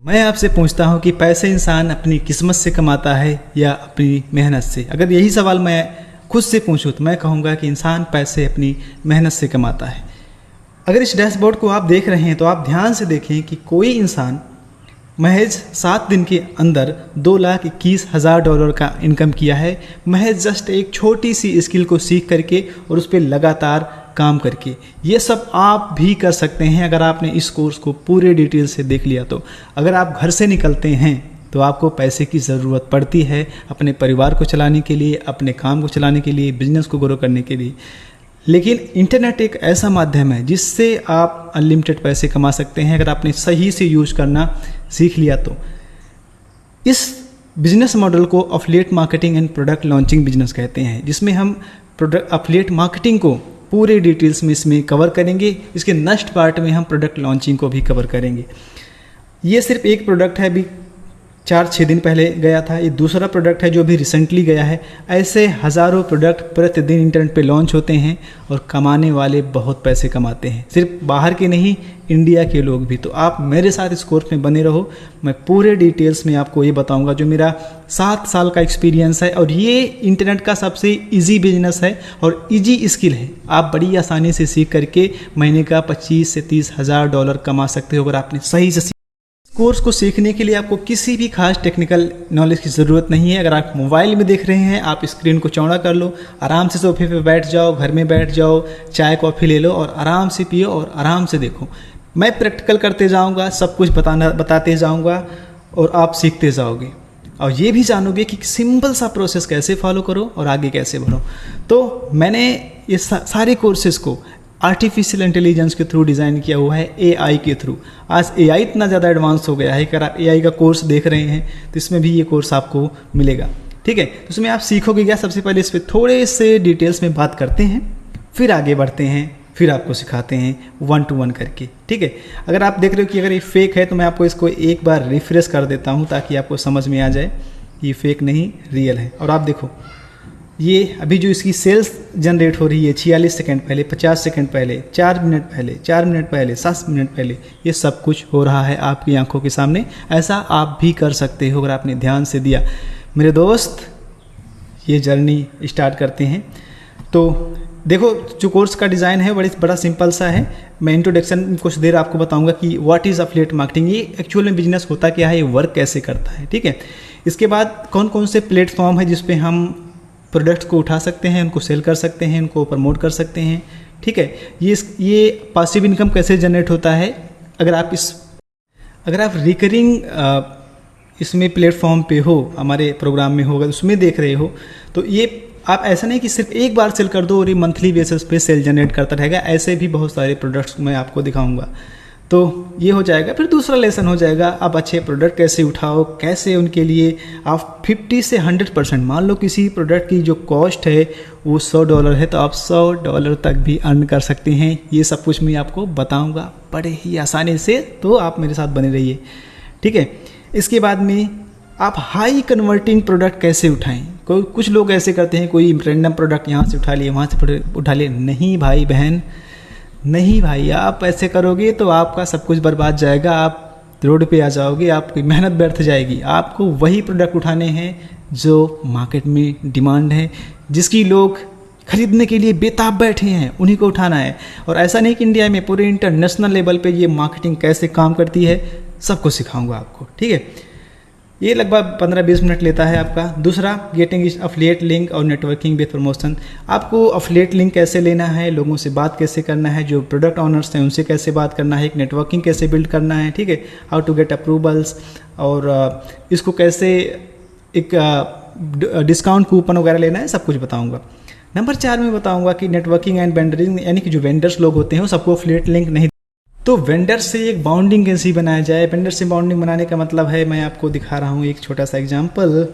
मैं आपसे पूछता हूं कि पैसे इंसान अपनी किस्मत से कमाता है या अपनी मेहनत से? अगर यही सवाल मैं खुद से पूछूं तो मैं कहूँगा कि इंसान पैसे अपनी मेहनत से कमाता है। अगर इस डैशबोर्ड को आप देख रहे हैं तो आप ध्यान से देखें कि कोई इंसान महज 7 दिन के अंदर $2,21,000 का इनकम किया है, महज जस्ट एक छोटी सी स्किल को सीख करके और उस पर लगातार काम करके। ये सब आप भी कर सकते हैं अगर आपने इस कोर्स को पूरे डिटेल से देख लिया तो। अगर आप घर से निकलते हैं तो आपको पैसे की ज़रूरत पड़ती है अपने परिवार को चलाने के लिए, अपने काम को चलाने के लिए, बिजनेस को ग्रो करने के लिए। लेकिन इंटरनेट एक ऐसा माध्यम है जिससे आप अनलिमिटेड पैसे कमा सकते हैं अगर आपने सही से यूज करना सीख लिया तो। इस बिजनेस मॉडल को affiliate marketing and product launching business कहते हैं, जिसमें हम प्रोडक्ट अफिलिएट मार्केटिंग को पूरे डिटेल्स में इसमें कवर करेंगे। इसके नेक्स्ट पार्ट में हम प्रोडक्ट लॉन्चिंग को भी कवर करेंगे। ये सिर्फ एक प्रोडक्ट है, अभी 4-6 दिन पहले गया था। ये दूसरा प्रोडक्ट है जो अभी रिसेंटली गया है। ऐसे हज़ारों प्रोडक्ट प्रतिदिन इंटरनेट पे लॉन्च होते हैं और कमाने वाले बहुत पैसे कमाते हैं, सिर्फ बाहर के नहीं, इंडिया के लोग भी। तो आप मेरे साथ इस कोर्स में बने रहो, मैं पूरे डिटेल्स में आपको ये बताऊंगा जो मेरा 7 साल का एक्सपीरियंस है। और ये इंटरनेट का सबसे ईजी बिजनेस है और ईजी स्किल है। आप बड़ी आसानी से सीख करके महीने का 25 से 30 हज़ार डॉलर कमा सकते हो अगर आपने सही से। कोर्स को सीखने के लिए आपको किसी भी खास टेक्निकल नॉलेज की ज़रूरत नहीं है। अगर आप मोबाइल में देख रहे हैं, आप स्क्रीन को चौड़ा कर लो, आराम से सोफे पे बैठ जाओ, घर में बैठ जाओ, चाय कॉफ़ी ले लो और आराम से पियो और आराम से देखो। मैं प्रैक्टिकल करते जाऊंगा, सब कुछ बताते जाऊंगा और आप सीखते जाओगे और ये भी जानोगे कि सिंपल सा प्रोसेस कैसे फॉलो करो और आगे कैसे बढ़ो। तो मैंने ये सारे कोर्सेज़ को आर्टिफिशियल इंटेलिजेंस के थ्रू डिज़ाइन किया हुआ है, एआई के थ्रू। आज एआई इतना ज़्यादा एडवांस हो गया है कि अगर आप एआई का कोर्स देख रहे हैं तो इसमें भी ये कोर्स आपको मिलेगा। ठीक है, तो इसमें आप सीखोगे क्या? सबसे पहले इस पर थोड़े से डिटेल्स में बात करते हैं, फिर आगे बढ़ते हैं, फिर आपको सिखाते हैं 1 to 1 करके। ठीक है, अगर आप देख रहे हो कि अगर ये फेक है तो मैं आपको इसको एक बार रिफ्रेश कर देता हूँ ताकि आपको समझ में आ जाए कि ये फेक नहीं, रियल है। और आप देखो, ये अभी जो इसकी सेल्स जनरेट हो रही है 46 सेकंड पहले, 50 सेकंड पहले, 4 मिनट पहले, 4 मिनट पहले, 7 मिनट पहले, ये सब कुछ हो रहा है आपकी आंखों के सामने। ऐसा आप भी कर सकते हो अगर आपने ध्यान से दिया। मेरे दोस्त, ये जर्नी स्टार्ट करते हैं। तो देखो, जो कोर्स का डिज़ाइन है बड़ा सिंपल सा है। मैं इंट्रोडक्शन में कुछ देर आपको बताऊंगा कि व्हाट इज़ अफिलिएट मार्केटिंग, ये एक्चुअल में बिजनेस होता क्या है, ये वर्क कैसे करता है। ठीक है, इसके बाद कौन कौन से प्लेटफॉर्म है जिस पे हम प्रोडक्ट्स को उठा सकते हैं, उनको सेल कर सकते हैं, उनको प्रमोट कर सकते हैं। ठीक है, ये पासिव इनकम कैसे जनरेट होता है। अगर आप रिकरिंग इसमें प्लेटफॉर्म पे हो, हमारे प्रोग्राम में होगा, उसमें देख रहे हो, तो ये आप ऐसा नहीं कि सिर्फ एक बार सेल कर दो और ये मंथली बेसिस पे सेल जनरेट करता रहेगा। ऐसे भी बहुत सारे प्रोडक्ट्स मैं आपको दिखाऊंगा। तो ये हो जाएगा। फिर दूसरा लेसन हो जाएगा, आप अच्छे प्रोडक्ट कैसे उठाओ, कैसे उनके लिए आप 50 से 100%, मान लो किसी प्रोडक्ट की जो कॉस्ट है वो $100 है तो आप $100 तक भी अर्न कर सकते हैं। ये सब कुछ मैं आपको बताऊंगा बड़े ही आसानी से, तो आप मेरे साथ बने रहिए। ठीक है, इसके बाद में आप हाई कन्वर्टिंग प्रोडक्ट कैसे उठाएं। कुछ लोग ऐसे करते हैं, कोई रैंडम प्रोडक्ट यहाँ से उठा लिए, वहाँ से उठा लिए। नहीं भाई बहन, नहीं भाई, आप ऐसे करोगे तो आपका सब कुछ बर्बाद जाएगा। आप रोड पे आ जाओगे, आपकी मेहनत व्यर्थ जाएगी। आपको वही प्रोडक्ट उठाने हैं जो मार्केट में डिमांड है, जिसकी लोग खरीदने के लिए बेताब बैठे हैं, उन्हीं को उठाना है। और ऐसा नहीं कि इंडिया में, पूरे इंटरनेशनल लेवल पे ये मार्केटिंग कैसे काम करती है सबको सिखाऊंगा आपको। ठीक है, ये लगभग 15-20 मिनट लेता है आपका। दूसरा, गेटिंग अफिलिएट लिंक और नेटवर्किंग विद प्रमोशन। आपको अफिलिएट लिंक कैसे लेना है, लोगों से बात कैसे करना है, जो प्रोडक्ट ऑनर्स हैं उनसे कैसे बात करना है, एक नेटवर्किंग कैसे बिल्ड करना है। ठीक है, हाउ टू गेट अप्रूवल्स, और इसको कैसे एक डिस्काउंट कूपन वगैरह लेना है, सब कुछ बताऊँगा। नंबर 4 में बताऊँगा कि नेटवर्किंग एंड वेंडरिंग, यानी कि जो वेंडर्स लोग होते हैं वो सबको अफिलिएट लिंक नहीं, तो वेंडर से एक बाउंडिंग कैसे बनाया जाए। वेंडर से बाउंडिंग बनाने का मतलब है, मैं आपको दिखा रहा हूँ एक छोटा सा एग्जांपल।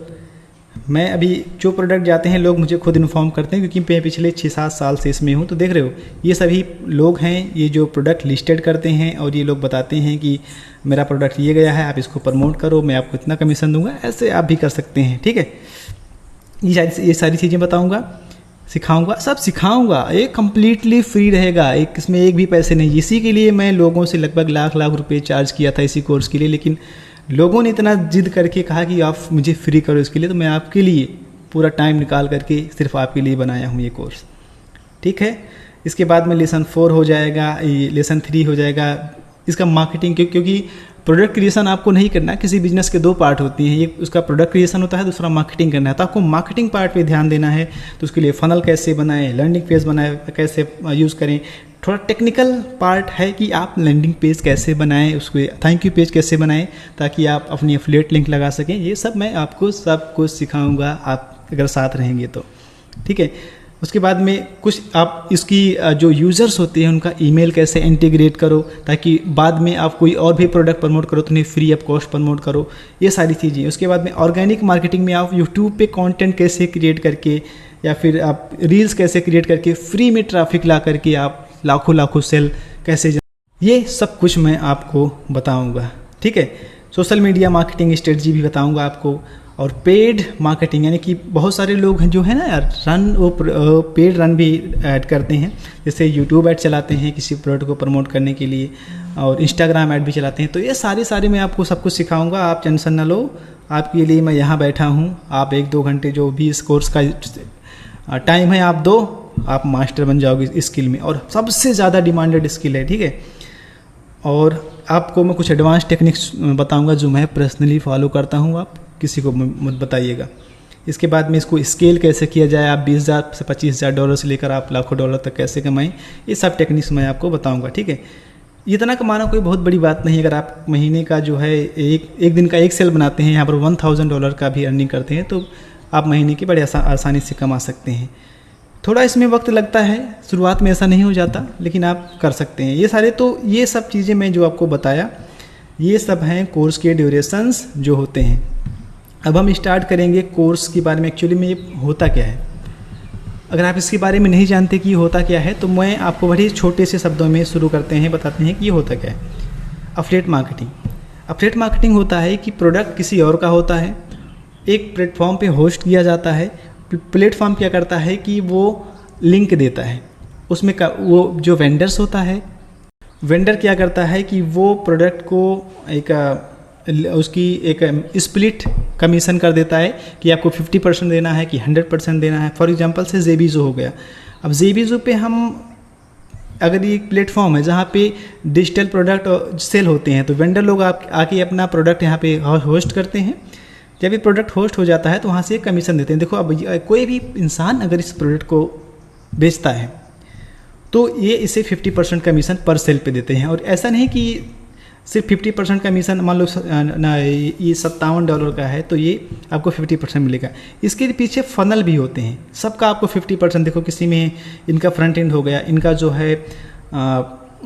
मैं अभी जो प्रोडक्ट जाते हैं, लोग मुझे खुद इन्फॉर्म करते हैं क्योंकि मैं पिछले 6-7 साल से इसमें हूँ। तो देख रहे हो, ये सभी लोग हैं, ये जो प्रोडक्ट लिस्टेड करते हैं और ये लोग बताते हैं कि मेरा प्रोडक्ट ये गया है, आप इसको प्रमोट करो, मैं आपको इतना कमीशन दूंगा। ऐसे आप भी कर सकते हैं। ठीक है, ये सारी चीज़ें बताऊँगा, सिखाऊंगा, सब सिखाऊंगा। ये कम्प्लीटली फ्री रहेगा, इसमें एक भी पैसे नहीं। इसी के लिए मैं लोगों से लगभग लाख रुपए चार्ज किया था इसी कोर्स के लिए, लेकिन लोगों ने इतना जिद करके कहा कि आप मुझे फ्री करो इसके लिए, तो मैं आपके लिए पूरा टाइम निकाल करके सिर्फ आपके लिए बनाया हूँ ये कोर्स। ठीक है, इसके बाद में लेसन 4 हो जाएगा, ये लेसन 3 हो जाएगा इसका मार्केटिंग, क्योंकि प्रोडक्ट क्रिएशन आपको नहीं करना। किसी बिजनेस के 2 पार्ट होती हैं, एक उसका प्रोडक्ट क्रिएशन होता है, दूसरा मार्केटिंग करना है। तो आपको मार्केटिंग पार्ट पे ध्यान देना है। तो उसके लिए फनल कैसे बनाएं, लैंडिंग पेज बनाएं, कैसे यूज़ करें। थोड़ा टेक्निकल पार्ट है कि आप लैंडिंग पेज कैसे बनाएं, उसको थैंक यू पेज कैसे बनाएं ताकि आप अपनी एफिलिएट लिंक लगा सकें। ये सब मैं आपको सब कुछ सिखाऊंगा, आप अगर साथ रहेंगे तो। ठीक है, उसके बाद में कुछ आप इसकी जो यूज़र्स होते हैं उनका ईमेल कैसे इंटीग्रेट करो ताकि बाद में आप कोई और भी प्रोडक्ट प्रमोट करो तो उन्हें फ्री ऑफ कॉस्ट प्रमोट करो, ये सारी चीज़ें। उसके बाद में ऑर्गेनिक मार्केटिंग में आप यूट्यूब पे कंटेंट कैसे क्रिएट करके या फिर आप रील्स कैसे क्रिएट करके फ्री में ट्रैफिक ला करके आप लाखों सेल कैसे, ये सब कुछ मैं आपको बताऊँगा। ठीक है, सोशल मीडिया मार्केटिंग स्ट्रेटजी भी बताऊँगा आपको, और पेड मार्केटिंग यानी कि बहुत सारे लोग हैं जो है ना यार वो पेड रन भी ऐड करते हैं, जैसे यूट्यूब ऐड चलाते हैं किसी प्रोडक्ट को प्रमोट करने के लिए, और इंस्टाग्राम ऐड भी चलाते हैं। तो ये सारे मैं आपको सब कुछ सिखाऊंगा, आप टेंशन ना लो, आपके लिए मैं यहाँ बैठा हूँ। आप 1-2 घंटे जो भी इस कोर्स का टाइम है आप दो, आप मास्टर बन जाओगे इस स्किल में, और सबसे ज़्यादा डिमांडेड स्किल है। ठीक है, और आपको मैं कुछ एडवांस टेक्निक्स बताऊँगा जो मैं पर्सनली फॉलो करता हूँ, आप किसी को मत बताइएगा। इसके बाद में इसको स्केल कैसे किया जाए, आप $20,000 से $25,000 से लेकर आप लाखों डॉलर तक कैसे कमाएं, ये सब टेक्निक्स मैं आपको बताऊंगा। ठीक है, इतना कमाना कोई बहुत बड़ी बात नहीं। अगर आप महीने का जो है एक दिन का एक सेल बनाते हैं, यहाँ पर $1,000 का भी अर्निंग करते हैं, तो आप महीने की बड़े आसानी से कमा सकते हैं। थोड़ा इसमें वक्त लगता है, शुरुआत में ऐसा नहीं हो जाता, लेकिन आप कर सकते हैं ये सारे। तो ये सब चीज़ें मैं जो आपको बताया, ये सब हैं कोर्स के ड्यूरेशंस जो होते हैं। अब हम स्टार्ट करेंगे कोर्स के बारे में, एक्चुअली में ये होता क्या है। अगर आप इसके बारे में नहीं जानते कि ये होता क्या है, तो मैं आपको बड़े छोटे से शब्दों में शुरू करते हैं, बताते हैं कि ये होता क्या है। एफिलिएट मार्केटिंग, एफिलिएट मार्केटिंग होता है कि प्रोडक्ट किसी और का होता है, एक प्लेटफॉर्म पे होस्ट किया जाता है। प्लेटफॉर्म क्या करता है कि वो लिंक देता है, उसमें वो जो वेंडर्स होता है, वेंडर क्या करता है कि वो प्रोडक्ट को उसकी एक स्प्लिट कमीशन कर देता है कि आपको 50% देना है कि 100% देना है। फॉर एग्जांपल से ज़ेबीज़ो हो गया। अब ज़ेबीज़ो पे हम, अगर ये एक प्लेटफॉर्म है जहाँ पे डिजिटल प्रोडक्ट सेल होते हैं, तो वेंडर लोग आके अपना प्रोडक्ट यहाँ पे होस्ट करते हैं। जब ये प्रोडक्ट होस्ट हो जाता है तो वहाँ से कमीशन देते हैं। देखो, अब कोई भी इंसान अगर इस प्रोडक्ट को बेचता है तो ये इसे 50% कमीशन पर सेल पे देते हैं। और ऐसा नहीं कि सिर्फ 50% कमीशन, मान लो ना ये $57 का है तो ये आपको 50% मिलेगा। इसके पीछे फनल भी होते हैं, सबका आपको 50%। देखो, किसी में इनका फ्रंट एंड हो गया, इनका जो है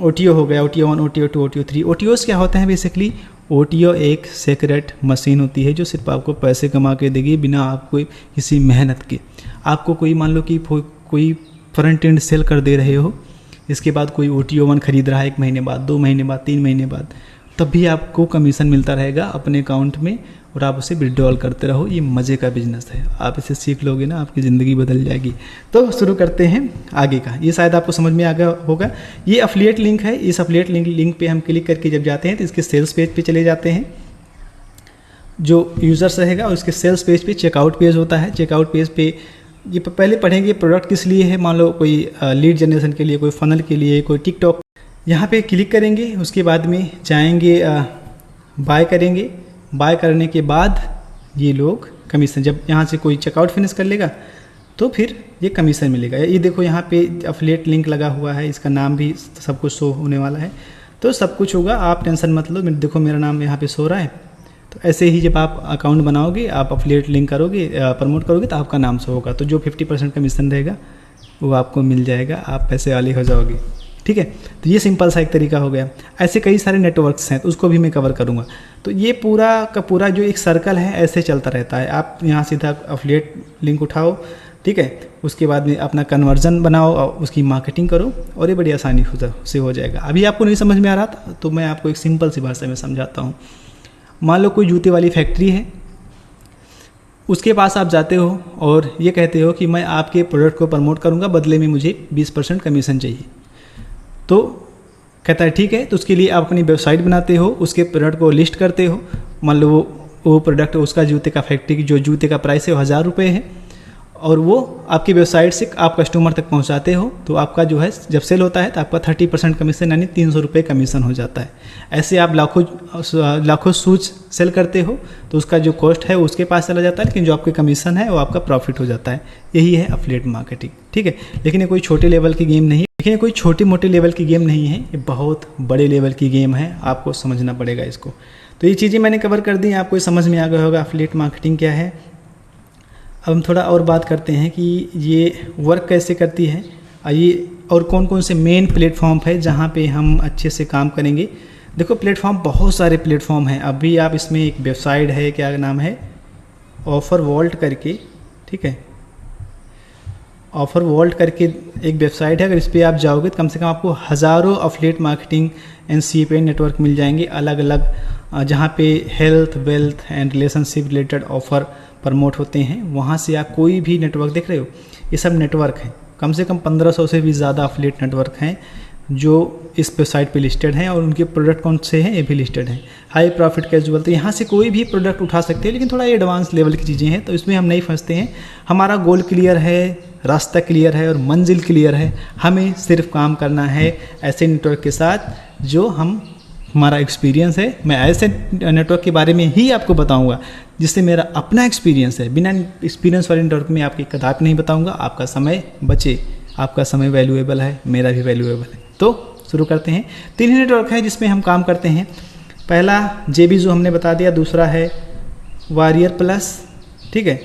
OTO हो गया, OTO 1, OTO 2, OTO 3। OTOs क्या होते हैं बेसिकली? OTO एक सीक्रेट मशीन होती है जो सिर्फ आपको पैसे कमा के देगी बिना आपको किसी मेहनत के। आपको कोई, मान लो कि कोई फ्रंट एंड सेल कर दे रहे हो, इसके बाद कोई OTO 1 खरीद रहा है 1 महीने बाद, 2 महीने बाद, 3 महीने बाद, तब भी आपको कमीशन मिलता रहेगा अपने अकाउंट में, और आप उसे विड्रॉल करते रहो। ये मज़े का बिजनेस है, आप इसे सीख लोगे ना, आपकी ज़िंदगी बदल जाएगी। तो शुरू करते हैं आगे का। ये शायद आपको समझ में आ गया होगा। ये एफिलिएट लिंक है। इस एफिलिएट लिंक पे हम क्लिक करके जब जाते हैं तो इसके सेल्स पेज पे चले जाते हैं। जो यूज़र्स रहेगा उसके सेल्स पेज पे चेकआउट पेज होता है। चेकआउट पेज पे ये पहले पढ़ेंगे प्रोडक्ट किस लिए है। मान लो कोई लीड जनरेशन के लिए, कोई फनल के लिए, कोई टिकटॉक। यहाँ पे क्लिक करेंगे, उसके बाद में जाएंगे बाय करेंगे। बाय करने के बाद ये लोग कमीशन, जब यहाँ से कोई चेकआउट फिनिश कर लेगा तो फिर ये कमीशन मिलेगा। ये देखो यहाँ पे एफिलिएट लिंक लगा हुआ है, इसका नाम भी सब कुछ शो होने वाला है। तो सब कुछ होगा, आप टेंशन मत लो। देखो मेरा नाम यहाँ पे शो रहा है। तो ऐसे ही जब आप अकाउंट बनाओगे, आप एफिलिएट लिंक करोगे, प्रमोट करोगे, तो आपका नाम शो होगा। तो जो 50% कमीशन रहेगा वो आपको मिल जाएगा, आप पैसे वाले हो जाओगे। ठीक है, तो ये सिंपल सा एक तरीका हो गया। ऐसे कई सारे नेटवर्क्स हैं, तो उसको भी मैं कवर करूँगा। तो ये पूरा का पूरा जो एक सर्कल है ऐसे चलता रहता है। आप यहाँ सीधा एफिलिएट लिंक उठाओ, ठीक है, उसके बाद में अपना कन्वर्जन बनाओ और उसकी मार्केटिंग करो, और ये बड़ी आसानी से हो जाएगा। अभी आपको नहीं समझ में आ रहा था तो मैं आपको एक सिंपल सी भाषा में समझाता हूँ। मान लो कोई जूते वाली फैक्ट्री है, उसके पास आप जाते हो और ये कहते हो कि मैं आपके प्रोडक्ट को प्रमोट करूँगा, बदले में मुझे 20% कमीशन चाहिए। तो कहता है ठीक है। तो उसके लिए आप अपनी वेबसाइट बनाते हो, उसके प्रोडक्ट को लिस्ट करते हो, मान लो वो प्रोडक्ट, उसका जूते का फैक्ट्री की जो जूते का प्राइस है वो 1000 रुपये है, और वो आपकी वेबसाइट से आप कस्टमर तक पहुंचाते हो, तो आपका जो है जब सेल होता है तो आपका 30% कमीशन यानी 300 रुपये कमीशन हो जाता है। ऐसे आप लाखों शूज सेल करते हो तो उसका जो कॉस्ट है वो उसके पास चला जाता है, लेकिन जो आपके कमीशन है वो आपका प्रॉफिट हो जाता है। यही है एफिलिएट मार्केटिंग, ठीक है। लेकिन ये कोई छोटे लेवल की गेम नहीं है, लेकिन ये कोई छोटे मोटे लेवल की गेम नहीं है, ये बहुत बड़े लेवल की गेम है, आपको समझना पड़ेगा इसको। तो ये चीज़ें मैंने कवर कर दी, आपको समझ में आ गया होगा एफिलिएट मार्केटिंग क्या है। अब हम थोड़ा और बात करते हैं कि ये वर्क कैसे करती है, ये और कौन कौन से मेन प्लेटफॉर्म है जहाँ पे हम अच्छे से काम करेंगे। देखो प्लेटफॉर्म, बहुत सारे प्लेटफॉर्म हैं। अभी आप इसमें एक वेबसाइट है, क्या नाम है, ऑफर वॉल्ट करके, ठीक है, ऑफर वॉल्ट करके एक वेबसाइट है। अगर इस पर आप जाओगे तो कम से कम आपको हज़ारों affiliate marketing and CPA network मिल जाएंगे अलग अलग, जहाँ पे health, wealth and relationship related offer promote होते हैं। वहाँ से आप कोई भी नेटवर्क देख रहे हो, ये सब नेटवर्क हैं, कम से कम 1500 से भी ज़्यादा एफिलिएट नेटवर्क हैं जो इस वेबसाइट पे लिस्टेड हैं, और उनके प्रोडक्ट कौन से हैं ये भी लिस्टेड हैं। हाई प्रॉफिट कैजुअल, तो यहाँ से कोई भी प्रोडक्ट उठा सकते हैं, लेकिन थोड़ा एडवांस लेवल की चीज़ें हैं, तो इसमें हम नहीं फंसते हैं। हमारा गोल क्लियर है, रास्ता क्लियर है और मंजिल क्लियर है। हमें सिर्फ काम करना है ऐसे नेटवर्क के साथ जो हमारा एक्सपीरियंस है। मैं ऐसे नेटवर्क के बारे में ही आपको बताऊंगा जिससे मेरा अपना एक्सपीरियंस है। बिना एक्सपीरियंस वाले नेटवर्क में आपकी कदाप नहीं बताऊंगा, आपका समय बचे। आपका समय वैल्यूएबल है, मेरा भी वैल्यूएबल है। तो शुरू करते हैं। 3 ही नेटवर्क है जिसमें हम काम करते हैं। पहला JB जो हमने बता दिया, दूसरा है वॉरियर प्लस, ठीक है।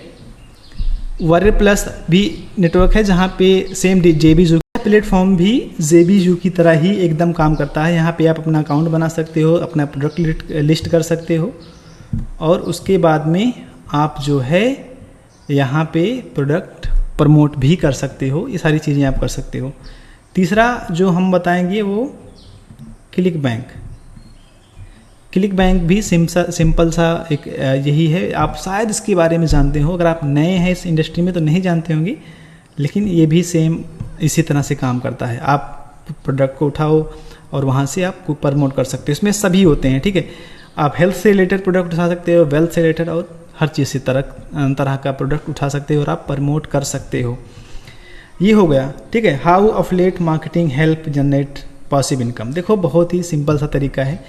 वॉरियर प्लस भी नेटवर्क है जहाँ पे सेम JB जो प्लेटफॉर्म भी JB की तरह ही एकदम काम करता है। यहाँ पे आप अपना अकाउंट बना सकते हो, अपना प्रोडक्ट लिस्ट कर सकते हो, और उसके बाद में आप जो है यहाँ पे प्रोडक्ट प्रमोट भी कर सकते हो। ये सारी चीज़ें आप कर सकते हो। तीसरा जो हम बताएंगे वो क्लिक बैंक। क्लिक बैंक भी सिंपल सा एक यही है। आप शायद इसके बारे में जानते हो, अगर आप नए हैं इस इंडस्ट्री में तो नहीं जानते होंगे, लेकिन ये भी सेम इसी तरह से काम करता है। आप प्रोडक्ट को उठाओ और वहाँ से आप प्रमोट कर सकते हो। इसमें सभी होते हैं, ठीक है। आप हेल्थ से रिलेटेड प्रोडक्ट उठा सकते हो, वेल्थ से रिलेटेड, और हर चीज़ से तरह का प्रोडक्ट उठा सकते हो और आप प्रमोट कर सकते हो। ये हो गया, ठीक है। How affiliate marketing help generate possible income. देखो बहुत ही सिंपल सा तरीका है।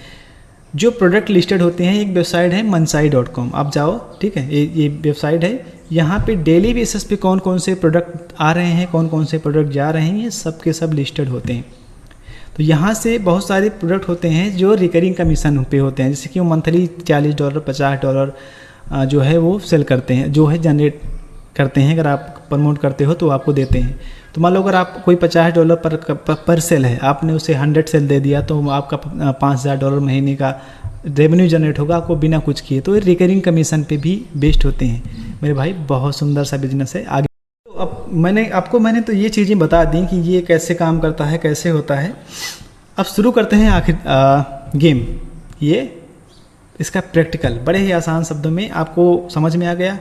जो प्रोडक्ट लिस्टेड होते हैं, एक वेबसाइट है mansai.com, आप जाओ, ठीक है। ये वेबसाइट है। यहाँ पे डेली बेसिस पे कौन कौन से प्रोडक्ट आ रहे हैं, कौन कौन से प्रोडक्ट जा रहे हैं, ये सब के सब लिस्टेड होते हैं। तो यहाँ से बहुत सारे प्रोडक्ट होते हैं जो रिकरिंग कमीशन पे होते हैं, जैसे कि वो मंथली $40, $50 जो है वो सेल करते हैं, जो है जनरेट करते हैं। अगर आप प्रमोट करते हो तो आपको देते हैं। तो मान लो अगर आप कोई $50 पर सेल है, आपने उसे 100 सेल दे दिया तो आपका $5000 महीने का रेवेन्यू जनरेट होगा आपको बिना कुछ किए। तो ये रिकरिंग कमीशन पे भी बेस्ड होते हैं मेरे भाई। बहुत सुंदर सा बिजनेस है। आगे तो अब मैंने तो ये चीज़ें बता दी कि ये कैसे काम करता है, कैसे होता है। अब शुरू करते हैं आखिर गेम। ये इसका प्रैक्टिकल बड़े ही आसान शब्दों में आपको समझ में आ गया।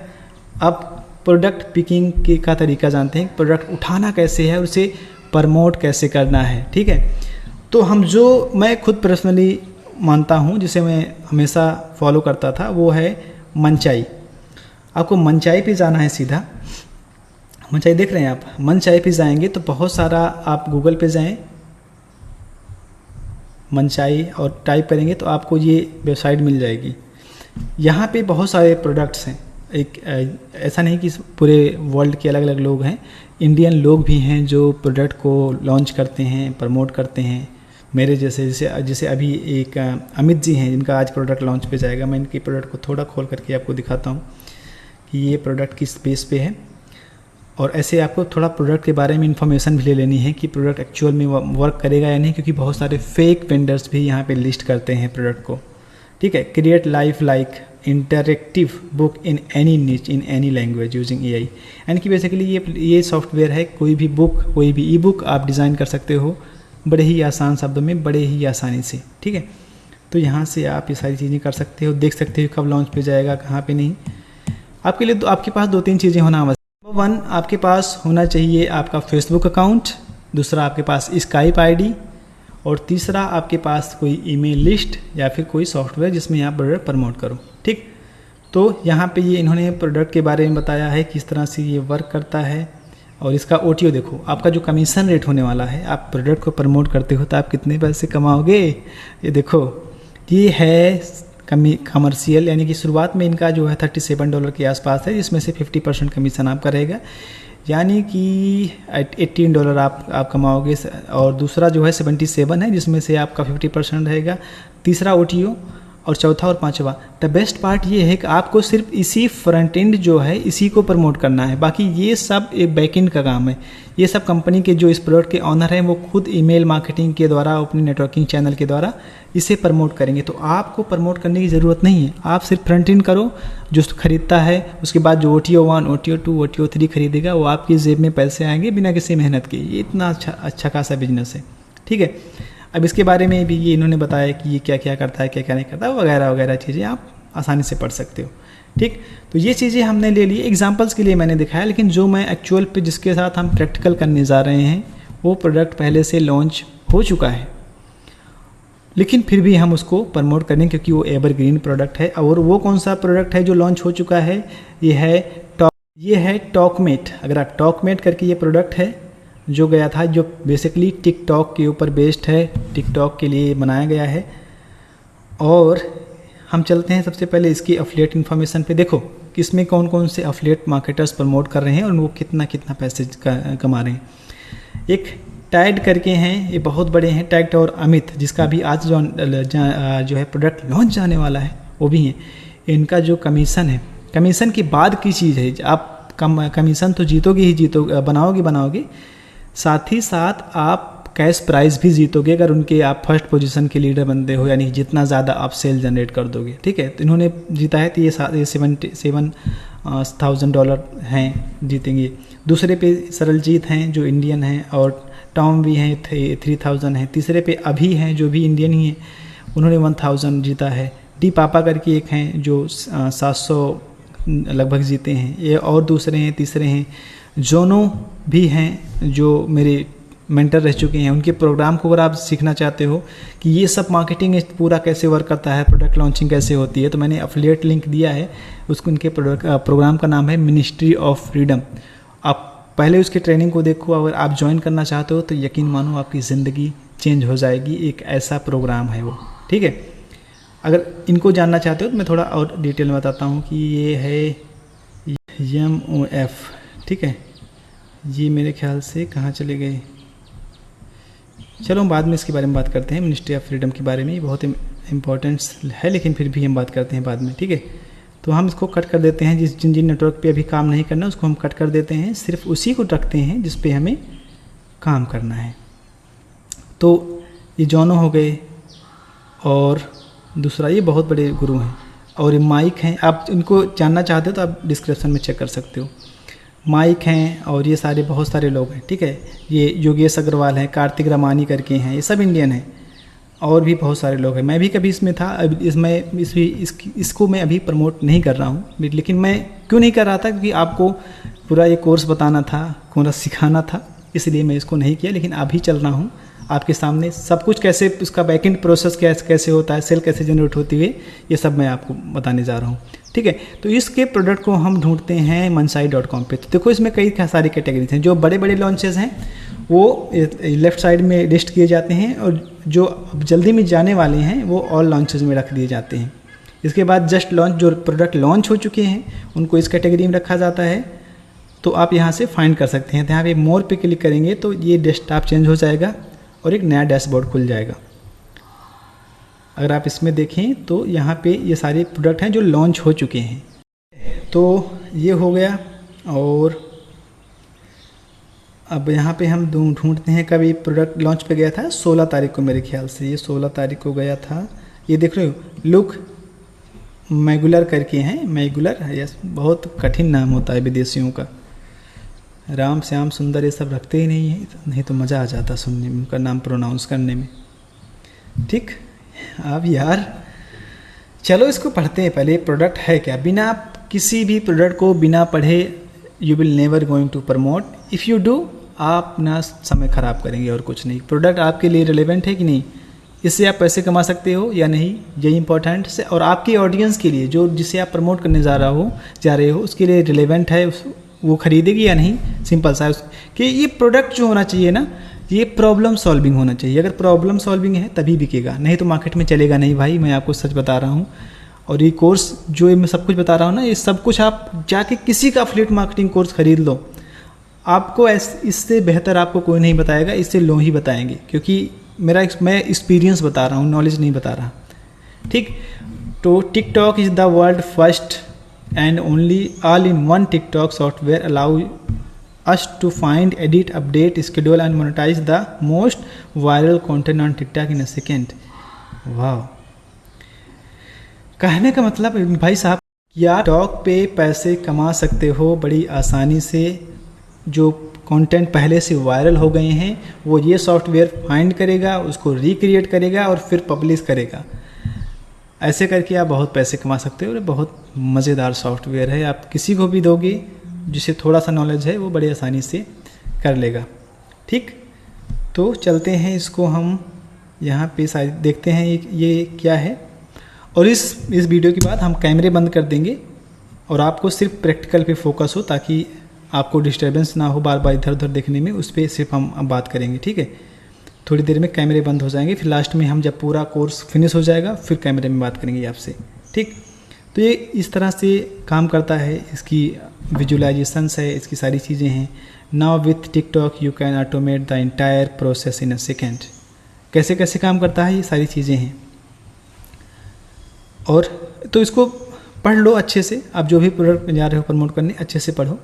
अब प्रोडक्ट पिकिंग का तरीका जानते हैं, प्रोडक्ट उठाना कैसे है और उसे प्रमोट कैसे करना है, ठीक है। तो मैं खुद पर्सनली मानता हूँ, जिसे मैं हमेशा फॉलो करता था, वो है मंचाई। आपको मंचाई पे जाना है सीधा। मंचाई देख रहे हैं आप, मंचाई पे जाएंगे तो बहुत सारा, आप गूगल पे जाएं मंचाई और टाइप करेंगे तो आपको ये वेबसाइट मिल जाएगी। यहाँ पे बहुत सारे प्रोडक्ट्स हैं। एक ऐसा नहीं कि पूरे वर्ल्ड के अलग अलग लोग हैं, इंडियन लोग भी हैं जो प्रोडक्ट को लॉन्च करते हैं, प्रमोट करते हैं। मेरे जैसे अभी एक अमित जी हैं जिनका आज प्रोडक्ट लॉन्च पे जाएगा। मैं इनके प्रोडक्ट को थोड़ा खोल करके आपको दिखाता हूँ कि ये प्रोडक्ट किस बेस पे है, और ऐसे आपको थोड़ा प्रोडक्ट के बारे में इन्फॉर्मेशन भी ले लेनी है कि प्रोडक्ट एक्चुअल में वर्क करेगा या नहीं, क्योंकि बहुत सारे फेक वेंडर्स भी यहाँ पे लिस्ट करते हैं प्रोडक्ट को, ठीक है। Create life like interactive book in any niche in any language using AI, यानी कि बेसिकली ये सॉफ्टवेयर है। कोई भी बुक, कोई भी ई-बुक आप डिज़ाइन कर सकते हो बड़े ही आसान शब्दों में, बड़े ही आसानी से, ठीक है। तो यहाँ से आप ये सारी चीज़ें कर सकते हो, देख सकते हो कब लॉन्च पे जाएगा, कहाँ पे नहीं। आपके लिए आपके पास 2-3 चीज़ें होना आवश्यक। नंबर 1, आपके पास होना चाहिए आपका फेसबुक अकाउंट। दूसरा, आपके पास स्काइप ID, और तीसरा आपके पास कोई ईमेल लिस्ट या फिर कोई सॉफ्टवेयर जिसमें आप प्रोडक्ट प्रमोट करो। ठीक, तो यहाँ पे ये इन्होंने प्रोडक्ट के बारे में बताया है किस तरह से ये वर्क करता है। और इसका OTO देखो, आपका जो कमीशन रेट होने वाला है, आप प्रोडक्ट को प्रमोट करते हो तो आप कितने पैसे कमाओगे। ये देखो, ये है कमर्शियल, यानी कि शुरुआत में इनका जो है $37 के आसपास है, जिसमें से 50% कमीशन आपका रहेगा, यानी कि $18 आप कमाओगे। और दूसरा जो है 77 है, जिसमें से आपका 50% रहेगा, तीसरा OTO, और चौथा और पांचवा। द बेस्ट पार्ट ये है कि आपको सिर्फ इसी फ्रंट एंड जो है इसी को प्रमोट करना है, बाकी ये सब एक बैक एंड का काम है। ये सब कंपनी के जो इस प्रोडक्ट के ऑनर हैं वो खुद ईमेल मार्केटिंग के द्वारा, अपनी नेटवर्किंग चैनल के द्वारा इसे प्रमोट करेंगे। तो आपको प्रमोट करने की ज़रूरत नहीं है, आप सिर्फ फ्रंट एंड करो, जो खरीदता है उसके बाद जो OTO 1, OTO 2, OTO 3 खरीदेगा वो आपकी जेब में पैसे आएंगे बिना किसी मेहनत के। ये इतना अच्छा खासा बिजनेस है। ठीक है, अब इसके बारे में भी ये इन्होंने बताया कि ये क्या क्या करता है, क्या क्या नहीं करता, वगैरह वगैरह चीज़ें आप आसानी से पढ़ सकते हो। ठीक, तो ये चीज़ें हमने ले ली, एग्जांपल्स के लिए मैंने दिखाया, लेकिन जो मैं एक्चुअल पे जिसके साथ हम प्रैक्टिकल करने जा रहे हैं वो प्रोडक्ट पहले से लॉन्च हो चुका है, लेकिन फिर भी हम उसको प्रमोट करें क्योंकि वो एवरग्रीन प्रोडक्ट है। और वो कौन सा प्रोडक्ट है जो लॉन्च हो चुका है, ये है टॉकमेट। अगर आप टॉकमेट करके, ये प्रोडक्ट है जो गया था, जो बेसिकली टिकटॉक के ऊपर बेस्ड है, टिकटॉक के लिए बनाया गया है। और हम चलते हैं सबसे पहले इसकी अफिलिएट इन्फॉर्मेशन पे। देखो कि इसमें कौन कौन से अफिलिएट मार्केटर्स प्रमोट कर रहे हैं और वो कितना कितना पैसे कमा रहे हैं। एक टैग करके हैं, ये बहुत बड़े हैं, टैग और अमित, जिसका भी आज जो है प्रोडक्ट लॉन्च जाने वाला है वो भी हैं। इनका जो कमीशन है, कमीशन की बाद की चीज़ है, आप कमीशन तो जीतोगे ही बनाओगे, साथ ही साथ आप कैश प्राइस भी जीतोगे अगर उनके आप फर्स्ट पोजीशन के लीडर बनते हो, यानी जितना ज़्यादा आप सेल जनरेट कर दोगे। ठीक है, तो इन्होंने जीता है तो ये $77,000 हैं, जीतेंगे। दूसरे पे सरलजीत हैं जो इंडियन हैं, और टॉम भी हैं, 3000 हैं। तीसरे पे अभी हैं जो भी इंडियन ही हैं, उन्होंने 1000 जीता है। डी पापा करके एक हैं जो 700 लगभग जीते हैं, ये और दूसरे हैं, तीसरे हैं। जोनो भी हैं जो मेरे मेंटर रह चुके हैं, उनके प्रोग्राम को अगर आप सीखना चाहते हो कि ये सब मार्केटिंग पूरा कैसे वर्क करता है, प्रोडक्ट लॉन्चिंग कैसे होती है, तो मैंने अफिलिएट लिंक दिया है उसको। उनके प्रोग्राम का नाम है मिनिस्ट्री ऑफ फ्रीडम। आप पहले उसकी ट्रेनिंग को देखो, अगर आप ज्वाइन करना चाहते हो तो यकीन मानो आपकी ज़िंदगी चेंज हो जाएगी। एक ऐसा प्रोग्राम है वो। ठीक है, अगर इनको जानना चाहते हो तो मैं थोड़ा और डिटेल में बताता हूँ कि ये है MOF। ठीक है, ये मेरे ख्याल से कहाँ चले गए, चलो हम बाद में इसके बारे में बात करते हैं। मिनिस्ट्री ऑफ फ्रीडम के बारे में ये बहुत इंपॉर्टेंस है, लेकिन फिर भी हम बात करते हैं बाद में। ठीक है, तो हम इसको कट कर देते हैं, जिन नेटवर्क पे अभी काम नहीं करना उसको हम कट कर देते हैं, सिर्फ उसी को रखते हैं जिस पे हमें काम करना है। तो ये जॉनो हो गए, और दूसरा ये बहुत बड़े गुरु हैं, और ये माइक हैं। आप इनको जानना चाहते हो तो आप डिस्क्रिप्शन में चेक कर सकते हो। माइक हैं, और ये सारे बहुत सारे लोग हैं। ठीक है, ये योगेश अग्रवाल हैं, कार्तिक रमानी करके हैं, ये सब इंडियन हैं, और भी बहुत सारे लोग हैं। मैं भी कभी इसमें था, अब इसको मैं अभी प्रमोट नहीं कर रहा हूँ, लेकिन मैं क्यों नहीं कर रहा था, क्योंकि आपको पूरा ये कोर्स बताना था, पूरा सिखाना था, इसलिए मैं इसको नहीं किया। लेकिन अभी चल रहा हूँ आपके सामने, सब कुछ कैसे उसका बैकएंड प्रोसेस कैसे होता है, सेल कैसे जनरेट होती है, ये सब मैं आपको बताने जा रहा हूँ। ठीक है, तो इसके प्रोडक्ट को हम ढूंढते हैं mansai.com पे। तो देखो इसमें कई सारी कैटेगरीज हैं। जो बड़े बड़े लॉन्चेस हैं वो लेफ़्ट साइड में लिस्ट किए जाते हैं, और जो जल्दी में जाने वाले हैं वो ऑल लॉन्चेस में रख दिए जाते हैं। इसके बाद जस्ट लॉन्च, जो प्रोडक्ट लॉन्च हो चुके हैं उनको इस कैटेगरी में रखा जाता है। तो आप यहाँ से फाइंड कर सकते हैं। तो यहाँ पे मोर पे क्लिक करेंगे तो ये डेस्कटॉप चेंज हो जाएगा और एक नया डैशबोर्ड खुल जाएगा। अगर आप इसमें देखें तो यहाँ पे ये सारे प्रोडक्ट हैं जो लॉन्च हो चुके हैं। तो ये हो गया, और अब यहाँ पे हम ढूंढते हैं कब ये प्रोडक्ट लॉन्च पे गया था। 16 तारीख को मेरे ख्याल से, ये 16 तारीख को गया था। ये देख रहे हो, लुक मैगुलर करके हैं, मैगुलर, यस, बहुत कठिन नाम होता है विदेशियों का। राम श्याम सुंदर ये सब रखते ही नहीं है, नहीं तो मज़ा आ जाता सुनने में, उनका नाम प्रोनाउंस करने में। ठीक, अब यार चलो इसको पढ़ते हैं पहले। प्रोडक्ट है क्या? बिना किसी भी प्रोडक्ट को बिना पढ़े you will never going to promote. If you do, आप अपना समय ख़राब करेंगे और कुछ नहीं। प्रोडक्ट आपके लिए रिलेवेंट है कि नहीं, इससे आप पैसे कमा सकते हो या नहीं, यही इंपॉर्टेंट है। और आपकी ऑडियंस के लिए जो जिसे आप प्रमोट करने जा रहे हो उसके लिए रिलेवेंट है, वो खरीदेगी या नहीं, सिंपल सा है कि ये प्रोडक्ट जो होना चाहिए ना, ये प्रॉब्लम सॉल्विंग होना चाहिए। अगर प्रॉब्लम सॉल्विंग है तभी बिकेगा, नहीं तो मार्केट में चलेगा नहीं भाई, मैं आपको सच बता रहा हूँ। और ये कोर्स जो मैं सब कुछ बता रहा हूँ ना, ये सब कुछ आप जाके किसी का एफिलिएट मार्केटिंग कोर्स खरीद लो, आपको इससे बेहतर आपको कोई नहीं बताएगा, इससे लो ही बताएंगे, क्योंकि मैं एक्सपीरियंस बता रहा हूँ, नॉलेज नहीं बता रहा। ठीक, तो TikTok is the world first and only all in one TikTok software allow us to find, edit, update, schedule and monetize the most viral content on TikTok in a second। वाह, कहने का मतलब भाई साहब, या टिकटॉक पे पैसे कमा सकते हो बड़ी आसानी से। जो कंटेंट पहले से वायरल हो गए हैं वो ये सॉफ्टवेयर फाइंड करेगा, उसको रिक्रिएट करेगा और फिर पब्लिश करेगा। ऐसे करके आप बहुत पैसे कमा सकते हो और बहुत मज़ेदार सॉफ्टवेयर है। आप किसी को भी दोगे जिसे थोड़ा सा नॉलेज है वो बड़ी आसानी से कर लेगा। ठीक, तो चलते हैं, इसको हम यहाँ पे देखते हैं ये क्या है। और इस वीडियो के बाद हम कैमरे बंद कर देंगे और आपको सिर्फ प्रैक्टिकल पे फोकस हो, ताकि आपको डिस्टर्बेंस ना हो बार बार इधर उधर देखने में, उस पर सिर्फ हम बात करेंगे। ठीक है, थोड़ी देर में कैमरे बंद हो जाएंगे, फिर लास्ट में हम जब पूरा कोर्स फिनिश हो जाएगा फिर कैमरे में बात करेंगे आपसे। ठीक, तो ये इस तरह से काम करता है, इसकी विजुअलाइजेशंस है, इसकी सारी चीज़ें हैं। Now with TikTok you can automate the entire process in a second. कैसे कैसे काम करता है ये सारी चीज़ें हैं। और तो इसको पढ़ लो अच्छे से, आप जो भी प्रोडक्ट जा रहे हो प्रमोट करने अच्छे से पढ़ो।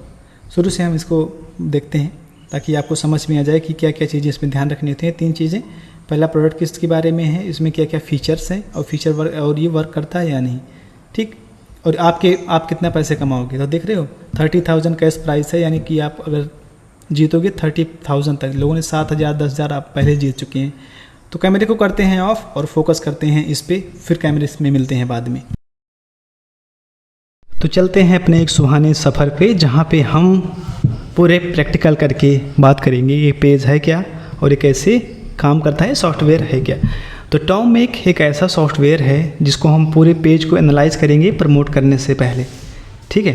शुरू से हम इसको देखते हैं ताकि आपको समझ में आ जाए कि क्या क्या चीज़ें इसमें ध्यान रखनी होती हैं। 3 चीज़ें, पहला प्रोडक्ट किसके बारे में है, इसमें क्या क्या फीचर्स हैं और फीचर वर्क और ये वर्क करता है या नहीं। ठीक, और आप कितना पैसे कमाओगे, तो देख रहे हो 30,000 कैश प्राइस है, यानी कि आप अगर जीतोगे 30,000 तक। लोगों ने 7,000 10,000 आप पहले जीत चुके हैं। तो कैमरे को करते हैं ऑफ और फोकस करते हैं इस पे, फिर कैमरे में मिलते हैं बाद में। तो चलते हैं अपने एक सुहाने सफ़र पे, जहाँ पे हम पूरे प्रैक्टिकल करके बात करेंगे ये पेज है क्या और ये कैसे काम करता है, सॉफ्टवेयर है क्या। तो टॉमेक एक ऐसा सॉफ्टवेयर है जिसको हम पूरे पेज को एनालाइज करेंगे प्रमोट करने से पहले। ठीक है,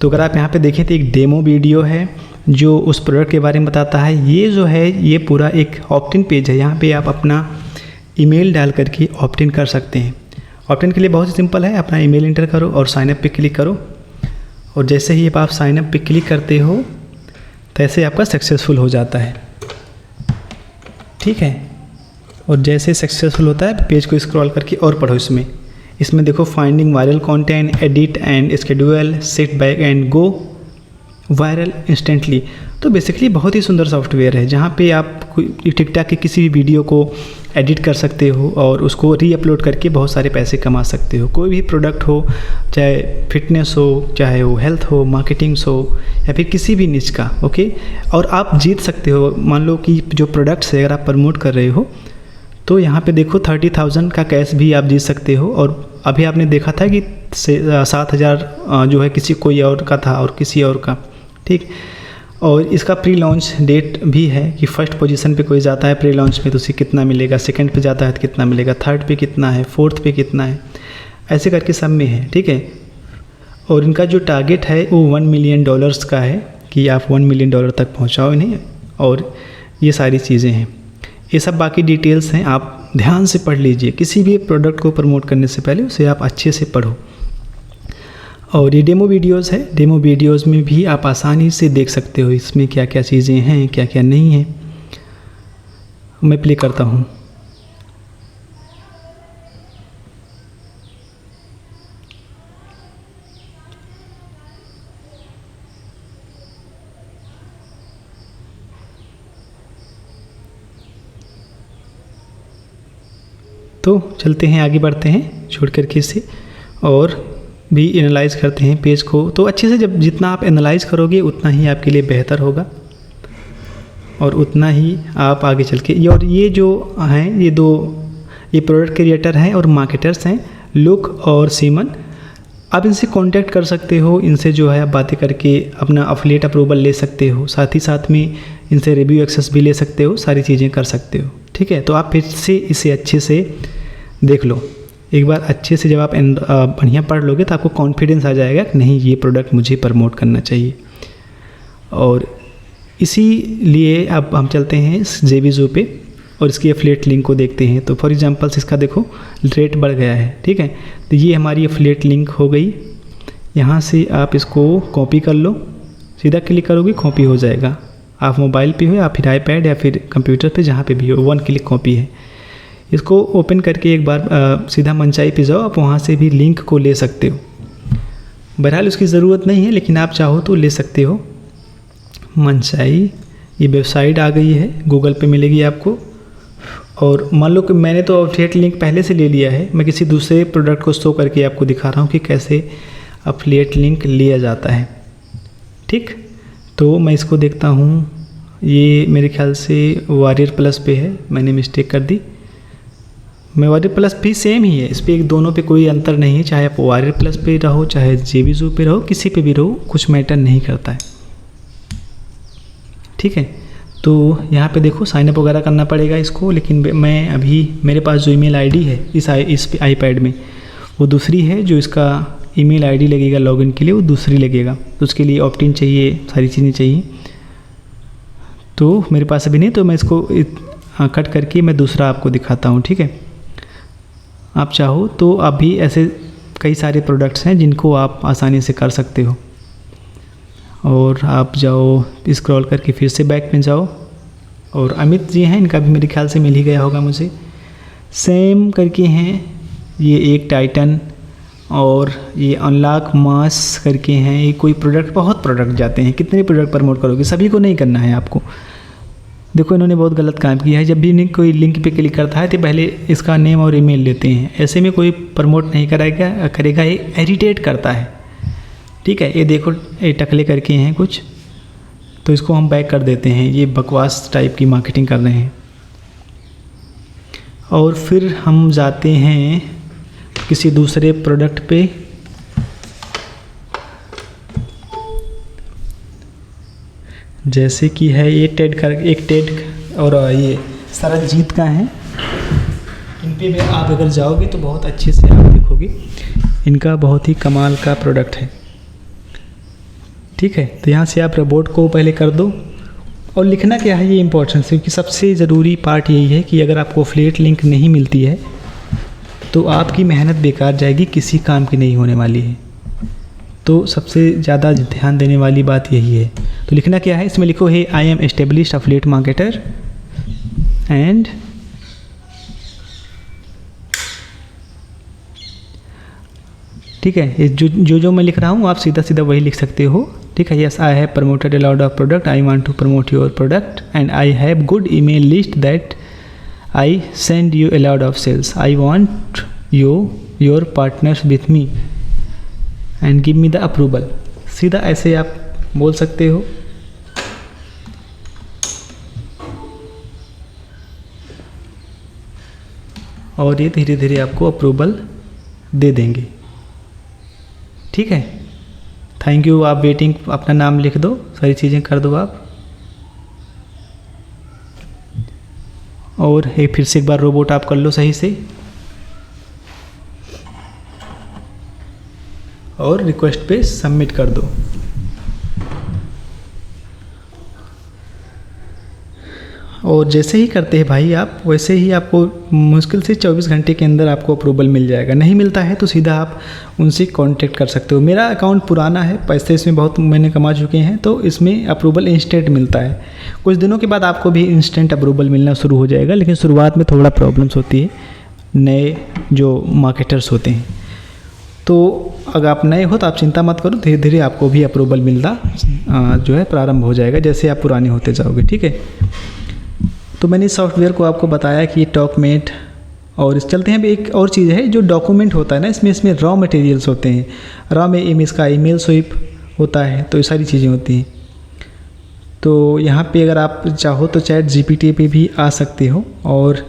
तो अगर आप यहाँ पे देखें तो एक डेमो वीडियो है जो उस प्रोडक्ट के बारे में बताता है। ये जो है ये पूरा एक ऑप्ट इन पेज है, यहाँ पे आप अपना ईमेल डाल करके ऑप्ट इन कर सकते हैं। ऑप्ट इन के लिए बहुत ही सिंपल है, अपना ईमेल इंटर करो और साइनअप पे क्लिक करो, और जैसे ही आप साइनअप पे क्लिक करते हो तैसे आपका सक्सेसफुल हो जाता है। ठीक है, और जैसे सक्सेसफुल होता है पेज को स्क्रॉल करके और पढ़ो। इसमें देखो finding viral content, edit and schedule, set back and go viral instantly. तो बेसिकली बहुत ही सुंदर सॉफ्टवेयर है जहाँ पे आप टिकटॉक के किसी भी वीडियो को एडिट कर सकते हो और उसको री अपलोड करके बहुत सारे पैसे कमा सकते हो। कोई भी प्रोडक्ट हो, चाहे फिटनेस हो, चाहे वो हेल्थ हो, मार्केटिंग्स हो, या फिर किसी भी निच का। ओके, और आप जीत सकते हो। मान लो कि जो प्रोडक्ट्स है अगर आप प्रमोट कर रहे हो तो यहाँ पे देखो 30,000 का कैश भी आप जीत सकते हो। और अभी आपने देखा था कि 7,000 जो है किसी कोई और का था और किसी और का। ठीक, और इसका प्री लॉन्च डेट भी है कि फर्स्ट पोजीशन पे कोई जाता है प्री लॉन्च में तो उसे कितना मिलेगा, सेकंड पे जाता है तो कितना मिलेगा, थर्ड पे कितना है, फोर्थ पे कितना है, ऐसे करके सब में है। ठीक है, और इनका जो टारगेट है वो $1 मिलियन का है कि आप $1 मिलियन तक पहुँचाओ इन्हें। और ये सारी चीज़ें हैं, ये सब बाकी डिटेल्स हैं, आप ध्यान से पढ़ लीजिए। किसी भी प्रोडक्ट को प्रमोट करने से पहले उसे आप अच्छे से पढ़ो। और ये डेमो वीडियोस है, डेमो वीडियोस में भी आप आसानी से देख सकते हो इसमें क्या क्या चीज़ें हैं, क्या क्या नहीं है। मैं प्ले करता हूँ। तो चलते हैं, आगे बढ़ते हैं छोड़ कर के इसे और भी एनालाइज़ करते हैं पेज को। तो अच्छे से जब जितना आप एनालाइज़ करोगे उतना ही आपके लिए बेहतर होगा और उतना ही आप आगे चल के। और ये जो हैं ये प्रोडक्ट क्रिएटर हैं और मार्केटर्स हैं, लुक और सीमन। आप इनसे कांटेक्ट कर सकते हो, इनसे जो है आप बातें करके अपना अफिलिएट अप्रूवल ले सकते हो, साथ ही साथ में इनसे रिव्यू एक्सेस भी ले सकते हो, सारी चीज़ें कर सकते हो। ठीक है, तो आप फिर से इसे अच्छे से देख लो एक बार। अच्छे से जब आप बढ़िया पढ़ लोगे तो आपको कॉन्फिडेंस आ जाएगा कि नहीं ये प्रोडक्ट मुझे प्रमोट करना चाहिए। और इसीलिए अब हम चलते हैं इस JVZoo पे और इसकी एफिलिएट लिंक को देखते हैं। तो फॉर एग्जांपल्स इसका देखो रेट बढ़ गया है। ठीक है, तो ये हमारी एफिलिएट लिंक हो गई। यहाँ से आप इसको कॉपी कर लो, सीधा क्लिक करोगे कॉपी हो जाएगा। आप मोबाइल पे हो या फिर आईपैड या फिर कंप्यूटर पे, जहाँ पे भी हो, 1 क्लिक कॉपी है। इसको ओपन करके एक बार सीधा मंचाई पे जाओ, आप वहाँ से भी लिंक को ले सकते हो। बहरहाल उसकी ज़रूरत नहीं है, लेकिन आप चाहो तो ले सकते हो। मंचाई ये वेबसाइट आ गई है, गूगल पे मिलेगी आपको। और मान लो कि मैंने तो एफिलिएट लिंक पहले से ले लिया है, मैं किसी दूसरे प्रोडक्ट को शो करके आपको दिखा रहा हूँ कि कैसे एफिलिएट लिंक लिया जाता है। ठीक, तो मैं इसको देखता हूँ, ये मेरे ख्याल से वॉरियर प्लस पे है, मैंने मिस्टेक कर दी। मैं वॉरियर प्लस भी सेम ही है, इस पर दोनों पे कोई अंतर नहीं है, चाहे आप वॉरियर प्लस पे रहो चाहे JVZoo पे रहो, किसी पे भी रहो, कुछ मैटर नहीं करता है। ठीक है, तो यहाँ पे देखो साइनअप वगैरह करना पड़ेगा इसको, लेकिन मैं अभी मेरे पास जो ईमेल आईडी है इस आईपैड में वो दूसरी है, जो इसका ईमेल आईडी लगेगा लॉगिन के लिए वो दूसरी लगेगा, तो उसके लिए ऑप्ट इन चाहिए, सारी चीज़ें चाहिए। तो मेरे पास अभी नहीं, तो मैं इसको कट करके मैं दूसरा आपको दिखाता हूँ। ठीक है, आप चाहो तो आप भी ऐसे कई सारे प्रोडक्ट्स हैं जिनको आप आसानी से कर सकते हो। और आप जाओ स्क्रॉल करके फिर से बैक में जाओ, और अमित जी हैं, इनका भी मेरे ख्याल से मिल ही गया होगा मुझे। सेम करके हैं, ये एक टाइटन और ये अनलॉक मास करके हैं। ये कोई प्रोडक्ट, बहुत प्रोडक्ट जाते हैं, कितने प्रोडक्ट प्रमोट करोगे, सभी को नहीं करना है आपको। देखो इन्होंने बहुत गलत काम किया है, जब भी कोई लिंक पे क्लिक करता है तो पहले इसका नेम और ईमेल लेते हैं, ऐसे में कोई प्रमोट नहीं करेगा, ये इरिटेट करता है। ठीक है, ये देखो ये टकले करके हैं कुछ, तो इसको हम बैक कर देते हैं, ये बकवास टाइप की मार्केटिंग कर रहे हैं। और फिर हम जाते हैं किसी दूसरे प्रोडक्ट पे, जैसे कि है ये टेड और ये सरनजीत का है। इन पे आप अगर जाओगे तो बहुत अच्छे से आप देखोगे, इनका बहुत ही कमाल का प्रोडक्ट है। ठीक है, तो यहाँ से आप रोबोट को पहले कर दो, और लिखना क्या है ये इंपॉर्टेंट है, क्योंकि सबसे ज़रूरी पार्ट यही है कि अगर आपको एफिलिएट लिंक नहीं मिलती है तो आपकी मेहनत बेकार जाएगी, किसी काम की नहीं होने वाली है। तो सबसे ज़्यादा ध्यान देने वाली बात यही है। तो लिखना क्या है, इसमें लिखो है I am established affiliate marketer and ठीक है, ये जो मैं लिख रहा हूँ आप सीधा सीधा वही लिख सकते हो। ठीक है, yes I have promoted a lot of product, I want to promote your product and I have good email list that I send you a lot of sales, I want your partners with me and give me the approval. सीधा ऐसे आप बोल सकते हो। और ये धीरे धीरे आपको अप्रूवल दे देंगे। ठीक है, थैंक यू, आप वेटिंग, अपना नाम लिख दो, सारी चीज़ें कर दो आप। और एक फिर से एक बार रोबोट आप कर लो सही से, और रिक्वेस्ट पे सबमिट कर दो। और जैसे ही करते हैं भाई आप, वैसे ही आपको मुश्किल से 24 घंटे के अंदर आपको अप्रूवल मिल जाएगा। नहीं मिलता है तो सीधा आप उनसे कांटेक्ट कर सकते हो। मेरा अकाउंट पुराना है, पैसे इसमें बहुत मैंने कमा चुके हैं, तो इसमें अप्रूवल इंस्टेंट मिलता है। कुछ दिनों के बाद आपको भी इंस्टेंट अप्रूवल मिलना शुरू हो जाएगा, लेकिन शुरुआत में थोड़ा प्रॉब्लम्स होती है नए जो मार्केटर्स होते हैं। तो अगर आप नए हो तो आप चिंता मत करो, धीरे धीरे आपको भी अप्रूवल मिलना जो है प्रारंभ हो जाएगा जैसे आप पुराने होते जाओगे। ठीक है, तो मैंने इस सॉफ्टवेयर को आपको बताया कि टॉकमेट, और इस चलते हैं अभी एक और चीज़ है जो डॉक्यूमेंट होता है ना, इसमें रॉ मटेरियल्स होते हैं। रॉ में इसका ईमेल स्वीप होता है, तो ये सारी चीज़ें होती हैं। तो यहाँ पे अगर आप चाहो तो ChatGPT पे भी आ सकते हो और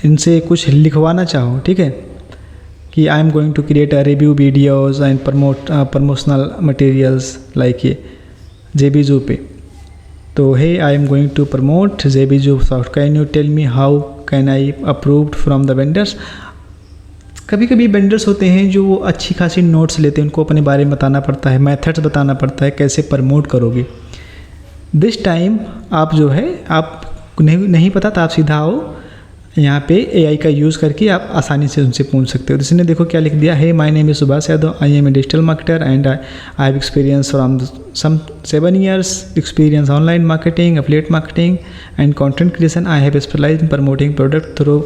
इनसे कुछ लिखवाना चाहो। ठीक है, कि I am going to create a review videos and promotional materials like ये जेबीजू पे। तो hey I am going to promote जेबीजू soft, can you tell me how can I approved from the vendors. कभी कभी वेंडर्स होते हैं जो वो अच्छी खासी नोट्स लेते हैं, उनको अपने बारे में बताना पड़ता है, मेथड्स बताना पड़ता है कैसे प्रमोट करोगे। दिस टाइम आप जो है आप नहीं पता तो आप सीधा आओ यहाँ पे AI का यूज़ करके आप आसानी से उनसे पूछ सकते हो। तो इसने देखो क्या लिख दिया है, my name is Subhash Yadav, I am a digital marketer and I have experience from some 7 years experience online marketing, affiliate marketing and content creation. I have specialized in promoting product through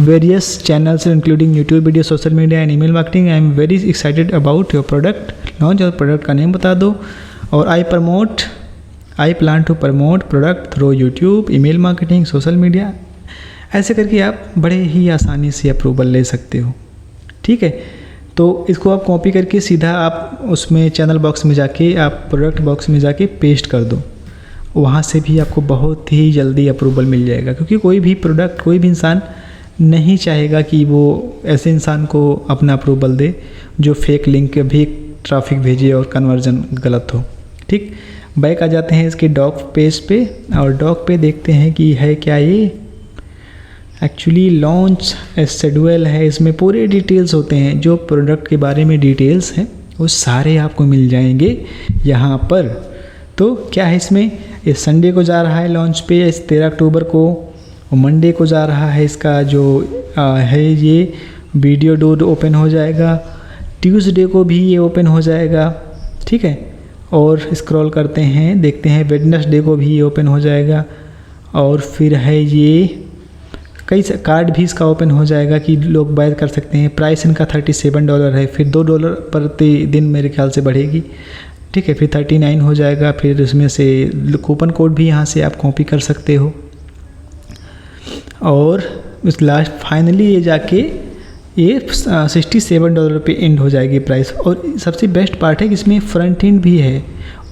various channels including YouTube video, social media and email marketing. I am very excited about your product launch, और product का name बता दो। और I plan to promote product through YouTube, email marketing, social media. ऐसे करके आप बड़े ही आसानी से अप्रूवल ले सकते हो। ठीक है, तो इसको आप कॉपी करके सीधा आप उसमें चैनल बॉक्स में जाके आप प्रोडक्ट बॉक्स में जाके पेस्ट कर दो, वहाँ से भी आपको बहुत ही जल्दी अप्रूवल मिल जाएगा। क्योंकि कोई भी प्रोडक्ट, कोई भी इंसान नहीं चाहेगा कि वो ऐसे इंसान को अपना अप्रूवल दे जो फेक लिंक भी ट्रैफिक भेजे और कन्वर्जन गलत हो। ठीक, बैक आ जाते हैं इसके डॉक पेज पे, और डॉक पे देखते हैं कि है क्या ये एक्चुअली लॉन्च शेड्यूल है। इसमें पूरे डिटेल्स होते हैं, जो प्रोडक्ट के बारे में डिटेल्स हैं वो सारे आपको मिल जाएंगे यहाँ पर। तो क्या है इसमें, इस संडे को जा रहा है लॉन्च पे, इस 13 अक्टूबर को, और मंडे को जा रहा है इसका जो है ये वीडियो डोर ओपन हो जाएगा, ट्यूसडे को भी ये ओपन हो जाएगा। ठीक है, और स्क्रॉल करते हैं देखते हैं वेडनेसडे को भी ये ओपन हो जाएगा, और फिर है ये कई कार्ड भी इसका ओपन हो जाएगा कि लोग बाय कर सकते हैं। प्राइस इनका $37 है, फिर $2 प्रति दिन मेरे ख्याल से बढ़ेगी। ठीक है, फिर 39 हो जाएगा। फिर इसमें से कूपन कोड भी यहाँ से आप कॉपी कर सकते हो, और इस लास्ट फाइनली ये जाके ये $67 पे एंड हो जाएगी प्राइस। और सबसे बेस्ट पार्ट है कि इसमें फ्रंट एंड भी है,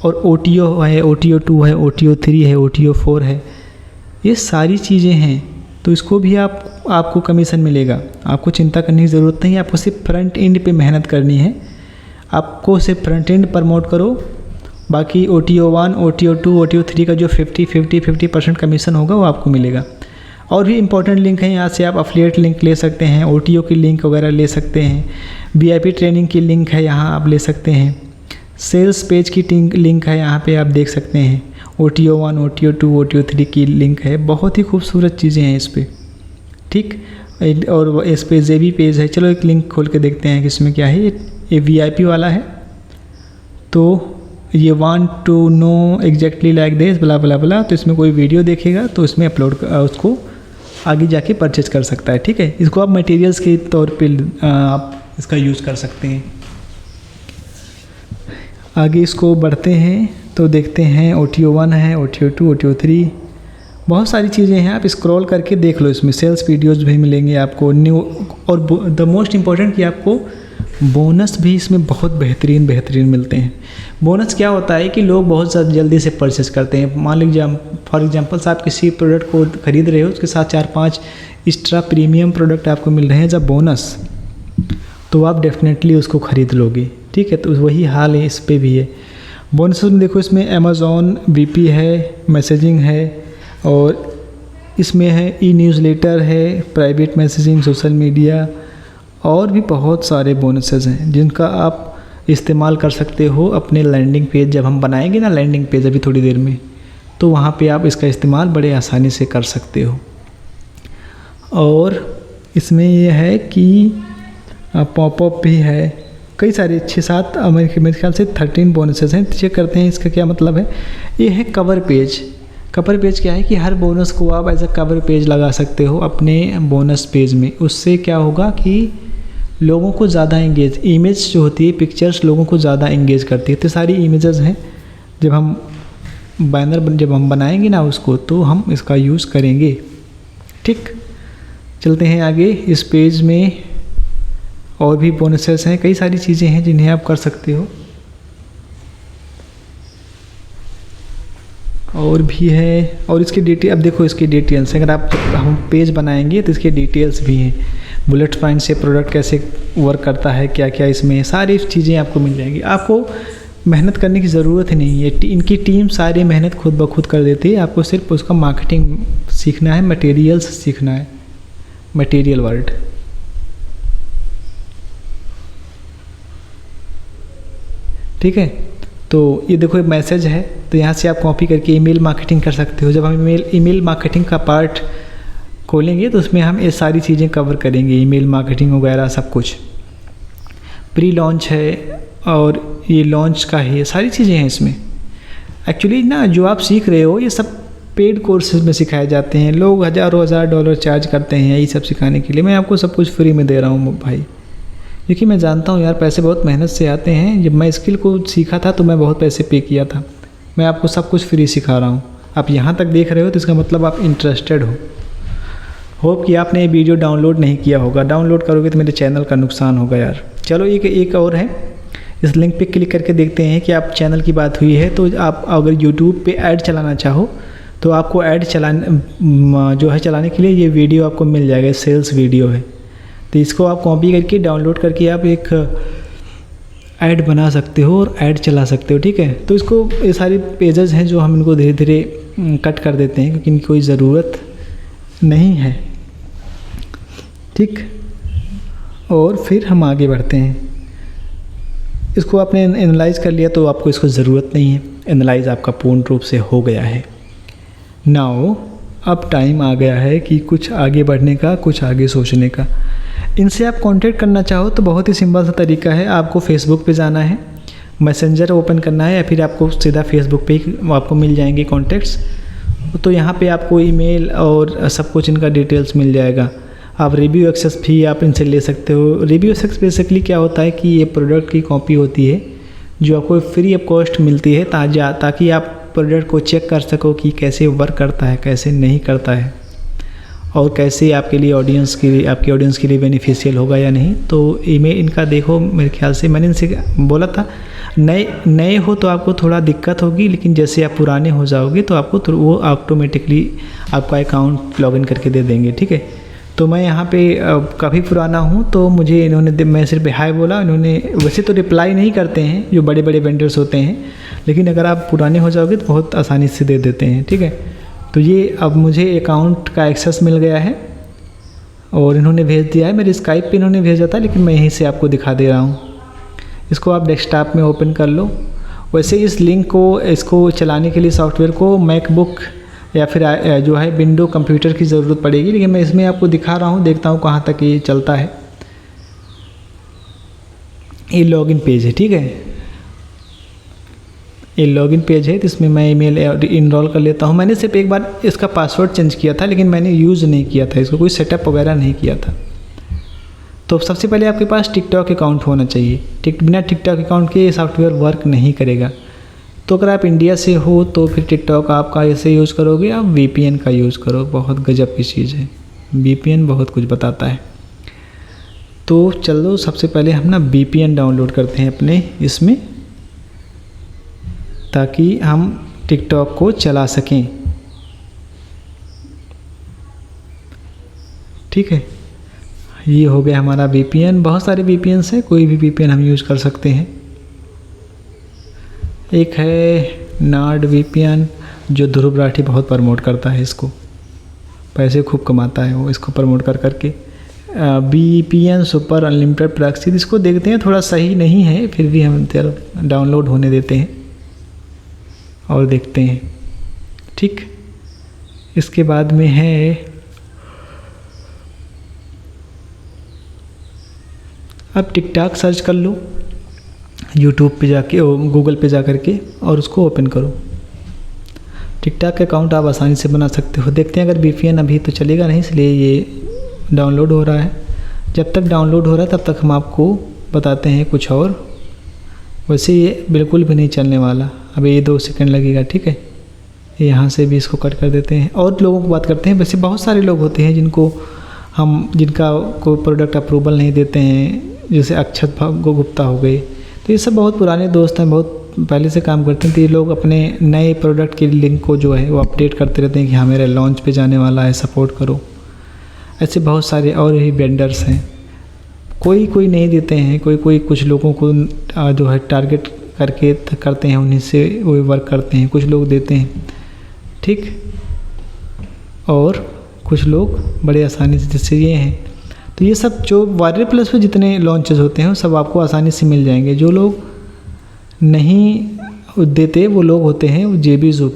और OTO है, OTO 2 है, OTO 3 है, OTO 4 है, ये सारी चीज़ें हैं। तो इसको भी आपको कमीशन मिलेगा, आपको चिंता करने की ज़रूरत नहीं है। आपको सिर्फ फ्रंट एंड पे मेहनत करनी है, आपको सिर्फ फ्रंट एंड प्रमोट करो। बाकी OTO 1, OTO 2, OTO 3 का जो 50% कमीशन होगा वो आपको मिलेगा। और भी इंपॉर्टेंट लिंक है, यहाँ से आप अफिलिएट लिंक ले सकते हैं, OTO की लिंक वगैरह ले सकते हैं, VIP ट्रेनिंग की लिंक है यहाँ आप ले सकते हैं, सेल्स पेज की लिंक है यहाँ पे आप देख सकते हैं, OTO 1, OTO 2, OTO 3 की लिंक है। बहुत ही खूबसूरत चीज़ें हैं इस पर। ठीक, और इस पे JB पेज है। चलो एक लिंक खोल के देखते हैं कि इसमें क्या है। ये VIP वाला है, तो ये want to know exactly like this blah blah बला, तो इसमें कोई वीडियो देखेगा तो इसमें अपलोड उसको आगे जाके परचेज कर सकता है। ठीक है, इसको आप मटेरियल्स के तौर पे आप इसका यूज़ कर सकते हैं। आगे इसको बढ़ते हैं तो देखते हैं OTO 1 है, OTO 2, OTO 3, बहुत सारी चीज़ें हैं। आप स्क्रॉल करके देख लो, इसमें सेल्स वीडियोस भी मिलेंगे आपको न्यू, और द मोस्ट इम्पॉर्टेंट कि आपको बोनस भी इसमें बहुत बेहतरीन मिलते हैं। बोनस क्या होता है कि लोग बहुत ज़्यादा जल्दी से परचेस करते हैं। मान लीजिए फॉर एग्जांपल आप किसी प्रोडक्ट को ख़रीद रहे हो, उसके साथ 4-5 एक्स्ट्रा प्रीमियम प्रोडक्ट आपको मिल रहे हैं जब बोनस, तो आप डेफिनेटली उसको ख़रीद लोगे। ठीक है, तो वही हाल है इस पर भी है। बोनस में देखो, इसमें अमेज़ॉन VP है, मैसेजिंग है, और इसमें है ई-न्यूज़लेटर है, प्राइवेट मैसेजिंग, सोशल मीडिया, और भी बहुत सारे बोनसेस हैं जिनका आप इस्तेमाल कर सकते हो अपने लैंडिंग पेज। जब हम बनाएंगे ना लैंडिंग पेज अभी थोड़ी देर में, तो वहाँ पे आप इसका इस्तेमाल बड़े आसानी से कर सकते हो। और इसमें ये है कि पॉपअप भी है, कई सारे 6-7 मेरे ख्याल से 13 बोनसेस हैं। चेक करते हैं इसका क्या मतलब है। ये है कवर पेज। कवर पेज क्या है कि हर बोनस को आप एज अ कवर पेज लगा सकते हो अपने बोनस पेज में। उससे क्या होगा कि लोगों को ज़्यादा इंगेज, इमेज जो होती है, पिक्चर्स लोगों को ज़्यादा इंगेज करती है। तो सारी इमेजेस हैं, जब हम बैनर जब हम बनाएंगे ना उसको, तो हम इसका यूज़ करेंगे। ठीक, चलते हैं आगे। इस पेज में और भी बोनसेस हैं, कई सारी चीज़ें हैं जिन्हें आप कर सकते हो। और भी है, और इसके डिटेल अब देखो, इसकी डिटेल्स अगर आप हम पेज बनाएंगे तो इसके डिटेल्स भी हैं। बुलेट पॉइंट से प्रोडक्ट कैसे वर्क करता है, क्या क्या इसमें सारी चीज़ें आपको मिल जाएंगी। आपको मेहनत करने की ज़रूरत ही नहीं है, इनकी टीम सारी मेहनत खुद ब खुद कर देती है। आपको सिर्फ उसका मार्केटिंग सीखना है, मटेरियल्स सीखना है, मटेरियल वर्ड। ठीक है, तो ये देखो मैसेज है, तो यहाँ से आप कॉपी करके ईमेल मार्केटिंग कर सकते हो। जब हम ईमेल मार्केटिंग का पार्ट खोलेंगे तो उसमें हम ये सारी चीज़ें कवर करेंगे, ईमेल मार्केटिंग वगैरह सब कुछ। प्री लॉन्च है और ये लॉन्च का है, सारी चीज़ें हैं इसमें। एक्चुअली ना जो आप सीख रहे हो ये सब पेड कोर्सेज में सिखाए जाते हैं। लोग हज़ार डॉलर चार्ज करते हैं ये सब सिखाने के लिए। मैं आपको सब कुछ फ्री में दे रहा हूँ भाई, क्योंकि मैं जानता हूँ यार पैसे बहुत मेहनत से आते हैं। जब मैं स्किल को सीखा था तो मैं बहुत पैसे पे किया था। मैं आपको सब कुछ फ्री सिखा रहा हूँ। आप यहाँ तक देख रहे हो तो इसका मतलब आप इंटरेस्टेड हो। होप कि आपने ये वीडियो डाउनलोड नहीं किया होगा। डाउनलोड करोगे तो मेरे चैनल का नुकसान होगा यार। चलो एक और है, इस लिंक पे क्लिक करके देखते हैं कि आप चैनल की बात हुई है। तो आप अगर यूट्यूब पे ऐड चलाना चाहो तो आपको ऐड चलाने के लिए ये वीडियो आपको मिल जाएगा, सेल्स वीडियो है। तो इसको आप कॉपी करके डाउनलोड करके आप एक ऐड बना सकते हो और ऐड चला सकते हो। ठीक है, तो इसको ये सारी पेजेस हैं जो हम इनको धीरे धीरे कट कर देते हैं क्योंकि इनकी कोई ज़रूरत नहीं है। ठीक, और फिर हम आगे बढ़ते हैं। इसको आपने एनालाइज कर लिया तो आपको इसको ज़रूरत नहीं है। एनालाइज आपका पूर्ण रूप से हो गया है। नाउ अब टाइम आ गया है कि कुछ आगे बढ़ने का, कुछ आगे सोचने का। इनसे आप कांटेक्ट करना चाहो तो बहुत ही सिंपल सा तरीका है। आपको फेसबुक पे जाना है, मैसेंजर ओपन करना है, या फिर आपको सीधा फेसबुक पे ही आपको मिल जाएंगे कॉन्टैक्ट्स। तो यहाँ पे आपको ईमेल और सब कुछ इनका डिटेल्स मिल जाएगा। आप रिव्यू एक्सेस भी आप इनसे ले सकते हो। रिव्यू एक्सेस बेसिकली क्या होता है कि ये प्रोडक्ट की कॉपी होती है जो आपको फ्री ऑफ कॉस्ट मिलती है ताकि आप प्रोडक्ट को चेक कर सको कि कैसे वर्क करता है, कैसे नहीं करता है, और कैसे आपकी ऑडियंस के लिए बेनिफिशियल होगा या नहीं। तो ईमेल इनका देखो, मेरे ख्याल से मैंने इनसे बोला था नए हो तो आपको थोड़ा दिक्कत होगी, लेकिन जैसे आप पुराने हो जाओगे तो आपको वो ऑटोमेटिकली आपका अकाउंट लॉगिन करके दे देंगे। ठीक है, तो मैं यहाँ पे काफ़ी पुराना हूँ तो मुझे मैं सिर्फ हाय बोला। इन्होंने वैसे तो रिप्लाई नहीं करते हैं जो बड़े बड़े वेंडर्स होते हैं, लेकिन अगर आप पुराने हो जाओगे तो बहुत आसानी से दे देते हैं। ठीक है, तो ये अब मुझे अकाउंट का एक्सेस मिल गया है और इन्होंने भेज दिया है। मेरे स्काइप पे इन्होंने भेजा था, लेकिन मैं यहीं से आपको दिखा दे रहा हूँ। इसको आप डेस्कटॉप में ओपन कर लो। वैसे इस लिंक को, इसको चलाने के लिए सॉफ्टवेयर को मैकबुक या फिर जो है विंडो कंप्यूटर की ज़रूरत पड़ेगी, लेकिन मैं इसमें आपको दिखा रहा हूँ, देखता हूँ कहाँ तक ये चलता है। ये लॉगिन पेज है। ठीक है, ये लॉगिन पेज है, तो इसमें मैं ईमेल इनरोल कर लेता हूँ। मैंने सिर्फ एक बार इसका पासवर्ड चेंज किया था, लेकिन मैंने यूज़ नहीं किया था इसको, कोई सेटअप वगैरह नहीं किया था। तो सबसे पहले आपके पास टिकटॉक अकाउंट होना चाहिए। बिना टिकटॉक अकाउंट के ये सॉफ्टवेयर वर्क नहीं करेगा। तो अगर आप इंडिया से हो तो फिर टिकटॉक आपका ऐसे यूज़ करोगे, आप VPN का यूज़ करो। बहुत गजब की चीज़ है, VPN बहुत कुछ बताता है। तो चलो सबसे पहले हम ना VPN डाउनलोड करते हैं अपने इसमें, ताकि हम टिकटॉक को चला सकें। ठीक है, ये हो गया हमारा VPN। बहुत सारे VPNs हैं, कोई भी VPN हम यूज़ कर सकते हैं। एक है नार्ड VPN जो ध्रुव राठी बहुत प्रमोट करता है, इसको पैसे खूब कमाता है वो इसको प्रमोट कर करके। VPN सुपर अनलिमिटेड प्रॉक्सी, इसको देखते हैं, थोड़ा सही नहीं है, फिर भी हम डाउनलोड होने देते हैं और देखते हैं। ठीक, इसके बाद में है अब टिकटॉक सर्च कर लो यूट्यूब पे जाके, गूगल पे जा कर के, और उसको ओपन करो। टिकटॉक का अकाउंट आप आसानी से बना सकते हो। देखते हैं, अगर VPN अभी तो चलेगा नहीं, इसलिए ये डाउनलोड हो रहा है। जब तक डाउनलोड हो रहा है तब तक हम आपको बताते हैं कुछ और। वैसे ये बिल्कुल भी नहीं चलने वाला, अभी ये 2 सेकंड लगेगा। ठीक है, यहाँ से भी इसको कट कर देते हैं और लोगों को बात करते हैं। वैसे बहुत सारे लोग होते हैं जिनका कोई प्रोडक्ट अप्रूवल नहीं देते हैं, जैसे अक्षत गुप्ता हो गए। तो ये सब बहुत पुराने दोस्त हैं, बहुत पहले से काम करते हैं। तो ये लोग अपने नए प्रोडक्ट के लिंक को जो है वो अपडेट करते रहते हैं कि हाँ मेरा लॉन्च पे जाने वाला है, सपोर्ट करो। ऐसे बहुत सारे और भी वेंडर्स हैं। कोई कोई नहीं देते हैं, कोई कोई कुछ लोगों को जो है टारगेट करके करते हैं, उन्हीं से वो वर्क करते हैं, कुछ लोग देते हैं, ठीक। और कुछ लोग बड़े आसानी से, जैसे ये हैं। तो ये सब जो वारियर प्लस पे जितने लॉन्चेस होते हैं वो सब आपको आसानी से मिल जाएंगे। जो लोग नहीं देते वो लोग होते हैं जेबीजो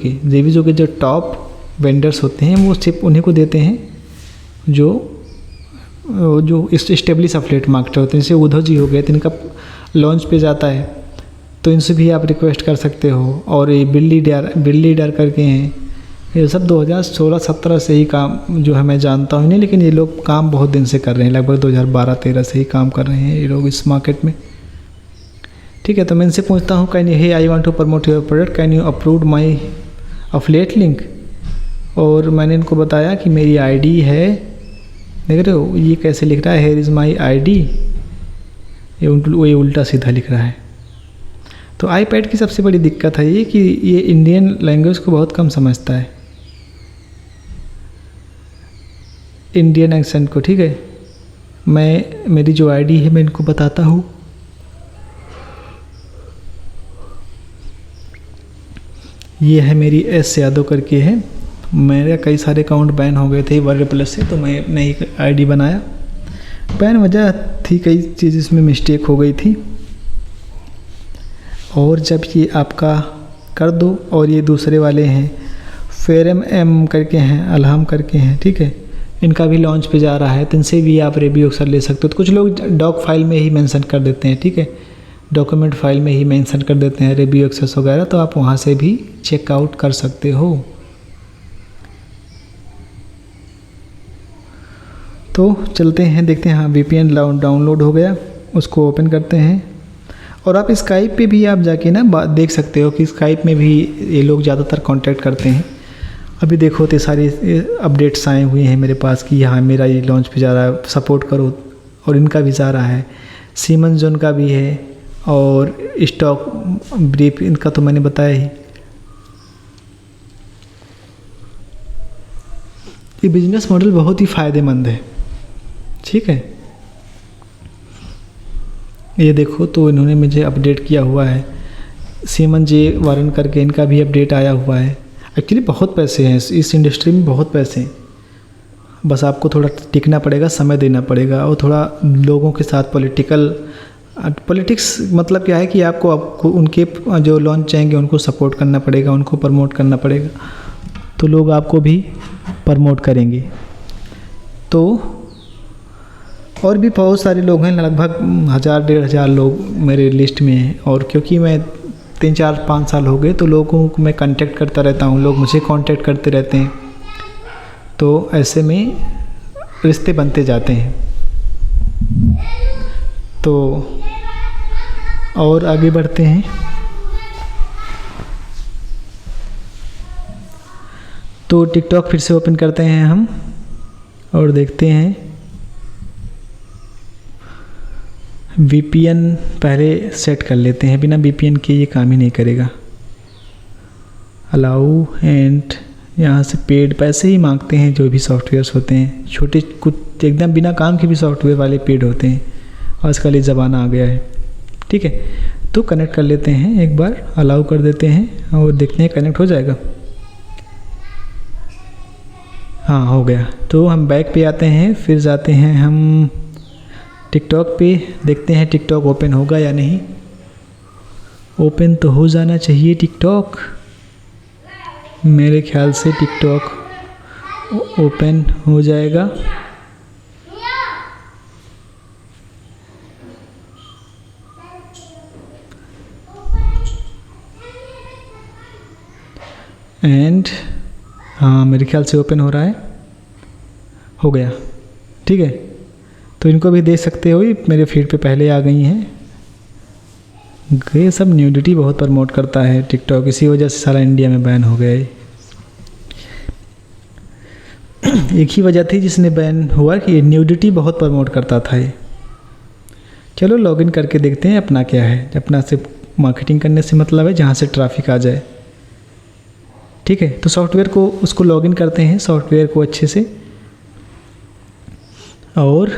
के जो टॉप वेंडर्स होते हैं, वो सिर्फ उन्हीं को देते हैं जो इस्टेब्लिश एफिलिएट मार्केटर होते हैं। जैसे उद्धव जी हो गए, तो इनका लॉन्च पे जाता है, तो इनसे भी आप रिक्वेस्ट कर सकते हो। और ये बिल्ली डर करके हैं, ये सब 2016-17 से ही काम जो है मैं जानता हूँ नहीं, लेकिन ये लोग काम बहुत दिन से कर रहे हैं, लगभग 2012-13 से ही काम कर रहे हैं ये लोग इस मार्केट में, ठीक है। तो मैं इनसे पूछता हूँ, can you, hey I want to promote your product, can you approve my affiliate link. और मैंने इनको बताया कि मेरी आईडी है, देख रहे हो ये कैसे लिख रहा है, हेयर इज़ माई आईडी, ये उल्टा सीधा लिख रहा है। तो आईपैड की सबसे बड़ी दिक्कत है ये कि ये इंडियन लैंग्वेज को बहुत कम समझता है, इंडियन एक्सेंट को, ठीक है। मेरी जो आईडी है मैं इनको बताता हूँ। ये है मेरी एस यादव करके है। मेरे कई सारे अकाउंट बैन हो गए थे वारियर प्लस से, तो मैं नई आईडी बनाया। बैन वजह थी, कई चीज़ इसमें मिस्टेक हो गई थी। और जब ये आपका कर दो, और ये दूसरे वाले हैं फेरम एम करके हैं, अलहम करके हैं, ठीक है, इनका भी लॉन्च पे जा रहा है, तो इनसे भी आप रिव्यू अक्सर ले सकते हो। तो कुछ लोग डॉक फाइल में ही मेंशन कर देते हैं, ठीक है, डॉक्यूमेंट फाइल में ही मेंशन कर देते हैं रिव्यू एक्सेस वगैरह, तो आप वहाँ से भी चेकआउट कर सकते हो। तो चलते हैं, देखते हैं। हाँ, VPN डाउनलोड हो गया, उसको ओपन करते हैं। और आप स्काइप पे भी आप जाके ना देख सकते हो कि स्काइप में भी ये लोग ज़्यादातर कांटेक्ट करते हैं। अभी देखो तो सारी अपडेट्स आए हुए हैं मेरे पास कि हाँ मेरा ये लॉन्च पे जा रहा है, सपोर्ट करो। और इनका भी जा रहा है, सीमंस जोन का भी है, और स्टॉक ब्रीफ इनका तो मैंने बताया ही। ये बिजनेस मॉडल बहुत ही फ़ायदेमंद है, ठीक है। ये देखो, तो इन्होंने मुझे अपडेट किया हुआ है, सीमन जे वारन करके, इनका भी अपडेट आया हुआ है। एक्चुअली बहुत पैसे हैं इस इंडस्ट्री में, बहुत पैसे हैं। बस आपको थोड़ा टिकना पड़ेगा, समय देना पड़ेगा, और थोड़ा लोगों के साथ पॉलिटिक्स मतलब क्या है कि आपको उनके जो लॉन्च चाहेंगे उनको सपोर्ट करना पड़ेगा, उनको प्रमोट करना पड़ेगा, तो लोग आपको भी प्रमोट करेंगे। तो और भी बहुत सारे लोग हैं, लगभग 1000-1500 लोग मेरे लिस्ट में हैं। और क्योंकि मैं 3-4-5 साल हो गए, तो लोगों को मैं कांटेक्ट करता रहता हूँ, लोग मुझे कांटेक्ट करते रहते हैं, तो ऐसे में रिश्ते बनते जाते हैं। तो और आगे बढ़ते हैं। तो टिकटॉक फिर से ओपन करते हैं हम, और देखते हैं। VPN पहले सेट कर लेते हैं, बिना VPN के ये काम ही नहीं करेगा। अलाउ एंड यहाँ से पेड पैसे ही मांगते हैं, जो भी सॉफ्टवेयर्स होते हैं, छोटे कुछ एकदम बिना काम के भी सॉफ्टवेयर वाले पेड होते हैं। आजकल ये ज़माना आ गया है, ठीक है। तो कनेक्ट कर लेते हैं, एक बार अलाउ कर देते हैं और देखते हैं कनेक्ट हो जाएगा। हाँ, हो गया। तो हम बैक पे आते हैं, फिर जाते हैं हम टिकटॉक पे, देखते हैं टिकटॉक ओपन होगा या नहीं। ओपन तो हो जाना चाहिए टिकटॉक, मेरे ख्याल से टिकटॉक ओपन हो जाएगा। एंड हाँ, मेरे ख्याल से ओपन हो रहा है, हो गया, ठीक है। तो इनको भी देख सकते हो, मेरे फीड पे पहले आ गई हैं। ये सब न्यूडिटी बहुत प्रमोट करता है टिकटॉक, इसी वजह से सारा इंडिया में बैन हो गया है। एक ही वजह थी जिसने बैन हुआ कि न्यूडिटी बहुत प्रमोट करता था ये। चलो लॉगिन करके देखते हैं अपना क्या है। अपना से मार्केटिंग करने से मतलब है जहाँ से ट्रैफिक आ जाए, ठीक है। तो सॉफ्टवेयर को उसको लॉगिन करते हैं, सॉफ्टवेयर को अच्छे से। और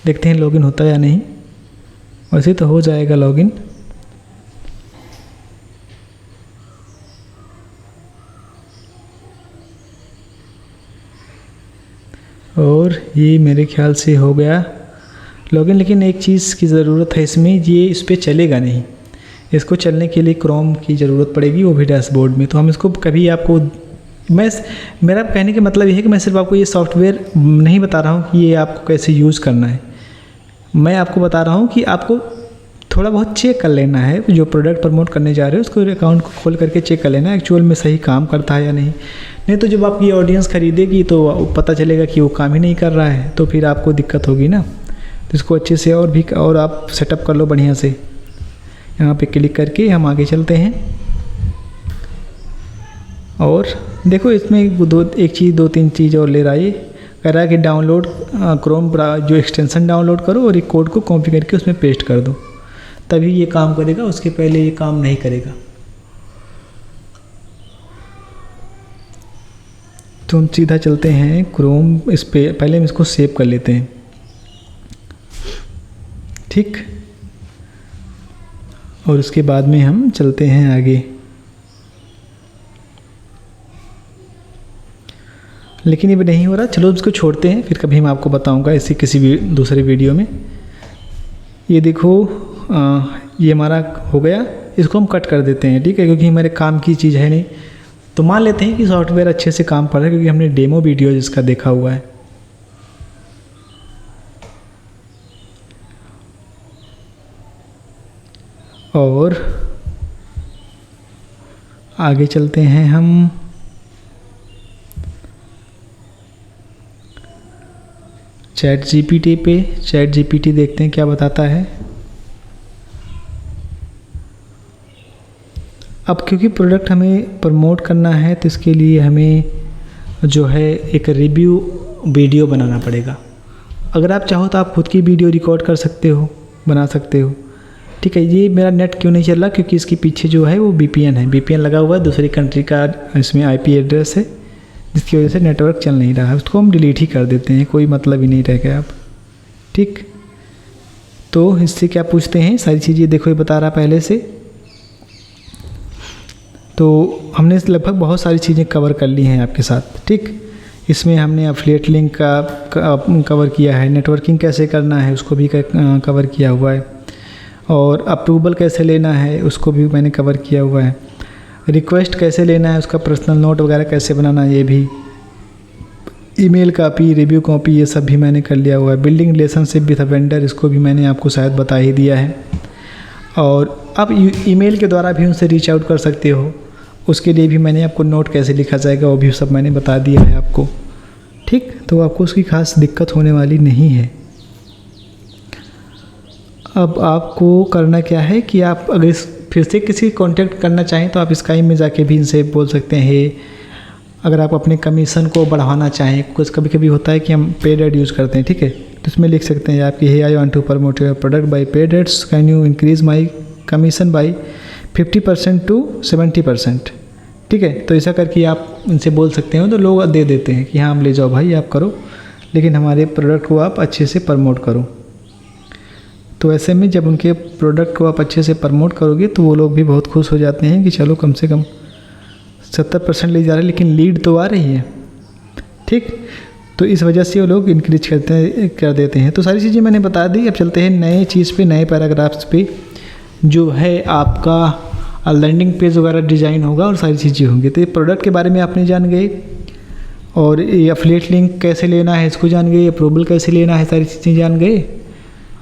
देखते हैं लॉगिन होता है या नहीं। वैसे तो हो जाएगा लॉगिन। और ये मेरे ख्याल से हो गया लॉगिन। लेकिन एक चीज़ की ज़रूरत है इसमें, ये इस पर चलेगा नहीं। इसको चलने के लिए क्रोम की ज़रूरत पड़ेगी, वो भी डैशबोर्ड में। तो हम इसको कभी आपको मेरा कहने का मतलब ये है कि मैं सिर्फ आपको ये सॉफ्टवेयर नहीं बता रहा हूँ कि ये आपको कैसे यूज़ करना है। मैं आपको बता रहा हूँ कि आपको थोड़ा बहुत चेक कर लेना है। जो प्रोडक्ट प्रमोट करने जा रहे हो उसको अकाउंट को खोल करके चेक कर लेना है एक्चुअल में सही काम करता है या नहीं तो जब आपकी ऑडियंस खरीदेगी तो पता चलेगा कि वो काम ही नहीं कर रहा है, तो फिर आपको दिक्कत होगी ना। तो इसको अच्छे से और आप सेटअप कर लो बढ़िया से। यहाँ पे क्लिक करके हम आगे चलते हैं। और देखो इसमें दो तीन चीज़ और ले रहा है। कह रहा है कि डाउनलोड क्रोम जो एक्सटेंशन डाउनलोड करो और एक कोड को कॉपी करके उसमें पेस्ट कर दो, तभी ये काम करेगा, उसके पहले ये काम नहीं करेगा। तो हम सीधा चलते हैं क्रोम, इस पे पहले हम इसको सेव कर लेते हैं। ठीक, और उसके बाद में हम चलते हैं आगे। लेकिन ये भी नहीं हो रहा, चलो इसको छोड़ते हैं, फिर कभी मैं आपको बताऊंगा इसी किसी भी दूसरे वीडियो में। ये देखो ये हमारा हो गया, इसको हम कट कर देते हैं। ठीक है, क्योंकि हमारे काम की चीज़ है नहीं। तो मान लेते हैं कि सॉफ्टवेयर अच्छे से काम कर रहा है, क्योंकि हमने डेमो वीडियो जिसका देखा हुआ है। और आगे चलते हैं हम। चैट जीपीटी पे, चैट जीपीटी देखते हैं क्या बताता है। अब क्योंकि प्रोडक्ट हमें प्रमोट करना है तो इसके लिए हमें जो है एक रिव्यू वीडियो बनाना पड़ेगा। अगर आप चाहो तो आप खुद की वीडियो रिकॉर्ड कर सकते हो, बना सकते हो। ठीक है, ये मेरा नेट क्यों नहीं चल रहा, क्योंकि इसके पीछे जो है वो VPN है, VPN लगा हुआ है, दूसरी कंट्री का इसमें IP एड्रेस है, जिसकी वजह से नेटवर्क चल नहीं रहा है। उसको हम डिलीट ही कर देते हैं, कोई मतलब ही नहीं रह गया अब। ठीक, तो इससे क्या पूछते हैं, सारी चीज़ें देखो ये बता रहा पहले से। तो हमने लगभग बहुत सारी चीज़ें कवर कर ली हैं आपके साथ। ठीक, इसमें हमने एफिलिएट लिंक का कवर किया है, नेटवर्किंग कैसे करना है उसको भी कवर किया हुआ है, और अप्रूवल कैसे लेना है उसको भी मैंने कवर किया हुआ है, रिक्वेस्ट कैसे लेना है, उसका पर्सनल नोट वगैरह कैसे बनाना है, ये भी, ईमेल कॉपी, रिव्यू कॉपी, ये सब भी मैंने कर लिया हुआ है। बिल्डिंग रिलेशनशिप विद वेंडर, इसको भी मैंने आपको शायद बता ही दिया है। और आप ईमेल के द्वारा भी उनसे रीच आउट कर सकते हो, उसके लिए भी मैंने आपको नोट कैसे लिखा जाएगा वो भी सब मैंने बता दिया है आपको। ठीक, तो आपको उसकी खास दिक्कत होने वाली नहीं है। अब आपको करना क्या है कि आप अगर फिर से किसी कांटेक्ट करना चाहें तो आप स्काई में जाके भी इनसे बोल सकते हैं। अगर आप अपने कमीशन को बढ़ाना चाहें, कुछ कभी कभी होता है कि हम पेड एड यूज़ करते हैं। ठीक है, तो इसमें लिख सकते हैं आपकी hey I want to promote your product by paid ads, can you increase my commission by 50% to 70%। ठीक है, तो ऐसा करके आप इनसे बोल सकते हो तो लोग दे देते हैं कि हाँ हम ले जाओ भाई आप करो, लेकिन हमारे प्रोडक्ट को आप अच्छे से प्रमोट करो। तो ऐसे में जब उनके प्रोडक्ट को आप अच्छे से प्रमोट करोगे तो वो लोग भी बहुत खुश हो जाते हैं कि चलो कम से कम 70% ले जा रहे हैं, लेकिन लीड तो आ रही है। ठीक, तो इस वजह से वो लोग इंक्रीज कर देते हैं। तो सारी चीज़ें मैंने बता दी। अब चलते हैं नए चीज़ पे, नए पैराग्राफ्स पे, जो है आपका लैंडिंग पेज वगैरह डिज़ाइन होगा और सारी चीज़ें होंगी। तो ये प्रोडक्ट के बारे में आपने जान गए, और ये एफिलिएट लिंक कैसे लेना है इसको जान गए, अप्रूवल कैसे लेना है, सारी चीज़ें जान गए।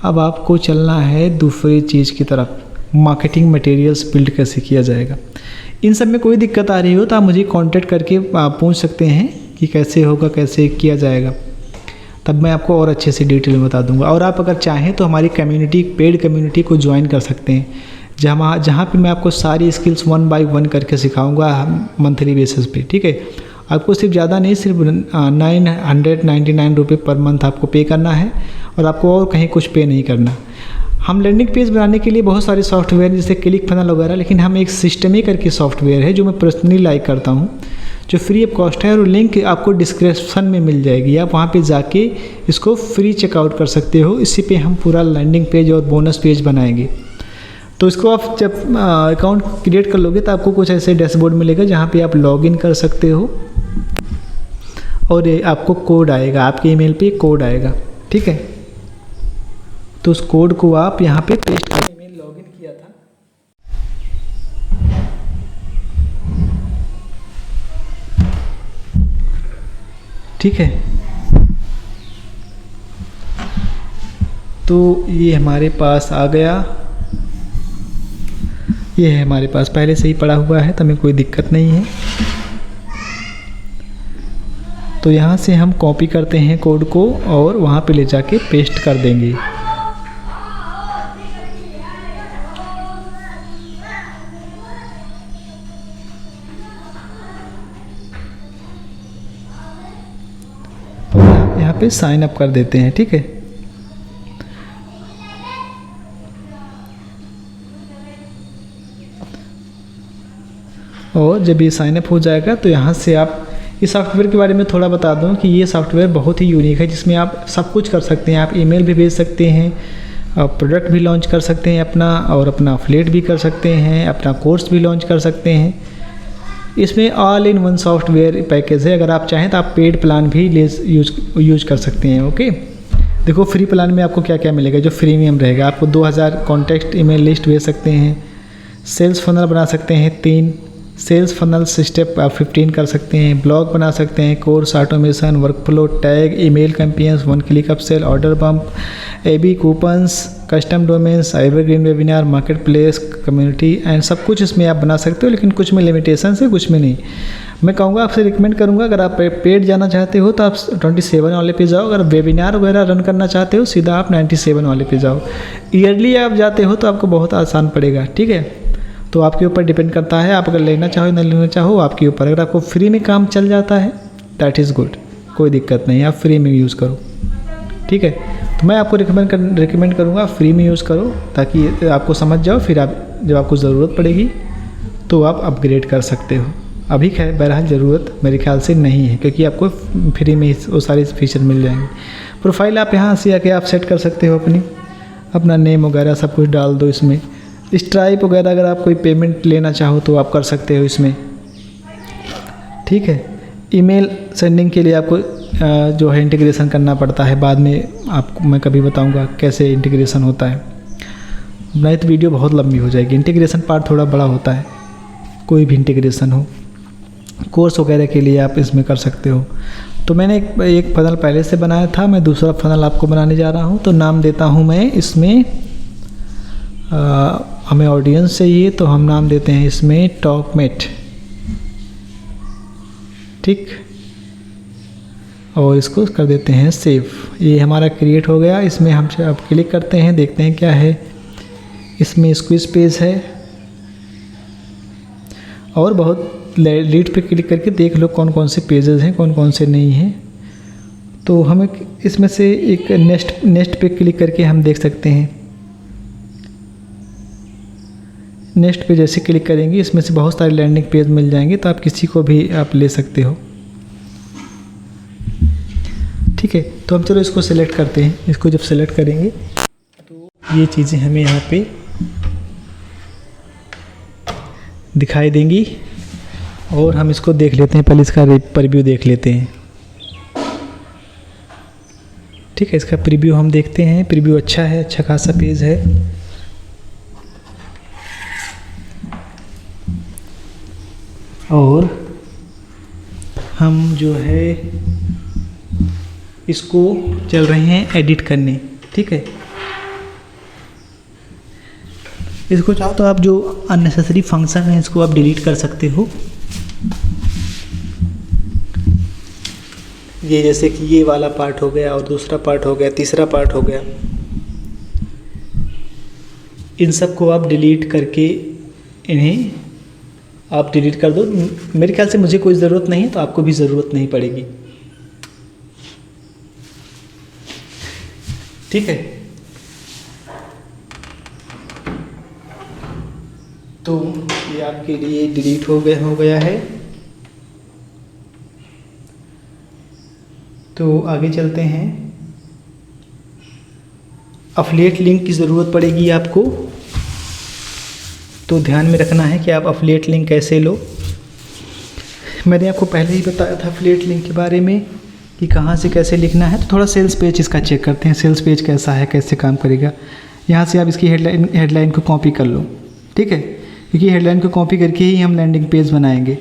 अब आपको चलना है दूसरी चीज़ की तरफ, मार्केटिंग मटेरियल्स बिल्ड कैसे किया जाएगा। इन सब में कोई दिक्कत आ रही हो तो आप मुझे कांटेक्ट करके आप पूछ सकते हैं कि कैसे होगा, कैसे किया जाएगा, तब मैं आपको और अच्छे से डिटेल में बता दूंगा। और आप अगर चाहें तो हमारी कम्युनिटी, पेड कम्युनिटी को ज्वाइन कर सकते हैं, जहाँ पे मैं आपको सारी स्किल्स 1 by 1 करके सिखाऊंगा मंथली बेसिस पे। ठीक है, आपको सिर्फ ज़्यादा नहीं, सिर्फ 999 रुपये पर मंथ आपको पे करना है, और आपको और कहीं कुछ पे नहीं करना। हम लैंडिंग पेज बनाने के लिए बहुत सारे सॉफ्टवेयर जैसे क्लिक फनल वगैरह, लेकिन हम एक सिस्टमी करके सॉफ्टवेयर है जो मैं पर्सनली लाइक करता हूँ। जो फ्री ऑफ कॉस्ट है, और लिंक आपको डिस्क्रिप्शन में मिल जाएगी। आप वहाँ पे जाके इसको फ्री चेकआउट कर सकते हो। इसी पे हम पूरा लैंडिंग पेज और बोनस पेज बनाएंगे। तो इसको आप जब अकाउंट क्रिएट कर लोगे तो आपको कुछ ऐसे डैशबोर्ड मिलेगा जहाँ पे आप लॉगिन कर सकते हो, और ये आपको कोड आएगा, आपके ईमेल पे कोड आएगा, ठीक है। तो उस कोड को आप यहाँ पे पेस्ट कर, ईमेल लॉगिन किया था, ठीक है। तो ये हमारे पास आ गया, ये है हमारे पास पहले से ही पड़ा हुआ है, तो हमें कोई दिक्कत नहीं है। तो यहाँ से हम कॉपी करते हैं कोड को और वहाँ पे ले जाके पेस्ट कर देंगे। यहाँ पे साइन अप कर देते हैं, ठीक है। और जब ये साइन अप हो जाएगा तो यहाँ से आप, इस सॉफ्टवेयर के बारे में थोड़ा बता दूं कि ये सॉफ्टवेयर बहुत ही यूनिक है, जिसमें आप सब कुछ कर सकते हैं। आप ईमेल भी भेज सकते हैं, आप प्रोडक्ट भी लॉन्च कर सकते हैं अपना, और अपना अफिलिएट भी कर सकते हैं, अपना कोर्स भी लॉन्च कर सकते हैं। इसमें all in one software package है। अगर आप चाहें तो आप पेड प्लान भी यूज कर सकते हैं, ओके। देखो फ्री प्लान में आपको क्या क्या मिलेगा। जो प्रीमियम रहेगा, आपको 2000 कॉन्टैक्ट ईमेल लिस्ट भेज सकते हैं, सेल्स फनल बना सकते हैं 3, सेल्स फनल स्टेप आप 15 कर सकते हैं, ब्लॉग बना सकते हैं, course automation, workflow, tag, email campaigns, 1 click upsell, order bump, AB coupons, custom domains, evergreen webinar, marketplace, community and सब कुछ इसमें आप बना सकते हो। लेकिन कुछ में लिमिटेशन है, कुछ में नहीं। मैं कहूँगा, आपसे रिकमेंड करूँगा, अगर आप पेड जाना चाहते हो तो आप 27 वाले पे जाओ। अगर वेबिनार वगैरह रन करना चाहते हो सीधा आप 97 वाले पे जाओ। ईयरली आप जाते हो तो आपको बहुत आसान पड़ेगा, ठीक है। तो आपके ऊपर डिपेंड करता है, आप अगर लेना चाहो ना लेना चाहो आपके ऊपर। अगर आपको फ्री में काम चल जाता है दैट इज़ गुड, कोई दिक्कत नहीं, आप फ्री में यूज़ करो, ठीक है। तो मैं आपको रिकमेंड करूँगा फ्री में यूज़ करो, ताकि आपको समझ जाओ, फिर आप जब आपको ज़रूरत पड़ेगी तो आप अपग्रेड कर सकते हो। अभी खैर बहरहाल ज़रूरत मेरे ख्याल से नहीं है, क्योंकि आपको फ्री में वो सारे फीचर मिल जाएंगे। प्रोफाइल आप यहाँ से आके आप सेट कर सकते हो, अपना नेम वगैरह सब कुछ डाल दो इसमें। स्ट्राइप वगैरह अगर आप कोई पेमेंट लेना चाहो तो आप कर सकते हो इसमें, ठीक है। ईमेल सेंडिंग के लिए आपको जो है इंटीग्रेशन करना पड़ता है, बाद में आपको मैं कभी बताऊंगा कैसे इंटीग्रेशन होता है, नहीं तो वीडियो बहुत लंबी हो जाएगी। इंटीग्रेशन पार्ट थोड़ा बड़ा होता है, कोई भी इंटीग्रेशन हो। कोर्स वगैरह के लिए आप इसमें कर सकते हो। तो मैंने एक फनल पहले से बनाया था, मैं दूसरा फनल आपको बनाने जा रहा हूँ। तो नाम देता हूँ मैं इसमें, हमें ऑडियंस चाहिए तो हम नाम देते हैं इसमें टॉपमेट, ठीक। और इसको कर देते हैं सेव। ये हमारा क्रिएट हो गया। इसमें हम अब क्लिक करते हैं, देखते हैं क्या है इसमें। स्क्विज पेज है, और बहुत लीड पे क्लिक करके देख लो कौन कौन से पेजेस हैं, कौन कौन से नहीं हैं। तो हमें इसमें से एक नेक्स्ट पे क्लिक करके हम देख सकते हैं। नेक्स्ट पे जैसे क्लिक करेंगे इसमें से बहुत सारे लैंडिंग पेज मिल जाएंगे, तो आप किसी को भी आप ले सकते हो, ठीक है। तो हम चलो इसको सेलेक्ट करते हैं। इसको जब सेलेक्ट करेंगे तो ये चीज़ें हमें यहाँ पे दिखाई देंगी, और हम इसको देख लेते हैं। पहले इसका प्रीव्यू देख लेते हैं, ठीक है। इसका प्रीव्यू हम देखते हैं। प्रीव्यू अच्छा है, अच्छा खासा पेज है। और हम जो है इसको चल रहे हैं एडिट करने, ठीक है। इसको चाहो तो आप जो अननेसेसरी फंक्शन है इसको आप डिलीट कर सकते हो। ये जैसे कि ये वाला पार्ट हो गया, और दूसरा पार्ट हो गया, तीसरा पार्ट हो गया। इन सब को आप डिलीट करके इन्हें आप डिलीट कर दो। मेरे ख्याल से मुझे कोई ज़रूरत नहीं, तो आपको भी ज़रूरत नहीं पड़ेगी, ठीक है। तो ये आपके लिए डिलीट हो गया है। तो आगे चलते हैं। अफिलिएट लिंक की ज़रूरत पड़ेगी आपको, तो ध्यान में रखना है कि आप अफिलिएट लिंक कैसे लो। मैंने आपको पहले ही बताया था अफिलिएट लिंक के बारे में कि कहाँ से कैसे लिखना है। तो थोड़ा सेल्स पेज इसका चेक करते हैं, सेल्स पेज कैसा है, कैसे काम करेगा। यहाँ से आप इसकी हेडलाइन को कॉपी कर लो, ठीक है, क्योंकि हेडलाइन को कॉपी करके ही हम लैंडिंग पेज बनाएंगे।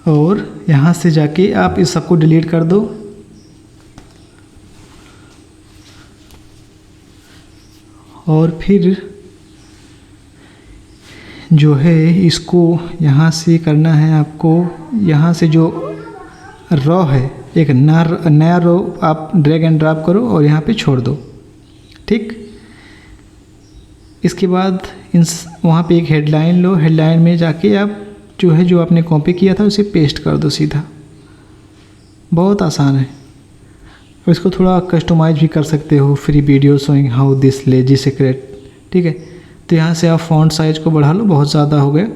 और यहाँ से जाके आप इस सबको डिलीट कर दो। और फिर जो है इसको यहाँ से करना है आपको। यहाँ से जो रो है, एक नया रो आप ड्रैग एंड ड्रॉप करो और यहाँ पे छोड़ दो, ठीक। इसके बाद वहाँ पे एक हेडलाइन लो, हेडलाइन में जाके आप जो है जो आपने कॉपी किया था उसे पेस्ट कर दो सीधा। बहुत आसान है। और इसको थोड़ा कस्टमाइज भी कर सकते हो। Free video showing how this lazy secret, ठीक है। तो यहाँ से आप फ़ॉन्ट साइज़ को बढ़ा लो, बहुत ज़्यादा हो गया,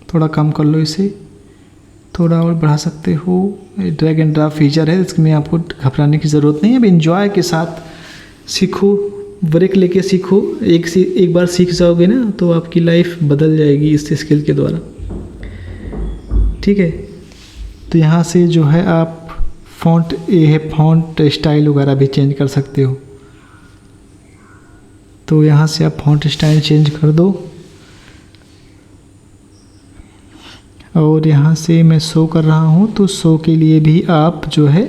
थोड़ा कम कर लो इसे, थोड़ा और बढ़ा सकते हो। ड्रैग एंड ड्रॉप फीचर है, इसमें आपको घबराने की ज़रूरत नहीं है। अब एंजॉय के साथ सीखो, ब्रेक लेके सीखो। एक बार सीख जाओगे ना तो आपकी लाइफ बदल जाएगी इस स्किल के द्वारा, ठीक है। तो यहाँ से जो है आप फ़ॉन्ट स्टाइल वगैरह भी चेंज कर सकते हो। तो यहाँ से आप फ़ॉन्ट स्टाइल चेंज कर दो। और यहाँ से मैं शो कर रहा हूँ, तो शो के लिए भी आप जो है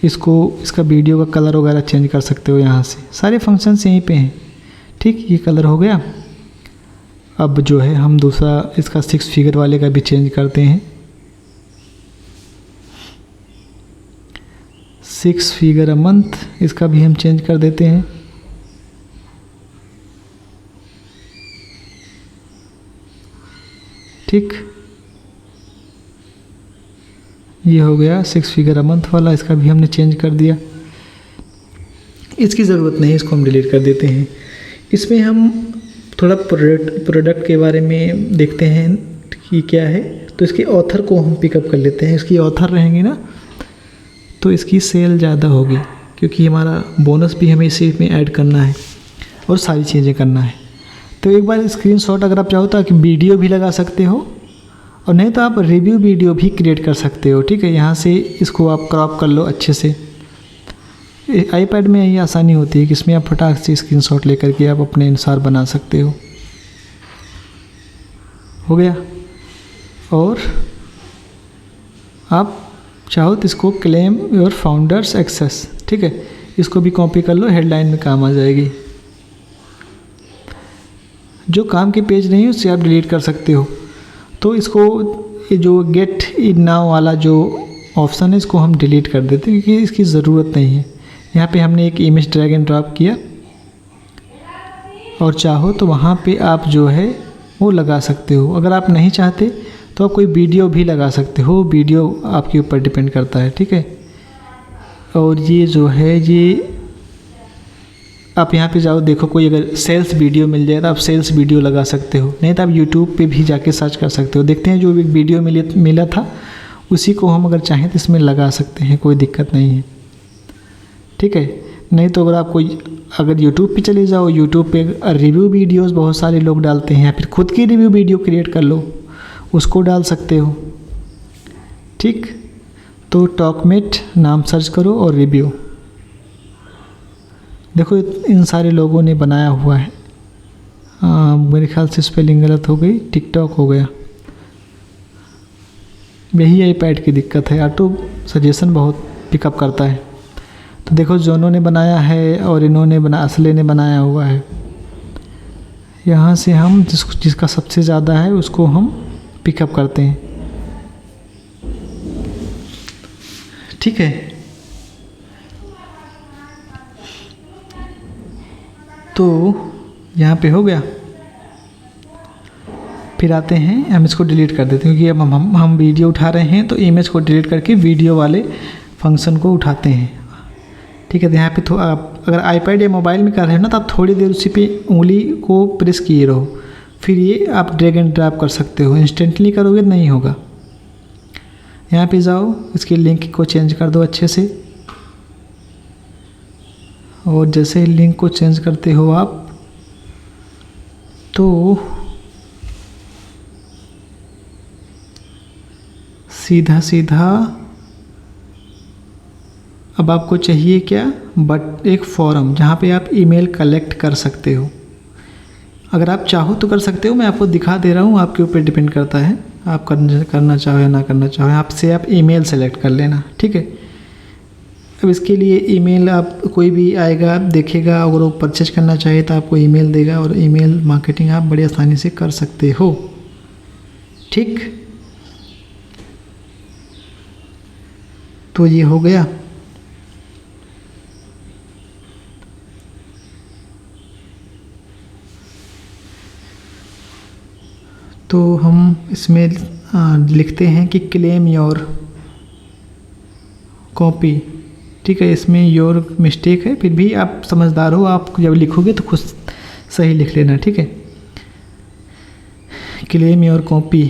इसका वीडियो का कलर वगैरह चेंज कर सकते हो। यहाँ से सारे फंक्शंस यहीं पे हैं, ठीक। ये कलर हो गया। अब जो है हम दूसरा इसका 6 फिगर वाले का भी चेंज करते हैं। 6 फिगर अ मंथ, इसका भी हम चेंज कर देते हैं। ठीक, ये हो गया 6 फिगर अ मंथ वाला, इसका भी हमने चेंज कर दिया। इसकी ज़रूरत नहीं, इसको हम डिलीट कर देते हैं। इसमें हम थोड़ा प्रोडक्ट के बारे में देखते हैं कि क्या है। तो इसके ऑथर को हम पिकअप कर लेते हैं। इसकी ऑथर रहेंगी ना तो इसकी सेल ज़्यादा होगी, क्योंकि हमारा बोनस भी हमें इसी में ऐड करना है और सारी चीज़ें करना है। तो एक बार स्क्रीनशॉट अगर आप चाहो तो वीडियो भी लगा सकते हो, और नहीं तो आप रिव्यू वीडियो भी क्रिएट कर सकते हो, ठीक है। यहाँ से इसको आप क्रॉप कर लो अच्छे से। आईपैड में यही आसानी होती है कि इसमें आप फटाक से स्क्रीनशॉट लेकर के आप अपने अनुसार बना सकते हो गया। और आप चाहो तो इसको क्लेम योर फाउंडर्स एक्सेस, ठीक है, इसको भी कॉपी कर लो, हेडलाइन में काम आ जाएगी। जो काम के पेज नहीं उससे आप डिलीट कर सकते हो। तो इसको ये जो गेट इन नाउ वाला जो ऑप्शन है इसको हम डिलीट कर देते हैं, क्योंकि इसकी ज़रूरत नहीं है। यहाँ पे हमने एक इमेज ड्रैग एंड ड्रॉप किया, और चाहो तो वहाँ पे आप जो है वो लगा सकते हो। अगर आप नहीं चाहते तो आप कोई वीडियो भी लगा सकते हो, वीडियो आपके ऊपर डिपेंड करता है, ठीक है। और ये जो है ये आप यहाँ पे जाओ, देखो कोई अगर सेल्स वीडियो मिल जाए तो आप सेल्स वीडियो लगा सकते हो, नहीं तो आप यूट्यूब पे भी जाके सर्च कर सकते हो। देखते हैं जो एक वीडियो मिला था उसी को हम अगर चाहें तो इसमें लगा सकते हैं, कोई दिक्कत नहीं है, ठीक है। नहीं तो अगर आप अगर यूट्यूब पे चले जाओ, यूट्यूब पे रिव्यू वीडियोस बहुत सारे लोग डालते हैं, या फिर खुद की रिव्यू वीडियो क्रिएट कर लो, उसको डाल सकते हो, ठीक। तो टॉकमेट नाम सर्च करो और रिव्यू देखो, इन सारे लोगों ने बनाया हुआ है। मेरे ख्याल से स्पेलिंग गलत हो गई, टिकटॉक हो गया। यही आईपैड की दिक्कत है, ऑटो सजेशन बहुत पिकअप करता है। तो देखो जोनों ने बनाया है और इन्होंने असले ने बनाया हुआ है। यहाँ से हम जिसका सबसे ज़्यादा है उसको हम पिकअप करते हैं, ठीक है। तो यहाँ पे हो गया। फिर आते हैं, हम इसको डिलीट कर देते हैं, क्योंकि अब हम वीडियो उठा रहे हैं तो इमेज को डिलीट करके वीडियो वाले फंक्शन को उठाते हैं, ठीक है। तो यहाँ पे तो आप अगर आईपैड या मोबाइल में कर रहे हो ना तो आप थोड़ी देर उसी पे उंगली को प्रेस किए रहो, फिर ये आप ड्रैग एंड ड्रॉप कर सकते हो। इंस्टेंटली करोगे तो नहीं होगा। यहाँ पे जाओ, इसकी लिंक को चेंज कर दो अच्छे से, और जैसे ही लिंक को चेंज करते हो आप तो सीधा सीधा अब आपको चाहिए क्या, बट एक फॉर्म जहाँ पे आप ईमेल कलेक्ट कर सकते हो। अगर आप चाहो तो कर सकते हो, मैं आपको दिखा दे रहा हूँ, आपके ऊपर डिपेंड करता है आप करना चाहो या ना करना चाहो। आपसे आप ईमेल सेलेक्ट कर लेना, ठीक है। अब इसके लिए ईमेल आप कोई भी आएगा, आप देखेगा, अगर वो परचेज करना चाहे तो आपको ईमेल देगा, और ईमेल मार्केटिंग आप बड़ी आसानी से कर सकते हो, ठीक। तो ये हो गया। तो हम इसमें लिखते हैं कि क्लेम योर कॉपी, ठीक है। इसमें योर मिस्टेक है, फिर भी आप समझदार हो, आप जब लिखोगे तो खुद सही लिख लेना, ठीक है। क्लेम योर कॉपी,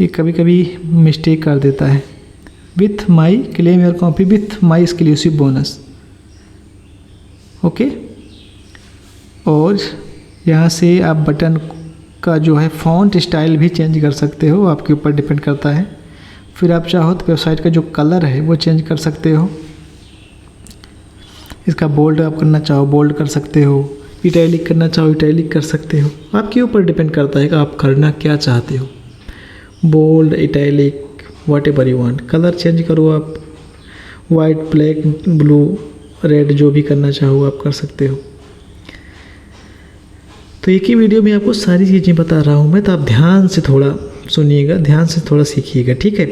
ये कभी कभी मिस्टेक कर देता है। With my, claim your copy with my exclusive bonus, okay. और यहाँ से आप बटन का जो है फ़ॉन्ट स्टाइल भी चेंज कर सकते हो, आपके ऊपर डिपेंड करता है। फिर आप चाहो तो वेबसाइट का जो कलर है वो चेंज कर सकते हो। इसका बोल्ड आप करना चाहो बोल्ड कर सकते हो, इटैलिक करना चाहो इटैलिक कर सकते हो, आपके ऊपर डिपेंड करता है कि आप करना क्या चाहते हो। Bold, italic, whatever you want. Colour change करो आप, वाइट, ब्लैक, ब्लू, रेड, जो भी करना चाहो आप कर सकते हो। तो एक ही वीडियो में आपको सारी चीज़ें बता रहा हूँ मैं, तो आप ध्यान से थोड़ा सुनिएगा, ध्यान से थोड़ा सीखिएगा, ठीक है।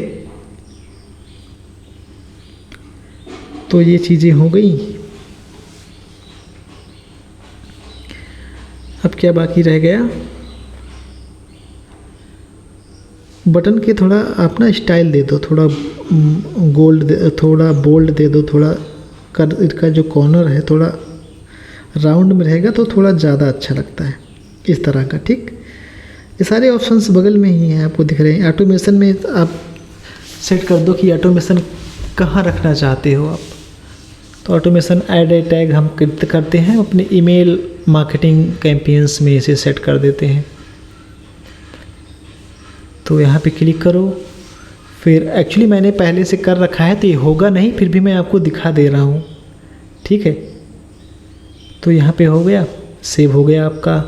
तो ये चीज़ें हो गई। अब क्या बाकी रह गया, बटन के थोड़ा आप ना स्टाइल दे दो, थोड़ा थोड़ा बोल्ड दे दो, थोड़ा इसका जो कॉर्नर है थोड़ा राउंड में रहेगा तो थोड़ा ज़्यादा अच्छा लगता है, इस तरह का, ठीक। ये सारे ऑप्शंस बगल में ही हैं, आपको दिख रहे हैं। ऑटोमेशन में आप सेट कर दो कि ऑटोमेशन कहाँ रखना चाहते हो आप। तो ऑटोमेशन ऐड ए टैग हम करते हैं अपने ईमेल मार्केटिंग कैंपेन्स में, इसे सेट कर देते हैं। तो यहाँ पे क्लिक करो। फिर एक्चुअली मैंने पहले से कर रखा है तो ये होगा नहीं, फिर भी मैं आपको दिखा दे रहा हूँ, ठीक है। तो यहाँ पे हो गया, सेव हो गया आपका,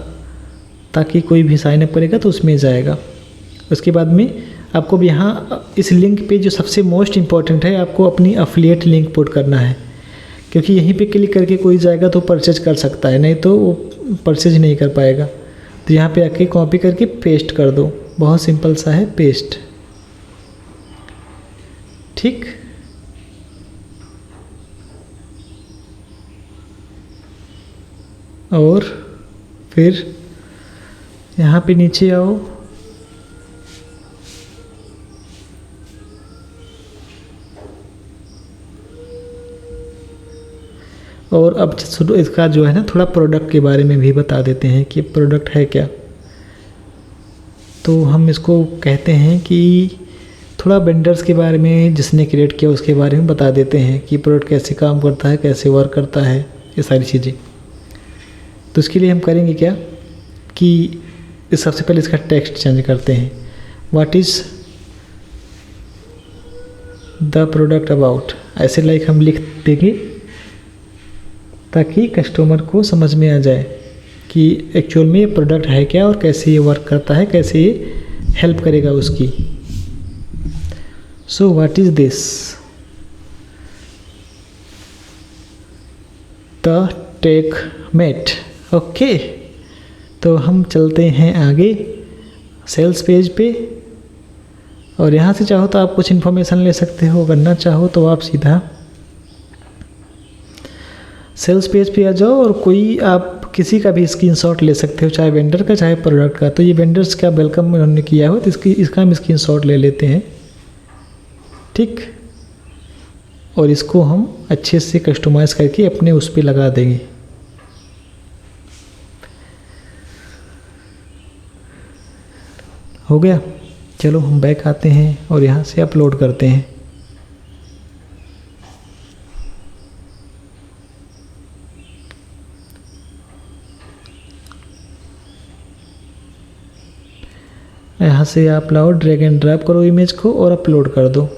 ताकि कोई भी साइन अप करेगा तो उसमें जाएगा। उसके बाद में आपको भी यहाँ इस लिंक पे जो सबसे मोस्ट इम्पॉर्टेंट है, आपको अपनी अफिलिएट लिंक पुट करना है, क्योंकि यहीं पे क्लिक करके कोई जाएगा तो परचेज कर सकता है, नहीं तो वो परचेज नहीं कर पाएगा। तो यहाँ पे आके कॉपी करके पेस्ट कर दो, बहुत सिंपल सा है, पेस्ट, ठीक। और फिर यहाँ पे नीचे आओ, और अब इसका जो है ना थोड़ा प्रोडक्ट के बारे में भी बता देते हैं कि प्रोडक्ट है क्या। तो हम इसको कहते हैं कि थोड़ा वेंडर्स के बारे में, जिसने क्रिएट किया उसके बारे में बता देते हैं कि प्रोडक्ट कैसे काम करता है, कैसे वर्क करता है, ये सारी चीज़ें। तो इसके लिए हम करेंगे क्या कि सबसे पहले इसका टेक्स्ट चेंज करते हैं। What is the product about, ऐसे लाइक हम लिख देंगे ताकि कस्टमर को समझ में आ जाए कि एक्चुअल में ये प्रोडक्ट है क्या और कैसे ये वर्क करता है, कैसे ये हेल्प करेगा उसकी। So what is this, the tech mate, okay. तो हम चलते हैं आगे सेल्स पेज पे, और यहाँ से चाहो तो आप कुछ इन्फॉर्मेशन ले सकते हो, अगर ना चाहो तो आप सीधा सेल्स पेज पे आ जाओ और कोई आप किसी का भी स्क्रीनशॉट ले सकते हो, चाहे वेंडर का चाहे प्रोडक्ट का। तो ये वेंडर्स का वेलकम उन्होंने किया हो तो इसका हम स्क्रीनशॉट ले लेते हैं, ठीक। और इसको हम अच्छे से कस्टमाइज़ करके अपने उस पर लगा देंगे। हो गया। चलो हम बैक आते हैं और यहाँ से अपलोड करते हैं। यहाँ से आप लाओ, ड्रैग एंड ड्रॉप करो इमेज को और अपलोड कर दो।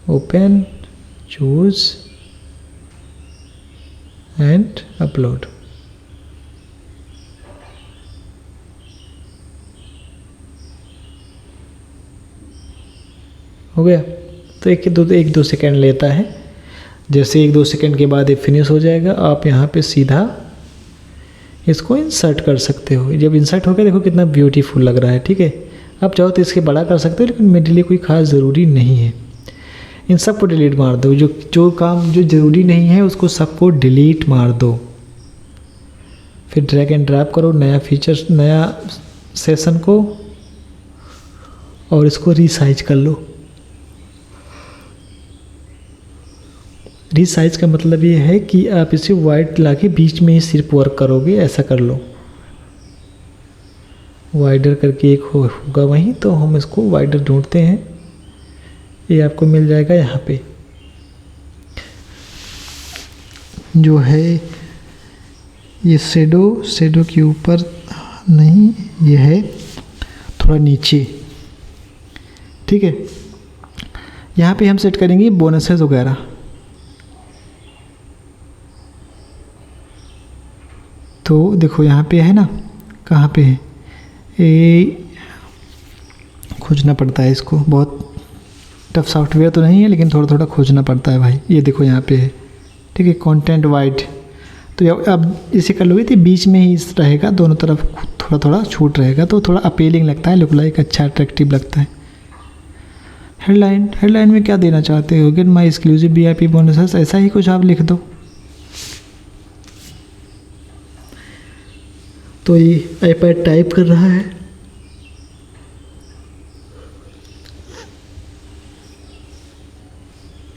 Open, choose and upload. हो गया। तो एक दो सेकेंड लेता है। जैसे 1-2 सेकेंड के बाद ये फिनिश हो जाएगा, आप यहाँ पे सीधा इसको इंसर्ट कर सकते हो। जब इंसर्ट हो गया देखो कितना ब्यूटीफुल लग रहा है। ठीक है, आप चाहो तो इसके बड़ा कर सकते हो, लेकिन मेरे लिए कोई खास ज़रूरी नहीं है। इन सबको डिलीट मार दो। जो काम जो ज़रूरी नहीं है उसको सबको डिलीट मार दो। फिर ड्रैग एंड ड्रॉप करो नया फीचर, नया सेशन को, और इसको रीसाइज कर लो। रीसाइज का मतलब ये है कि आप इसे वाइड लाके बीच में ही सिर्फ वर्क करोगे, ऐसा कर लो। वाइडर करके एक होगा वहीं, तो हम इसको वाइडर ढूंढते हैं। ये आपको मिल जाएगा यहाँ पे, जो है ये शेडो के ऊपर नहीं, ये है थोड़ा नीचे। ठीक है, यहाँ पे हम सेट करेंगे बोनसेस वगैरह। तो देखो यहाँ पे है ना, कहाँ पे है ये, खोजना पड़ता है इसको। बहुत टफ सॉफ्टवेयर तो नहीं है, लेकिन थोड़ा थोड़ा खोजना पड़ता है भाई। ये देखो यहाँ पे है। ठीक है, कंटेंट वाइड। तो अब इसे कर लोगे तो बीच में ही रहेगा, दोनों तरफ थोड़ा थोड़ा छूट रहेगा, तो थोड़ा अपीलिंग लगता है, लुक लाइक अच्छा अट्रैक्टिव लगता है। हेडलाइन में क्या देना चाहते हो? Get my exclusive VIP bonuses, ऐसा ही कुछ आप लिख दो। तो ये iPad टाइप कर रहा है।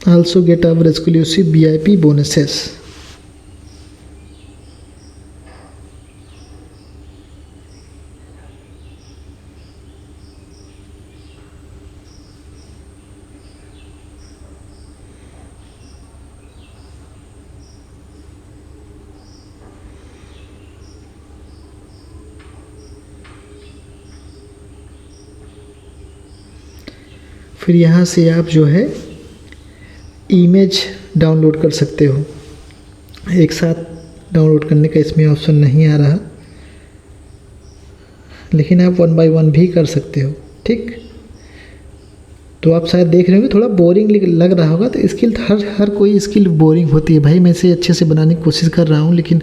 Also get our exclusive VIP bonuses. फिर यहाँ से आप जो है इमेज डाउनलोड कर सकते हो। एक साथ डाउनलोड करने का इसमें ऑप्शन नहीं आ रहा, लेकिन आप 1 बाय 1 भी कर सकते हो। ठीक, तो आप शायद देख रहे होंगे थोड़ा बोरिंग लग रहा होगा। तो स्किल, हर कोई स्किल बोरिंग होती है भाई। मैं इसे अच्छे से बनाने की कोशिश कर रहा हूँ, लेकिन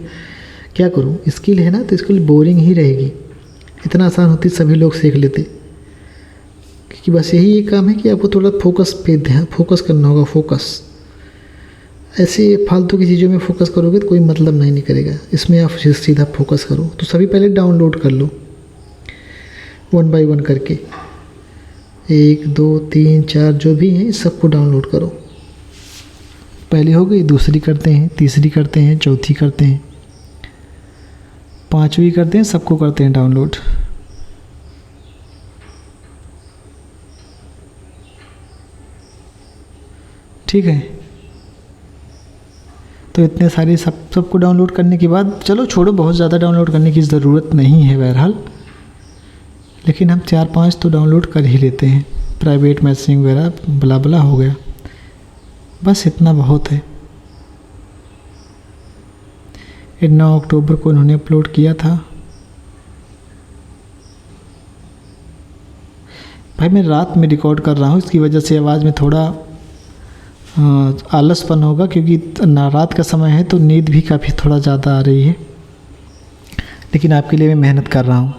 क्या करूँ, स्किल है ना, तो स्किल बोरिंग ही रहेगी। इतना आसान होती सभी लोग सीख लेते, क्योंकि बस यही एक काम है कि आपको थोड़ा फोकस पे ध्यान, फोकस करना होगा। फोकस, ऐसे फालतू की चीज़ों में फोकस करोगे तो कोई मतलब नहीं करेगा। इसमें आप सीधा फोकस करो। तो सभी पहले डाउनलोड कर लो 1 बाय 1 करके, 1 2 3 4 जो भी हैं सबको डाउनलोड करो। पहली हो गई, दूसरी करते हैं, तीसरी करते हैं, चौथी करते हैं, 5वीं करते हैं, सबको करते हैं डाउनलोड। ठीक है, तो इतने सारे सबको डाउनलोड करने के बाद, चलो छोड़ो, बहुत ज़्यादा डाउनलोड करने की ज़रूरत नहीं है बहरहाल, लेकिन हम 4-5 तो डाउनलोड कर ही लेते हैं। प्राइवेट मैसेजिंग वगैरह बला बला हो गया, बस इतना बहुत है। 9 अक्टूबर को उन्होंने अपलोड किया था। भाई मैं रात में रिकॉर्ड कर रहा हूँ, इसकी वजह से आवाज़ में थोड़ा आलसपन होगा, क्योंकि रात का समय है तो नींद भी काफ़ी थोड़ा ज़्यादा आ रही है, लेकिन आपके लिए मैं मेहनत कर रहा हूँ।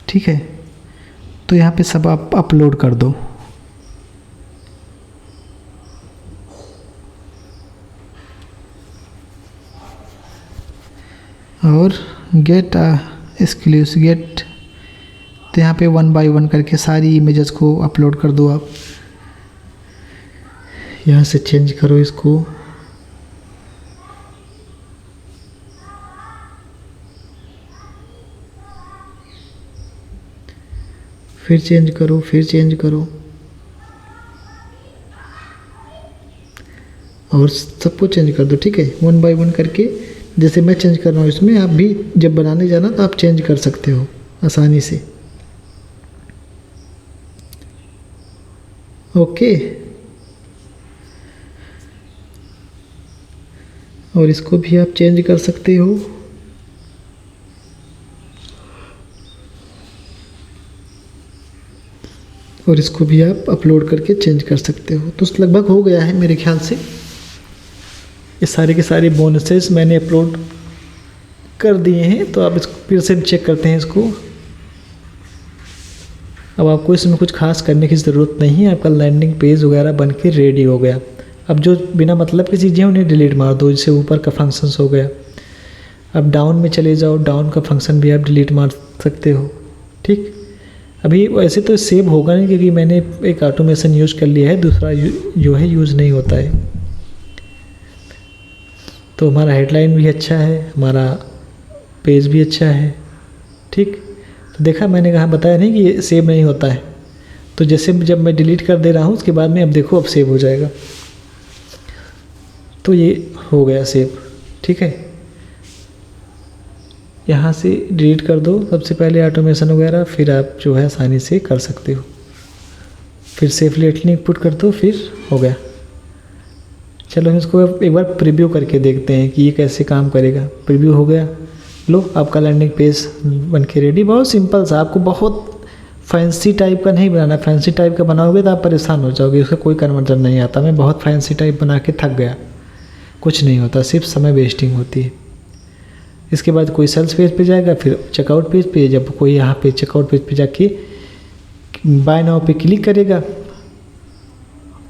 ठीक है, तो यहाँ पे सब आप अपलोड कर दो। और गेट एक्सक्लूसिव गेट, तो यहाँ पे 1 बाय 1 करके सारी इमेजेस को अपलोड कर दो। आप यहाँ से चेंज करो इसको, फिर चेंज करो, फिर चेंज करो, और सबको चेंज कर दो। ठीक है, 1 बाय 1 करके, जैसे मैं चेंज कर रहा हूँ इसमें, आप भी जब बनाने जाना तो आप चेंज कर सकते हो आसानी से। ओके, और इसको भी आप चेंज कर सकते हो। और इसको भी आप अपलोड करके चेंज कर सकते हो। तो लगभग हो गया है मेरे ख्याल से। ये सारे के सारे बोनसेस मैंने अपलोड कर दिए हैं। तो आप इसको फिर से चेक करते हैं इसको। अब आपको इसमें कुछ खास करने की ज़रूरत नहीं है, आपका लैंडिंग पेज वगैरह बन के रेडी हो गया। अब जो बिना मतलब की चीज़ें हैं उन्हें डिलीट मार दो। जैसे ऊपर का फंक्शंस हो गया, अब डाउन में चले जाओ, डाउन का फंक्शन भी आप डिलीट मार सकते हो। ठीक, अभी वैसे तो सेव होगा नहीं क्योंकि मैंने एक ऑटोमेशन यूज़ कर लिया है, दूसरा जो है यूज़ नहीं होता है। तो हमारा हेडलाइन भी अच्छा है, हमारा पेज भी अच्छा है। ठीक, तो देखा, मैंने कहा बताया नहीं कि ये सेव नहीं होता है। तो जैसे जब मैं डिलीट कर दे रहा हूँ उसके बाद में अब देखो अब सेव हो जाएगा। तो ये हो गया सेव। ठीक है, यहाँ से डिलीट कर दो सबसे पहले ऑटोमेशन वगैरह, फिर आप जो है आसानी से कर सकते हो। फिर सेफली लिंक पुट कर दो, फिर हो गया। चलो इसको एक बार प्रीव्यू करके देखते हैं कि ये कैसे काम करेगा। प्रीव्यू हो गया, लो आपका लैंडिंग पेज बन के रेडी। बहुत सिंपल सा, आपको बहुत फैंसी टाइप का नहीं बनाना। फैंसी टाइप का बनाओगे तो आप परेशान हो जाओगे, उसका कोई कन्वर्जन नहीं आता। मैं बहुत फैंसी टाइप बना के थक गया, कुछ नहीं होता, सिर्फ समय वेस्टिंग होती है। इसके बाद कोई सेल्स पेज पे जाएगा, फिर चेकआउट पेज पे, जब कोई यहाँ पे चेकआउट पेज पे जाके बाय नाउ पे क्लिक करेगा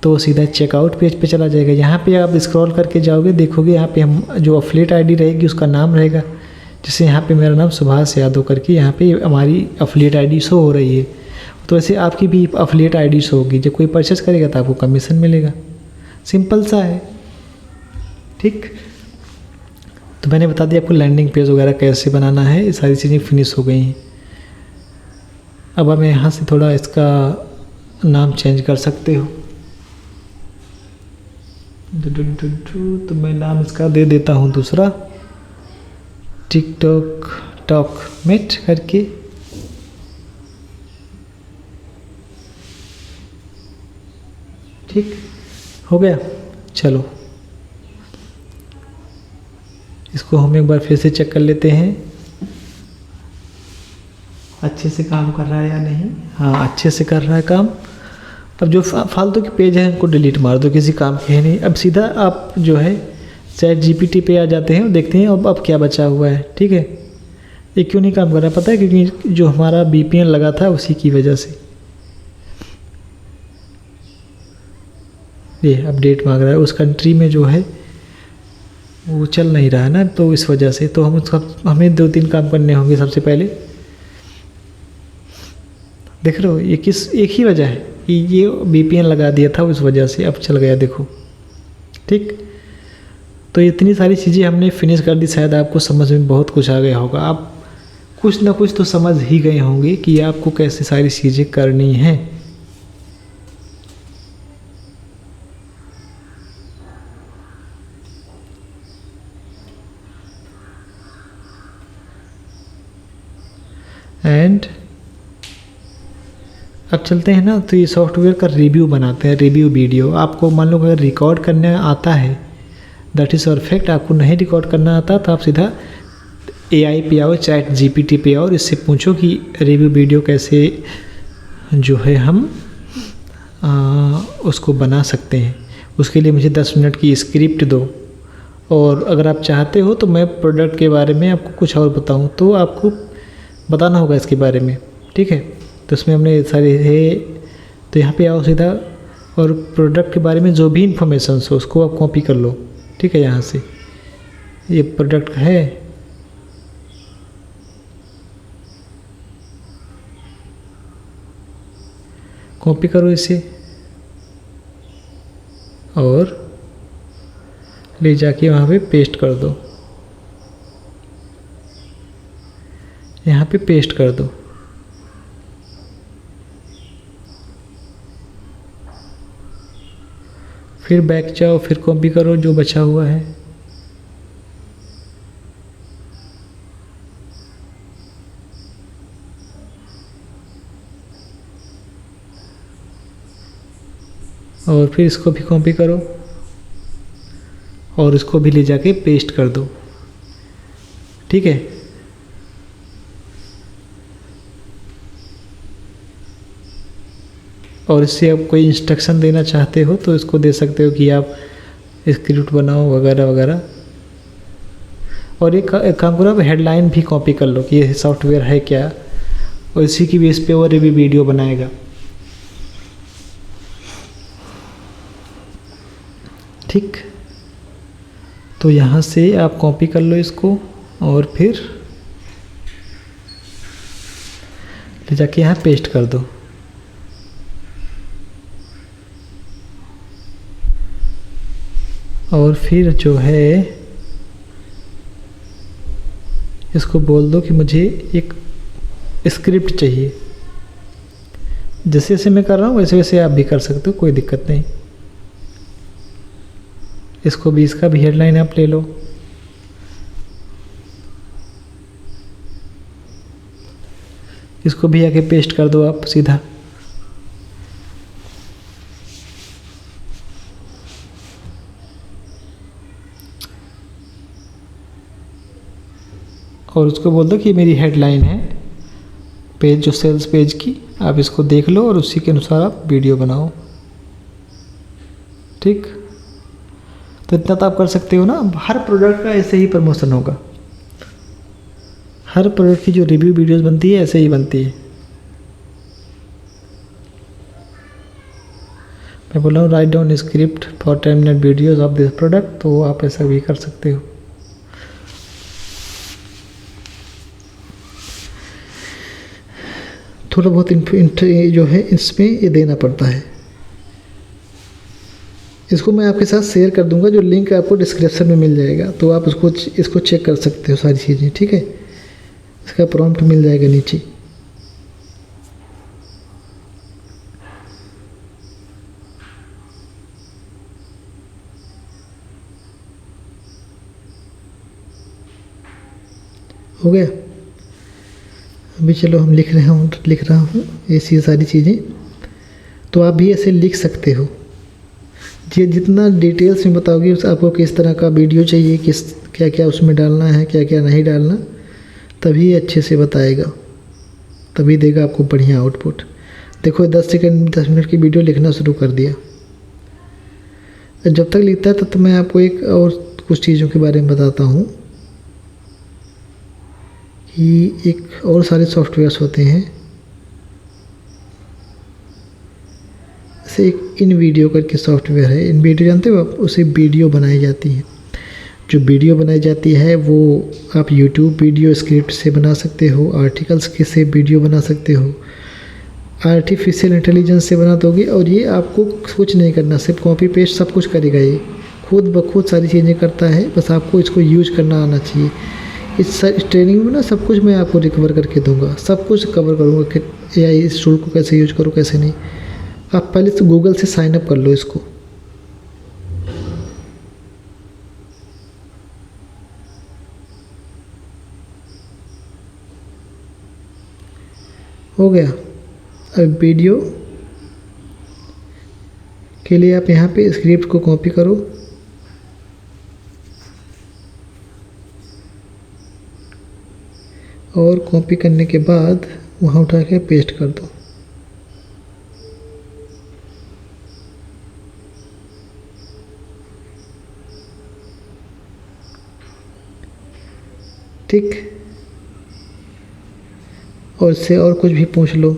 तो सीधा चेकआउट पेज पे चला जाएगा। यहाँ पे आप स्क्रॉल करके जाओगे, देखोगे यहाँ पे हम जो अफिलिएट आईडी रहेगी उसका नाम रहेगा। जैसे यहाँ पे मेरा नाम सुभाष यादव करके यहाँ पे हमारी अफिलिएट आईडी शो हो रही है। तो ऐसे आपकी भी अफिलिएट आईडी शो होगी। जब कोई परचेस करेगा तो आपको कमीशन मिलेगा। सिंपल सा है। ठीक, तो मैंने बता दिया आपको लैंडिंग पेज वगैरह कैसे बनाना है। ये सारी चीज़ें फिनिश हो गई हैं। अब मैं यहाँ से थोड़ा इसका नाम चेंज कर सकते हो। तो मैं नाम इसका दे देता हूँ दूसरा, टिकटॉक टॉक मेट करके। ठीक हो गया। चलो इसको हम एक बार फिर से चेक कर लेते हैं अच्छे से काम कर रहा है या नहीं। हाँ, अच्छे से कर रहा है काम। अब जो फालतू के पेज हैं उनको डिलीट मार दो, किसी काम के है नहीं। अब सीधा आप जो है चैट जीपीटी पे आ जाते हैं और देखते हैं अब क्या बचा हुआ है। ठीक है, ये क्यों नहीं काम कर रहा पता है? क्योंकि जो हमारा VPN लगा था उसी की वजह से ये अपडेट मांग रहा है। उस कंट्री में जो है वो चल नहीं रहा है ना, तो इस वजह से। तो हमें 2-3 काम करने होंगे। सबसे पहले देख रहे हो ये एक ही वजह है कि ये VPN लगा दिया था, उस वजह से अब चल गया, देखो। ठीक, तो इतनी सारी चीज़ें हमने फिनिश कर दी। शायद आपको समझ में बहुत कुछ आ गया होगा। आप कुछ ना कुछ तो समझ ही गए होंगे कि आपको कैसे सारी चीज़ें करनी हैं। एंड अब चलते हैं ना, तो ये सॉफ्टवेयर का रिव्यू बनाते हैं। रिव्यू वीडियो आपको मान लो अगर रिकॉर्ड करने आता है, दैट इज़ परफेक्ट। आपको नहीं रिकॉर्ड करना आता तो आप सीधा AI पे आओ, चैट GPT पे आओ और इससे पूछो कि रिव्यू वीडियो कैसे जो है हम उसको बना सकते हैं। उसके लिए मुझे 10 मिनट की स्क्रिप्ट दो। और अगर आप चाहते हो तो मैं प्रोडक्ट के बारे में आपको कुछ और बताऊं, तो आपको बताना होगा इसके बारे में। ठीक है, तो इसमें हमने सारे है, तो यहाँ पे आओ सीधा और प्रोडक्ट के बारे में जो भी इंफॉर्मेशन हो उसको आप कॉपी कर लो। ठीक है, यहाँ से ये प्रोडक्ट है, कॉपी करो इसे और ले जाके वहाँ पे पेस्ट कर दो। यहाँ पे पेस्ट कर दो। फिर बैक जाओ, फिर कॉपी करो जो बचा हुआ है। और फिर इसको भी कॉपी करो और इसको भी ले जाके पेस्ट कर दो। ठीक है, और इससे आप कोई इंस्ट्रक्शन देना चाहते हो तो इसको दे सकते हो कि आप स्क्रिप्ट बनाओ वगैरह वगैरह। और एक काम करो, आप हेडलाइन भी कॉपी कर लो कि ये सॉफ्टवेयर है क्या, और इसी की बेस पे और भी वीडियो बनाएगा। ठीक, तो यहाँ से आप कॉपी कर लो इसको और फिर ले जाके यहाँ पेस्ट कर दो। और फिर जो है इसको बोल दो कि मुझे एक स्क्रिप्ट चाहिए। जैसे जैसे मैं कर रहा हूँ वैसे वैसे आप भी कर सकते हो, कोई दिक्कत नहीं। इसको भी, इसका भी हेडलाइन आप ले लो। इसको भी आके पेस्ट कर दो आप सीधा। और उसको बोल दो कि मेरी हेडलाइन है पेज, जो सेल्स पेज की, आप इसको देख लो और उसी के अनुसार आप वीडियो बनाओ। ठीक, तो इतना तो आप कर सकते हो ना। हर प्रोडक्ट का ऐसे ही प्रमोशन होगा, हर प्रोडक्ट की जो रिव्यू वीडियोस बनती है ऐसे ही बनती है। मैं बोल रहा हूँ write down script for 10 minute videos of this product, तो आप ऐसा भी कर सकते हो। थोड़ा बहुत जो है इसमें ये देना पड़ता है। इसको मैं आपके साथ शेयर कर दूंगा, जो लिंक आपको डिस्क्रिप्शन में मिल जाएगा, तो आप इसको चेक कर सकते हो सारी चीज़ें। ठीक है, इसका प्रॉम्प्ट मिल जाएगा नीचे। हो गया। अभी चलो हम लिख रहा हूँ ऐसी सारी चीज़ें, तो आप भी ऐसे लिख सकते हो। ये जितना डिटेल्स में बताओगे आपको किस तरह का वीडियो चाहिए, क्या क्या उसमें डालना है, क्या क्या नहीं डालना, तभी अच्छे से बताएगा, तभी देगा आपको बढ़िया आउटपुट। देखो 10 मिनट की वीडियो लिखना शुरू कर दिया। जब तक लिखता है तब तक मैं आपको एक और कुछ चीज़ों के बारे में बताता हूँ कि एक और सारे सॉफ्टवेयर्स होते हैं। जैसे एक इन वीडियो करके सॉफ्टवेयर है। इन वीडियो जानते हो आप, उसे वीडियो बनाई जाती है। जो वीडियो बनाई जाती है वो आप यूट्यूब वीडियो स्क्रिप्ट से बना सकते हो, आर्टिकल्स के से वीडियो बना सकते हो, आर्टिफिशियल इंटेलिजेंस से बना दोगे। और ये आपको कुछ नहीं करना, सिर्फ कॉपी पेस्ट सब कुछ करेगा। ये खुद ब खुद सारी चीज़ें करता है, बस आपको इसको यूज करना आना चाहिए। इस ट्रेनिंग में ना सब कुछ मैं आपको रिकवर करके दूंगा, सब कुछ कवर करूँगा कि AI इस टूल को कैसे यूज करो कैसे नहीं। आप पहले तो गूगल से साइन अप कर लो इसको। हो गया। अब वीडियो के लिए आप यहाँ पे स्क्रिप्ट को कॉपी करो और कॉपी करने के बाद वहाँ उठा के पेस्ट कर दो। ठीक, और इससे और कुछ भी पूछ लो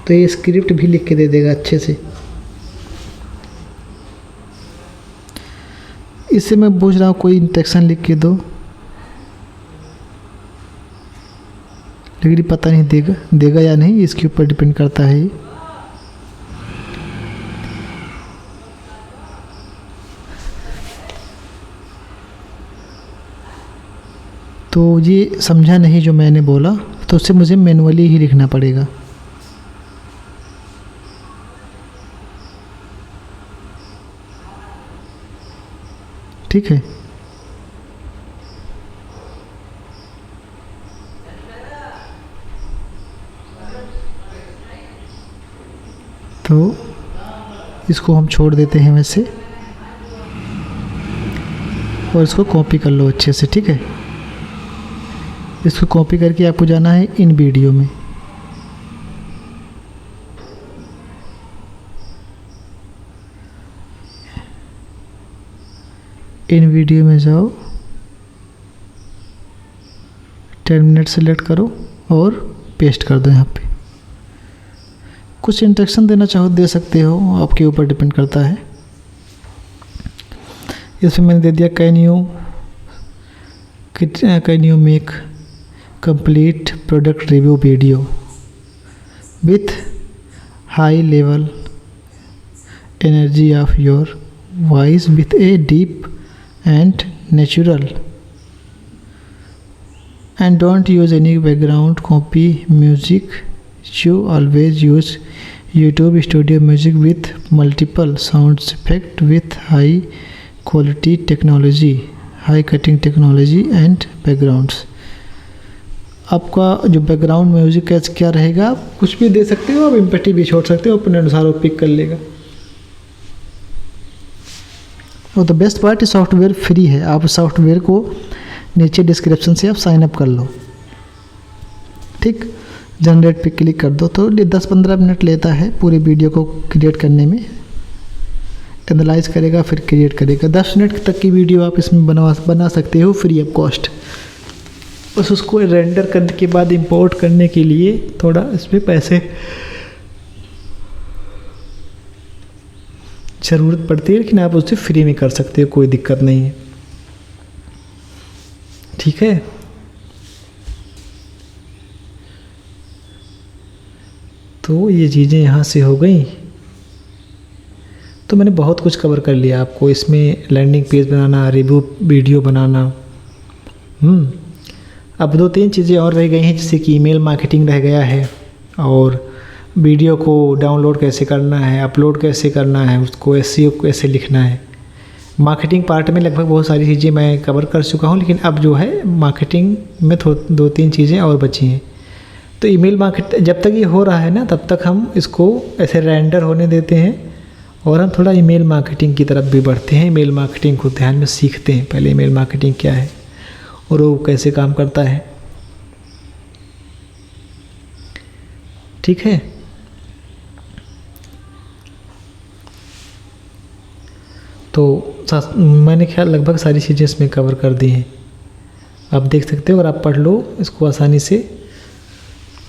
तो ये स्क्रिप्ट भी लिख के दे देगा अच्छे से। इससे मैं पूछ रहा हूँ कोई इंस्ट्रक्शन लिख के दो, लेकिन पता नहीं देगा या नहीं, इसके ऊपर डिपेंड करता है ये। तो ये समझा नहीं जो मैंने बोला, तो उससे मुझे मैनुअली ही लिखना पड़ेगा। ठीक है। तो इसको हम छोड़ देते हैं वैसे, और इसको कॉपी कर लो अच्छे से, ठीक है। इसको कॉपी करके आपको जाना है इन वीडियो में। इन वीडियो में जाओ, टर्मिनेट सेलेक्ट करो और पेस्ट कर दो यहाँ पे। कुछ इंस्ट्रक्शन देना चाहो दे सकते हो, आपके ऊपर डिपेंड करता है। इसमें मैंने दे दिया can you make complete product review video with high level energy of your voice with a deep and natural and don't use any background copy music. You always use YouTube Studio Music with multiple sounds effect with high quality technology, high cutting technology and backgrounds. आपका जो background music क्या रहेगा, कुछ भी दे सकते हो, आप empathy भी छोड़ सकते हो, अपने अनुसार वो पिक कर लेगा। और the best part software free है, आप सॉफ्टवेयर को नीचे डिस्क्रिप्शन से आप साइन अप कर लो, ठीक। जनरेट पे क्लिक कर दो तो 10-15 मिनट लेता है पूरी वीडियो को क्रिएट करने में। एनालाइज करेगा फिर क्रिएट करेगा। 10 मिनट तक की वीडियो आप इसमें बना सकते हो फ्री ऑफ कॉस्ट। बस उसको रेंडर करने के बाद इंपोर्ट करने के लिए थोड़ा इसमें पैसे ज़रूरत पड़ती है, लेकिन आप उससे फ्री में कर सकते हो, कोई दिक्कत नहीं है, ठीक है। तो ये चीज़ें यहाँ से हो गई। तो मैंने बहुत कुछ कवर कर लिया आपको इसमें, लैंडिंग पेज बनाना, रिव्यू वीडियो बनाना। अब 2-3 चीज़ें और रह गई हैं, जैसे कि ईमेल मार्केटिंग रह गया है, और वीडियो को डाउनलोड कैसे करना है, अपलोड कैसे करना है, उसको एसईओ कैसे लिखना है। मार्केटिंग पार्ट में लगभग बहुत सारी चीज़ें मैं कवर कर चुका हूँ, लेकिन अब जो है मार्केटिंग में 2-3 चीज़ें और बची हैं। तो ईमेल मार्केट जब तक ये हो रहा है ना, तब तक हम इसको ऐसे रेंडर होने देते हैं और हम थोड़ा ईमेल मार्केटिंग की तरफ भी बढ़ते हैं। ईमेल मार्केटिंग को ध्यान में सीखते हैं पहले, ईमेल मार्केटिंग क्या है और वो कैसे काम करता है, ठीक है। तो मैंने ख्याल लगभग सारी चीज़ें इसमें कवर कर दी हैं, आप देख सकते हो और आप पढ़ लो इसको आसानी से।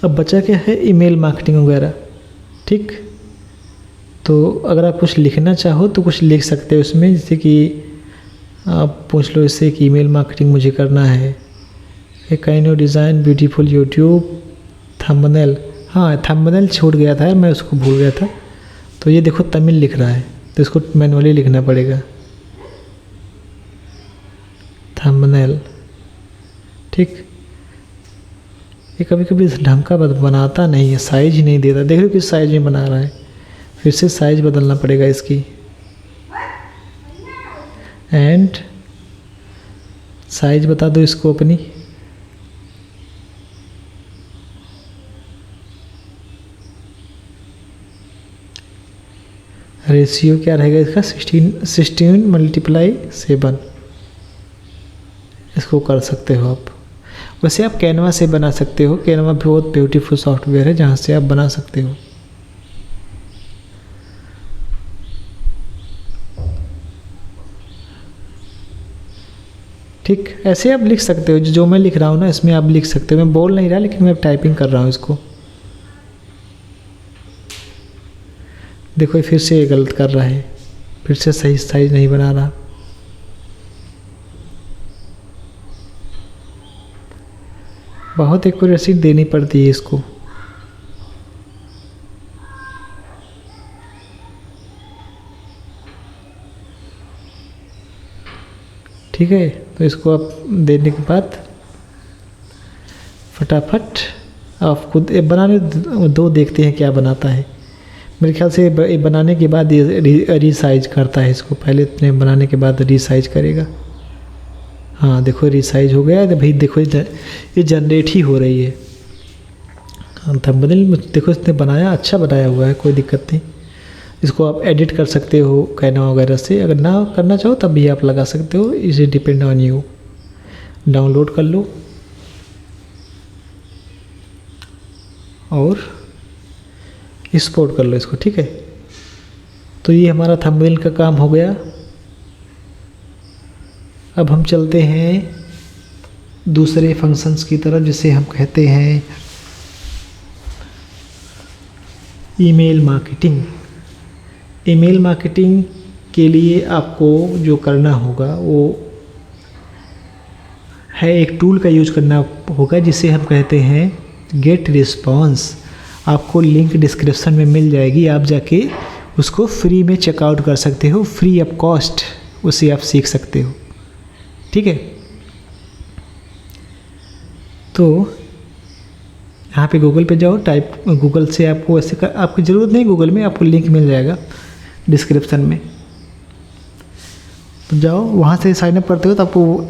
अब बचा क्या है, ईमेल मार्केटिंग वगैरह, ठीक। तो अगर आप कुछ लिखना चाहो तो कुछ लिख सकते हो इसमें, जैसे कि आप पूछ लो इससे कि ईमेल मार्केटिंग मुझे करना है, can you design beautiful YouTube thumbnail. हाँ, थंबनेल छूट गया था, मैं उसको भूल गया था। तो ये देखो तमिल लिख रहा है, तो इसको मैनुअली लिखना पड़ेगा, थंबनेल, ठीक। ये कभी कभी ढंग का बनाता नहीं है, साइज ही नहीं देता। देख लो किस साइज में बना रहा है, फिर से साइज बदलना पड़ेगा इसकी। एंड साइज बता दो इसको अपनी, रेशियो क्या रहेगा इसका, 16:7। इसको कर सकते हो आप। वैसे आप कैनवा से बना सकते हो, कैनवा बहुत ब्यूटीफुल सॉफ्टवेयर है जहाँ से आप बना सकते हो। ठीक, ऐसे आप लिख सकते हो, जो मैं लिख रहा हूँ ना इसमें आप लिख सकते हो। मैं बोल नहीं रहा, लेकिन मैं टाइपिंग कर रहा हूँ इसको। देखो फिर से ये गलत कर रहा है, फिर से सही साइज नहीं बना रहा। बहुत एक्यूरेसी देनी पड़ती है इसको। ठीक है, तो इसको आप देने के बाद फटाफट आप खुद बनाने दो, देखते हैं क्या बनाता है। मेरे ख्याल से बनाने के बाद ये रीसाइज करता है इसको, पहले इतने बनाने के बाद रीसाइज करेगा। हाँ देखो रीसाइज हो गया है। तो भाई देखो ये जनरेट ही हो रही है थंबनेल। देखो इसने बनाया, अच्छा बनाया हुआ है, कोई दिक्कत नहीं। इसको आप एडिट कर सकते हो कैनवा वगैरह से, अगर ना करना चाहो तब भी आप लगा सकते हो, इसे डिपेंड ऑन यू। डाउनलोड कर लो और एक्सपोर्ट कर लो इसको, ठीक है। तो ये हमारा थंबनेल का काम हो गया। अब हम चलते हैं दूसरे फंक्शंस की तरफ, जिसे हम कहते हैं ईमेल मार्केटिंग। ईमेल मार्केटिंग के लिए आपको जो करना होगा वो है एक टूल का यूज करना होगा, जिसे हम कहते हैं गेट रिस्पॉन्स। आपको लिंक डिस्क्रिप्शन में मिल जाएगी, आप जाके उसको फ्री में चेकआउट कर सकते हो, फ्री ऑफ कॉस्ट उसे आप सीख सकते हो, ठीक है। तो यहाँ पे गूगल पे जाओ, टाइप गूगल से आपको ऐसे आपकी ज़रूरत नहीं, गूगल में आपको लिंक मिल जाएगा डिस्क्रिप्शन में। तो जाओ वहाँ से साइनअप करते हो तो आपको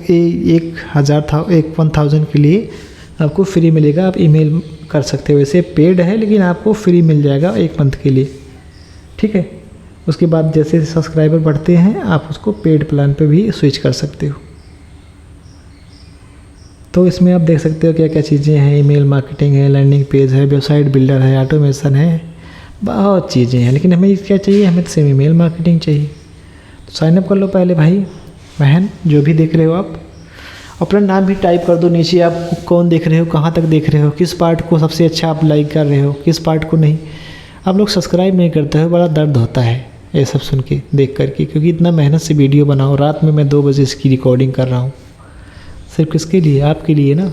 1000 के लिए आपको फ्री मिलेगा, आप ईमेल कर सकते हो। वैसे पेड है लेकिन आपको फ्री मिल जाएगा 1 मंथ के लिए, ठीक है। उसके बाद जैसे सब्सक्राइबर बढ़ते हैं आप उसको पेड प्लान पे भी स्विच कर सकते हो। तो इसमें आप देख सकते हो क्या क्या चीज़ें हैं, ईमेल मार्केटिंग है, लैंडिंग पेज है, वेबसाइट बिल्डर है, ऑटोमेशन है, बहुत चीज़ें हैं। लेकिन हमें क्या चाहिए, हमें तो सिर्फ ईमेल मार्केटिंग चाहिए। तो साइनअप कर लो पहले भाई बहन, जो भी देख रहे हो आप अपना नाम भी टाइप कर दो नीचे, आप कौन देख रहे हो, कहाँ तक देख रहे हो, किस पार्ट को सबसे अच्छा आप लाइक कर रहे हो, किस पार्ट को नहीं। आप लोग सब्सक्राइब नहीं करते हो, बड़ा दर्द होता है ये सब सुन के देख करके, क्योंकि इतना मेहनत से वीडियो बनाओ, रात में मैं 2 बजे इसकी रिकॉर्डिंग कर रहा हूँ, सिर्फ किसके लिए, आपके लिए ना।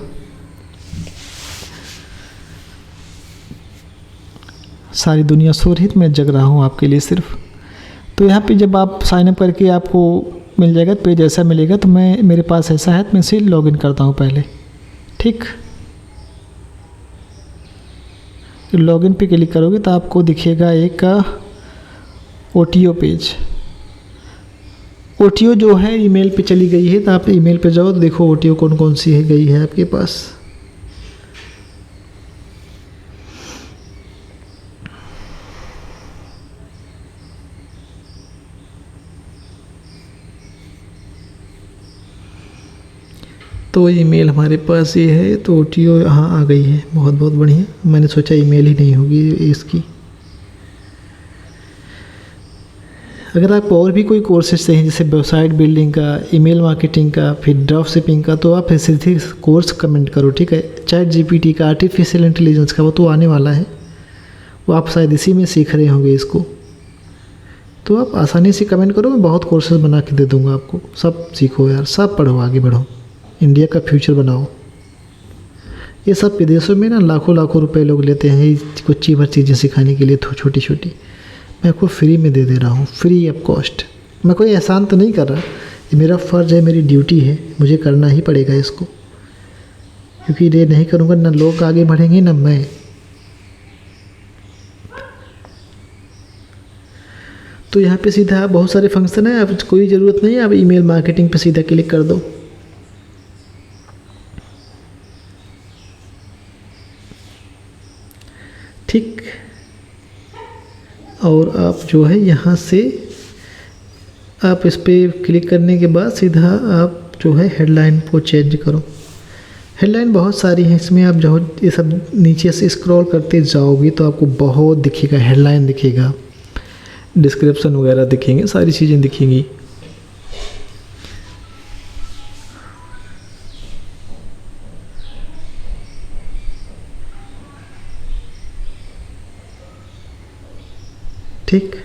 सारी दुनिया सो रही तो मैं जग रहा हूँ आपके लिए सिर्फ। तो यहाँ पे जब आप साइनअप करके आपको मिल जाएगा, पेज ऐसा मिलेगा, तो मेरे पास ऐसा है तो मैं इसे लॉगिन करता हूँ पहले, ठीक। तो लॉगिन पे क्लिक करोगे तो आपको दिखेगा एक ओटीओ पेज। ओटीओ जो है ईमेल पे चली गई है, तो आप ईमेल पे जाओ तो देखो ओटीओ कौन कौन सी है गई है आपके पास। तो ईमेल हमारे पास ये है, तो ओटीओ यहाँ आ गई है, बहुत बहुत बढ़िया। मैंने सोचा ईमेल ही नहीं होगी इसकी। अगर आप और भी कोई कोर्सेज चाहिए, जैसे वेबसाइट बिल्डिंग का, ईमेल मार्केटिंग का, फिर ड्रॉप शिपिंग का, तो आप सीधे कोर्स कमेंट करो, ठीक है। चैट जीपीटी का, आर्टिफिशियल इंटेलिजेंस का, वो तो आने वाला है, वो आप शायद इसी में सीख रहे होंगे इसको। तो आप आसानी से कमेंट करो, मैं बहुत कोर्सेज बना के दे दूँगा आपको। सब सीखो यार, सब पढ़ो, आगे बढ़ो, इंडिया का फ्यूचर बनाओ। ये सब विदेशों में ना लाखों लाखों रुपए लोग लेते हैं कुछ भर चीज़ें सिखाने के लिए, छोटी छोटी। मैं आपको फ्री में दे दे रहा हूँ, फ्री ऑफ कॉस्ट। मैं कोई एहसान तो नहीं कर रहा, ये मेरा फ़र्ज़ है, मेरी ड्यूटी है, मुझे करना ही पड़ेगा इसको, क्योंकि ये नहीं करूँगा ना लोग आगे बढ़ेंगे ना मैं। तो यहाँ पे सीधा बहुत सारे फंक्शन है, अब कोई ज़रूरत नहीं है, आप ईमेल मार्केटिंग पे सीधा क्लिक कर दो। ठीक, और आप जो है यहाँ से आप इस पर क्लिक करने के बाद सीधा आप जो है हेडलाइन को चेंज करो। हेडलाइन बहुत सारी हैं इसमें, आप जो ये सब नीचे से स्क्रॉल करते जाओगे तो आपको बहुत दिखेगा, हेडलाइन दिखेगा, डिस्क्रिप्शन वगैरह दिखेंगे, सारी चीज़ें दिखेंगी। ठीक,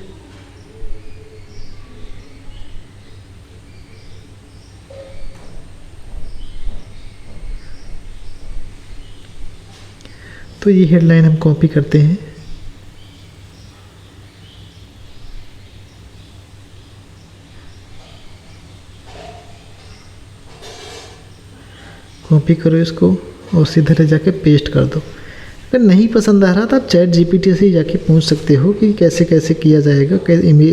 तो ये हेडलाइन हम कॉपी करते हैं, कॉपी करो इसको और सीधे ले जाके पेस्ट कर दो। अगर नहीं पसंद आ रहा तो आप चैट जीपीटी से ही जाके पूछ सकते हो कि कैसे कैसे किया जाएगा,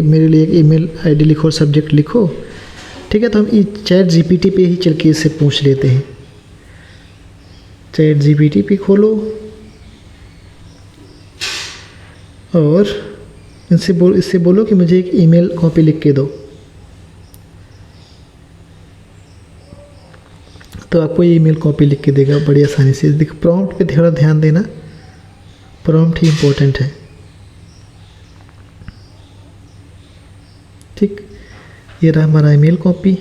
मेरे लिए एक ईमेल आईडी लिखो, सब्जेक्ट लिखो। ठीक है, तो हम चैट जीपीटी पे ही चल के इससे पूछ लेते हैं। चैट जीपीटी पे खोलो और इससे बोलो कि मुझे एक ईमेल कॉपी लिख के दो, तो आपको ये ईमेल कॉपी लिख के देगा बड़ी आसानी से। देखो प्रॉम्प्ट पे थोड़ा ध्यान देना, प्रॉम्प्ट ही इम्पोर्टेंट है। ठीक, ये रहा हमारा ईमेल कॉपी,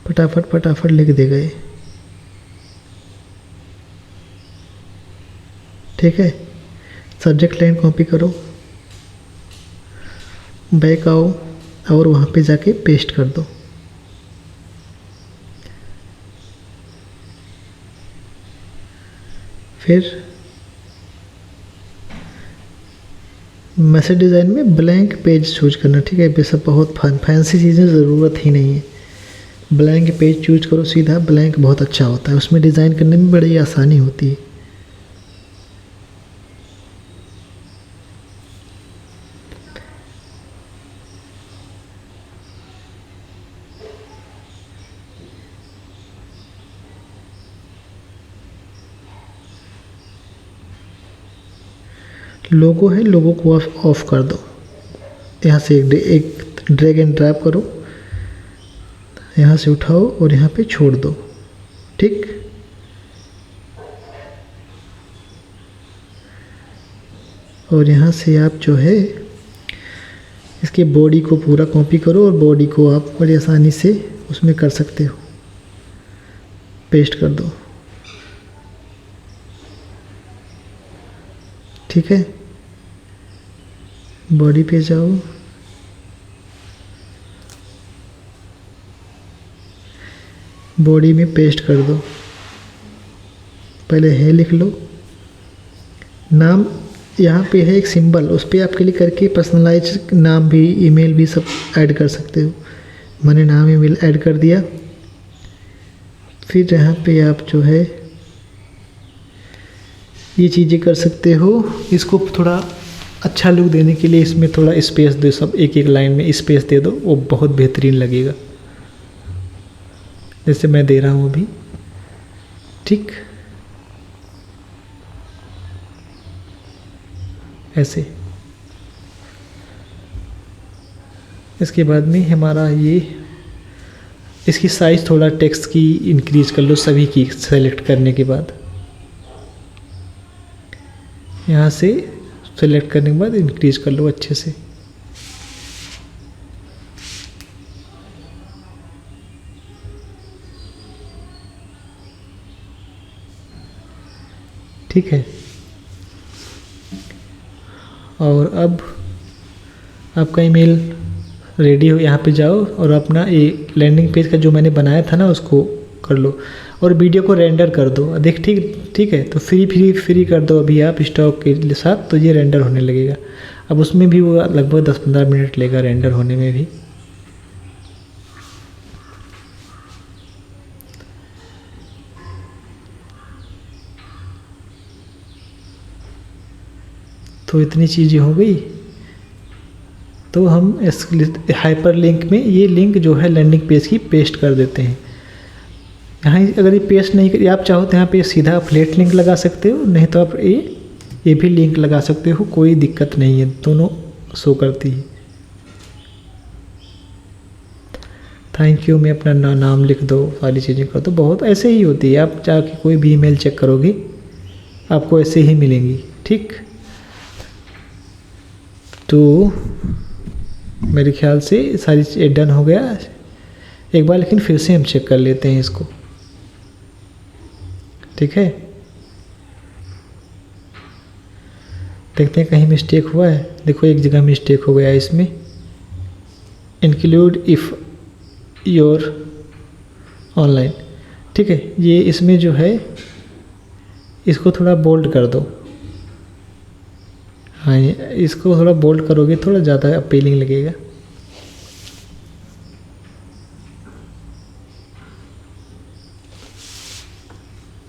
फटाफट फटाफट लिख देगा ये। ठीक है, सब्जेक्ट लाइन कॉपी करो, बैक आओ और वहाँ पे जाके पेस्ट कर दो। फिर मैसेज डिज़ाइन में ब्लैंक पेज चूज करना। ठीक है, ये सब बहुत फैंसी चीज़ें ज़रूरत ही नहीं है। ब्लैंक पेज चूज करो सीधा, ब्लैंक बहुत अच्छा होता है, उसमें डिज़ाइन करने में बड़ी आसानी होती है। लोगो है, लोगो को ऑफ कर दो। यहाँ से एक ड्रैग एंड ड्रॉप करो, यहाँ से उठाओ और यहाँ पे छोड़ दो। ठीक, और यहाँ से आप जो है इसके बॉडी को पूरा कॉपी करो और बॉडी को आप बड़ी आसानी से उसमें कर सकते हो, पेस्ट कर दो। ठीक है, बॉडी पे जाओ, बॉडी में पेस्ट कर दो। पहले है लिख लो, नाम यहाँ पे है एक सिंबल, उस पर आप क्लिक करके पर्सनलाइज नाम भी, ईमेल भी सब ऐड कर सकते हो। मैंने नाम ईमेल ऐड कर दिया। फिर यहाँ पे आप जो है ये चीज़ें कर सकते हो। इसको थोड़ा अच्छा लुक देने के लिए इसमें थोड़ा स्पेस दो, सब एक एक लाइन में स्पेस दे दो, वो बहुत बेहतरीन लगेगा, जैसे मैं दे रहा हूँ अभी। ठीक, ऐसे। इसके बाद में हमारा ये, इसकी साइज़ थोड़ा टेक्स्ट की इंक्रीज कर लो सभी की सेलेक्ट करने के बाद। यहाँ से सेलेक्ट करने के बाद इंक्रीज कर लो अच्छे से। ठीक है, और अब आपका ईमेल रेडी हो। यहाँ पे जाओ और अपना ये लैंडिंग पेज का जो मैंने बनाया था ना उसको कर लो और वीडियो को रेंडर कर दो। देख, ठीक है, तो फ्री कर दो अभी आप स्टॉक के साथ, तो ये रेंडर होने लगेगा। अब उसमें भी वो लगभग 10-15 मिनट लेगा रेंडर होने में भी। तो इतनी चीज़ें हो गई। तो हम इस हाइपर लिंक में ये लिंक जो है लैंडिंग पेज की पेस्ट कर देते हैं। यहाँ अगर ये पेस्ट नहीं करिए, आप चाहो तो यहाँ पे सीधा फ्लैट लिंक लगा सकते हो, नहीं तो आप ये भी लिंक लगा सकते हो, कोई दिक्कत नहीं है, दोनों शो करती है। थैंक यू में अपना नाम लिख दो, सारी चीज़ें कर दो, बहुत ऐसे ही होती है। आप जाके कोई भी ईमेल चेक करोगे आपको ऐसे ही मिलेंगी। ठीक, तो मेरे ख्याल से सारी चीज़ें डन हो गया। एक बार लेकिन फिर से हम चेक कर लेते हैं इसको। ठीक है, देखते हैं कहीं मिस्टेक हुआ है। देखो एक जगह मिस्टेक हो गया है इसमें, इंक्लूड इफ़ योर ऑनलाइन। ठीक है, ये इसमें जो है इसको थोड़ा बोल्ड कर दो। हाँ, इसको थोड़ा बोल्ड करोगे थोड़ा ज़्यादा अपीलिंग लगेगा।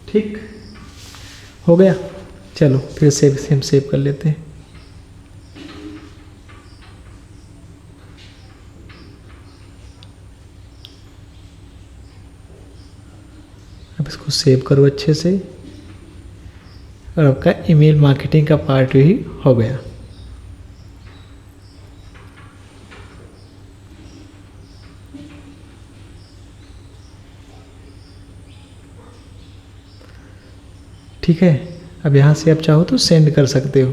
ठीक, हो गया। चलो फिर से हम सेव कर लेते हैं। अब इसको सेव करो अच्छे से, और आपका ईमेल मार्केटिंग का पार्ट भी हो गया। ठीक है, अब यहाँ से आप चाहो तो सेंड कर सकते हो।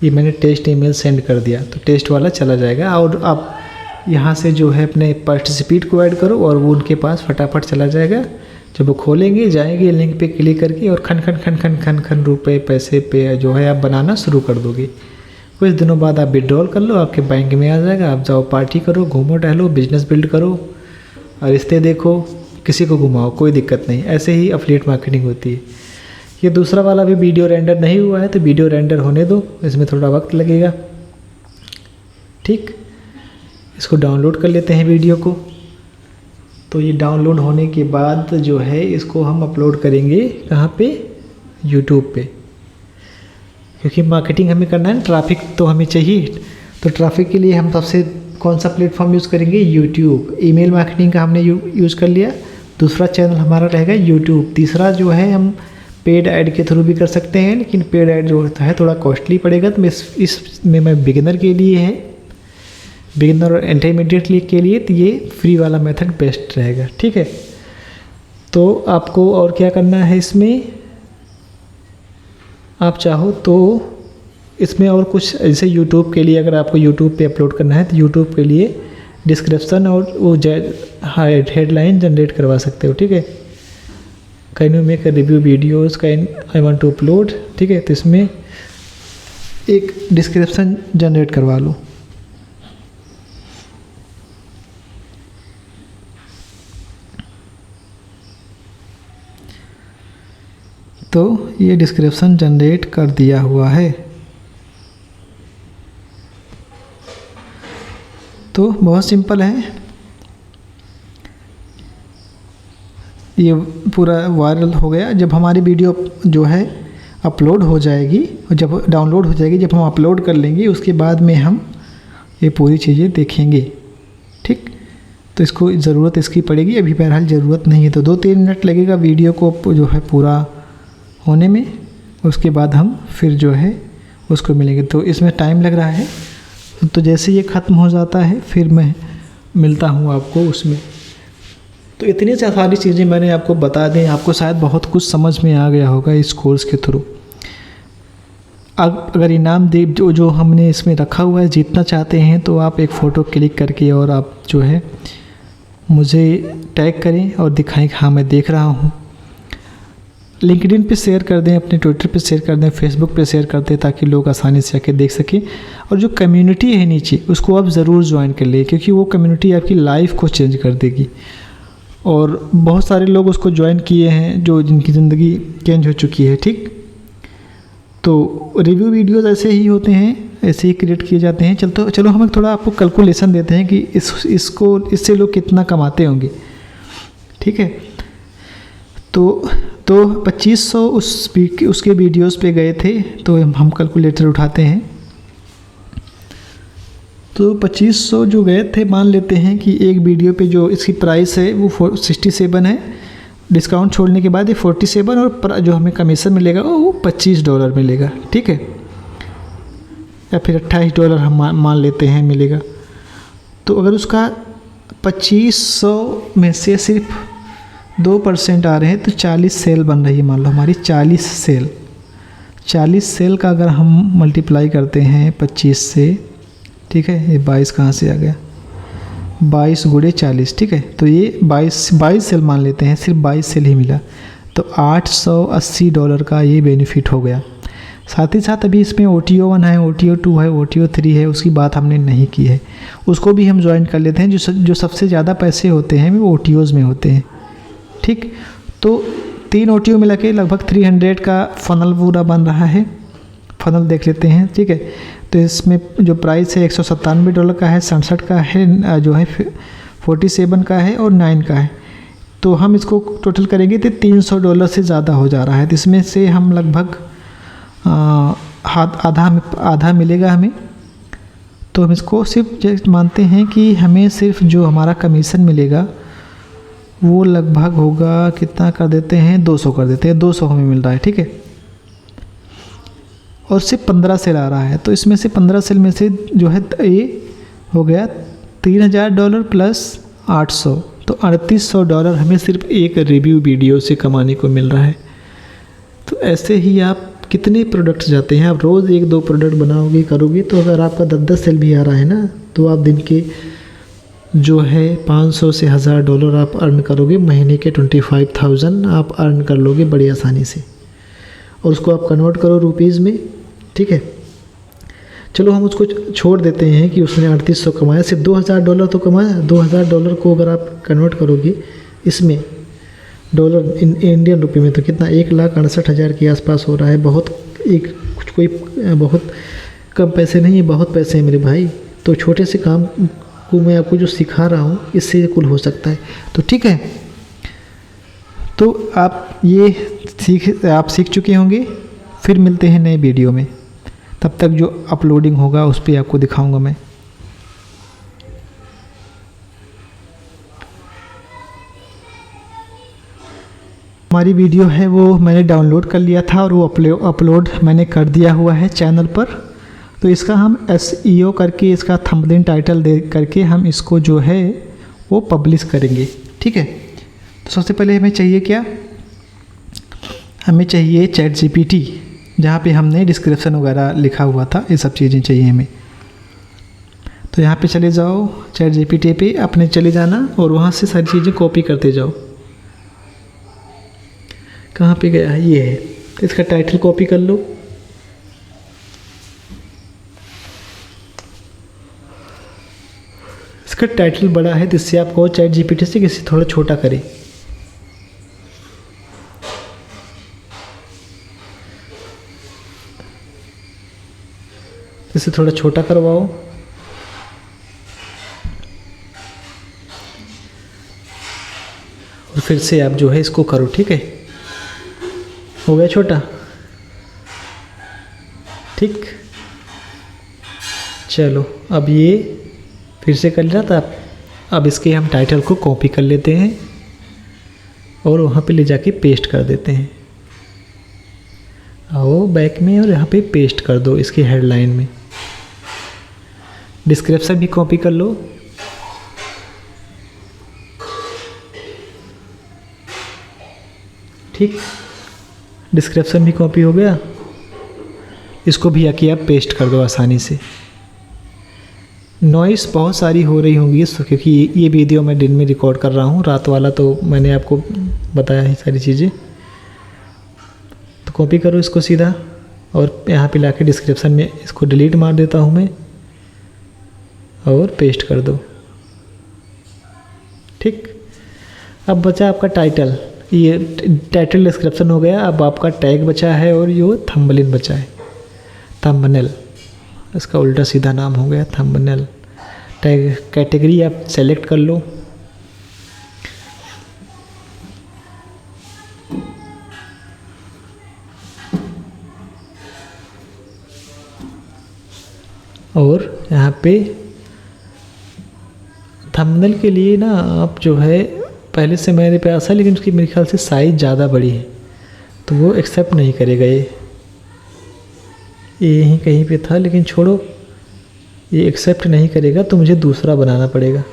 ये मैंने टेस्ट ईमेल सेंड कर दिया तो टेस्ट वाला चला जाएगा, और आप यहाँ से जो है अपने पार्टिसिपेट को ऐड करो और वो उनके पास फटाफट चला जाएगा। जब वो खोलेंगे जाएंगे लिंक पे क्लिक करके और खन खन खन खन खन खन रुपये पैसे पे जो है आप बनाना शुरू कर दोगे। कुछ दिनों बाद आप विड्रॉल कर लो, आपके बैंक में आ जाएगा। आप जाओ पार्टी करो, घूमो टहलो, बिजनेस बिल्ड करो और रिश्ते देखो, किसी को घुमाओ, कोई दिक्कत नहीं। ऐसे ही एफिलिएट मार्केटिंग होती है। ये दूसरा वाला भी वीडियो रेंडर नहीं हुआ है तो वीडियो रेंडर होने दो, इसमें थोड़ा वक्त लगेगा। ठीक, इसको डाउनलोड कर लेते हैं वीडियो को। तो ये डाउनलोड होने के बाद जो है इसको हम अपलोड करेंगे कहाँ पे, यूट्यूब पे, क्योंकि मार्केटिंग हमें करना है, ट्रैफिक तो हमें चाहिए। तो ट्रैफिक के लिए हम सबसे कौन सा प्लेटफॉर्म यूज़ करेंगे, यूट्यूब। ईमेल मार्केटिंग का हमने यूज़ कर लिया, दूसरा चैनल हमारा रहेगा यूट्यूब। तीसरा जो है हम पेड ऐड के थ्रू भी कर सकते हैं, लेकिन पेड ऐड जो होता है थोड़ा कॉस्टली पड़ेगा। तो इसमें मैं बिगिनर के लिए है, बिगिनर और इंटरमीडिएट के लिए तो ये फ्री वाला मेथड बेस्ट रहेगा। ठीक है, तो आपको और क्या करना है इसमें, आप चाहो तो इसमें और कुछ, जैसे यूट्यूब के लिए अगर आपको यूट्यूब पे अपलोड करना है तो यूट्यूब के लिए डिस्क्रिप्शन और वो हेडलाइन जनरेट करवा सकते हो। ठीक है, can you make review videos, can I want to upload. ठीक है, तो इसमें एक डिस्क्रिप्शन जनरेट करवा लो। तो ये डिस्क्रिप्शन जनरेट कर दिया हुआ है। तो बहुत सिंपल है, ये पूरा वायरल हो गया। जब हमारी वीडियो जो है अपलोड हो जाएगी, और जब डाउनलोड हो जाएगी, जब हम अपलोड कर लेंगे उसके बाद में हम ये पूरी चीज़ें देखेंगे। ठीक, तो इसको ज़रूरत इसकी पड़ेगी, अभी बहरहाल ज़रूरत नहीं है। तो 2-3 मिनट लगेगा वीडियो को जो है पूरा होने में, उसके बाद हम फिर जो है उसको मिलेंगे। तो इसमें टाइम लग रहा है, तो जैसे ये ख़त्म हो जाता है फिर मैं मिलता हूँ आपको उसमें। तो इतनी सारी चीज़ें मैंने आपको बता दी, आपको शायद बहुत कुछ समझ में आ गया होगा इस कोर्स के थ्रू। अब अगर इनाम दे जो हमने इसमें रखा हुआ है, जीतना चाहते हैं तो आप एक फ़ोटो क्लिक करके और आप जो है मुझे टैग करें और दिखाएं कि हाँ मैं देख रहा हूँ। लिंक्डइन पे शेयर कर दें, अपने ट्विटर पे शेयर कर दें, फेसबुक पे शेयर कर दें, ताकि लोग आसानी से आके देख सकें। और जो कम्युनिटी है नीचे उसको आप ज़रूर ज्वाइन कर लें, क्योंकि वो कम्युनिटी आपकी लाइफ को चेंज कर देगी। और बहुत सारे लोग उसको ज्वाइन किए हैं जो जिनकी ज़िंदगी चेंज हो चुकी है। ठीक, तो रिव्यू वीडियोज़ ऐसे ही होते हैं, ऐसे ही क्रिएट किए जाते हैं। चलो हम थोड़ा आपको कैलकुलेशन देते हैं कि इससे लोग कितना कमाते होंगे। ठीक है, तो 2500 उसके वीडियोस पे गए थे, तो हम कैलकुलेटर उठाते हैं। तो 2500 जो गए थे, मान लेते हैं कि एक वीडियो पे जो इसकी प्राइस है वो 67 है, डिस्काउंट छोड़ने के बाद ये 47, और जो हमें कमीशन मिलेगा वो $25 मिलेगा। ठीक है, या फिर $28 हम मान लेते हैं मिलेगा। तो अगर उसका 2500 में से सिर्फ 2% आ रहे हैं तो 40 सेल बन रही है। मान लो हमारी 40 सेल का अगर हम मल्टीप्लाई करते हैं 25 से, ठीक है, ये 22 कहाँ से आ गया, 22 × 40। ठीक है, तो ये 22 सेल मान लेते हैं, सिर्फ 22 सेल ही मिला, तो $880 का ये बेनिफिट हो गया। साथ ही साथ अभी इसमें OTO 1 है, OTO 2 है, OTO 3 है, उसकी बात हमने नहीं की है, उसको भी हम ज्वाइन कर लेते हैं। जो सबसे ज़्यादा पैसे होते हैं वो OTOs में होते हैं। ठीक, तो 3 OTO मिला के लगभग 300 का फ़नल पूरा बन रहा है। फ़नल देख लेते हैं। ठीक है, तो इसमें जो प्राइस है $197 का है, 67 का है, जो है 47 का है और 9 का है। तो हम इसको टोटल करेंगे तो $300 से ज़्यादा हो जा रहा है। तो इसमें से हम लगभग आधा मिलेगा हमें। तो हम इसको सिर्फ मानते हैं कि हमें सिर्फ जो हमारा कमीशन मिलेगा वो लगभग होगा, कितना कर देते हैं, 200 कर देते हैं, 200 हमें मिल रहा है, ठीक है। और सिर्फ 15 सेल आ रहा है, तो इसमें से 15 सेल में से जो है ये हो गया $3000 प्लस 800, तो $3800 हमें सिर्फ एक रिव्यू वीडियो से कमाने को मिल रहा है। तो ऐसे ही आप कितने प्रोडक्ट्स जाते हैं, आप रोज़ 1-2 प्रोडक्ट बनाओगे करोगे, तो अगर आपका 10-10 सेल भी आ रहा है ना, तो आप दिन के जो है $500 से $1000 आप अर्न करोगे। महीने के 25,000 आप अर्न कर लोगे बड़ी आसानी से। और उसको आप कन्वर्ट करो रुपीज़ में, ठीक है। चलो हम उसको छोड़ देते हैं कि उसने $3800 कमाया, सिर्फ $2000 तो कमाया। $2000 को अगर आप कन्वर्ट करोगे इसमें डॉलर इंडियन रुपये में, तो कितना 1,68,000 के आसपास हो रहा है। बहुत कोई बहुत कम पैसे नहीं है, बहुत पैसे हैं मेरे भाई। तो छोटे से काम को मैं आपको जो सिखा रहा हूँ इससे कुल हो सकता है। तो ठीक है, तो आप ये सीख चुके होंगे। फिर मिलते हैं नए वीडियो में, तब तक जो अपलोडिंग होगा उस पर आपको दिखाऊंगा मैं। हमारी वीडियो है वो मैंने डाउनलोड कर लिया था और वो अपलोड मैंने कर दिया हुआ है चैनल पर। तो इसका हम SEO करके, इसका थंबनेल टाइटल दे करके हम इसको जो है वो पब्लिश करेंगे, ठीक है। तो सबसे पहले हमें चाहिए क्या, हमें चाहिए ChatGPT, जहाँ पे हमने डिस्क्रिप्शन वगैरह लिखा हुआ था, ये सब चीज़ें चाहिए हमें। तो यहाँ पे चले जाओ, ChatGPT पे अपने चले जाना और वहाँ से सारी चीज़ें कॉपी करते जाओ। कहाँ पे गया है, ये है। तो इसका टाइटल कॉपी कर लो, इसका टाइटल बड़ा है तो इससे आप कहो ChatGPT से किसी थोड़ा छोटा करे। इसे थोड़ा छोटा करवाओ। और फिर से आप जो है इसको करो, ठीक है। हो गया छोटा, ठीक। चलो अब ये फिर से कर लिया था। अब इसके हम टाइटल को कॉपी कर लेते हैं और वहाँ पे ले जाके पेस्ट कर देते हैं। आओ बैक में और यहाँ पे पेस्ट कर दो इसकी हेडलाइन में। डिस्क्रिप्शन भी कॉपी कर लो। ठीक, डिस्क्रिप्शन भी कॉपी हो गया। इसको भी आके आप पेस्ट कर दो आसानी से। नॉइस बहुत सारी हो रही होंगी क्योंकि ये वीडियो मैं दिन में रिकॉर्ड कर रहा हूँ, रात वाला तो मैंने आपको बताया है सारी चीज़ें। तो कॉपी करो इसको सीधा और यहाँ पे लाके डिस्क्रिप्शन में इसको डिलीट मार देता हूँ मैं और पेस्ट कर दो। ठीक, अब बचा आपका टाइटल। ये टाइटल डिस्क्रिप्शन हो गया। अब आपका टैग बचा है और ये थंबनेल बचा है। थंबनेल, इसका उल्टा सीधा नाम हो गया थंबनेल। टैग कैटेगरी आप सेलेक्ट कर लो। और यहाँ पे थंबनेल के लिए ना आप जो है पहले से मेरे पास है, लेकिन उसकी मेरे ख्याल से साइज़ ज़्यादा बड़ी है तो वो एक्सेप्ट नहीं करेगा। ये यहीं कहीं पे था, लेकिन छोड़ो, ये एक्सेप्ट नहीं करेगा तो मुझे दूसरा बनाना पड़ेगा।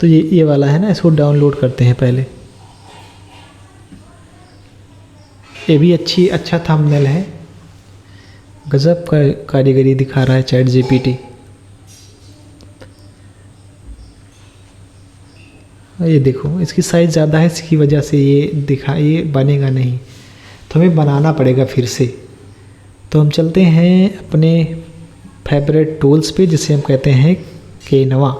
तो ये वाला है ना, इसको डाउनलोड करते हैं पहले। ये भी अच्छा थंबनेल है। गजब का कारीगरी दिखा रहा है ChatGPT। ये देखो, इसकी साइज़ ज़्यादा है, इसकी वजह से ये बनेगा नहीं, तो हमें बनाना पड़ेगा फिर से। तो हम चलते हैं अपने फेवरेट टूल्स पे, जिसे हम कहते हैं कैनवा।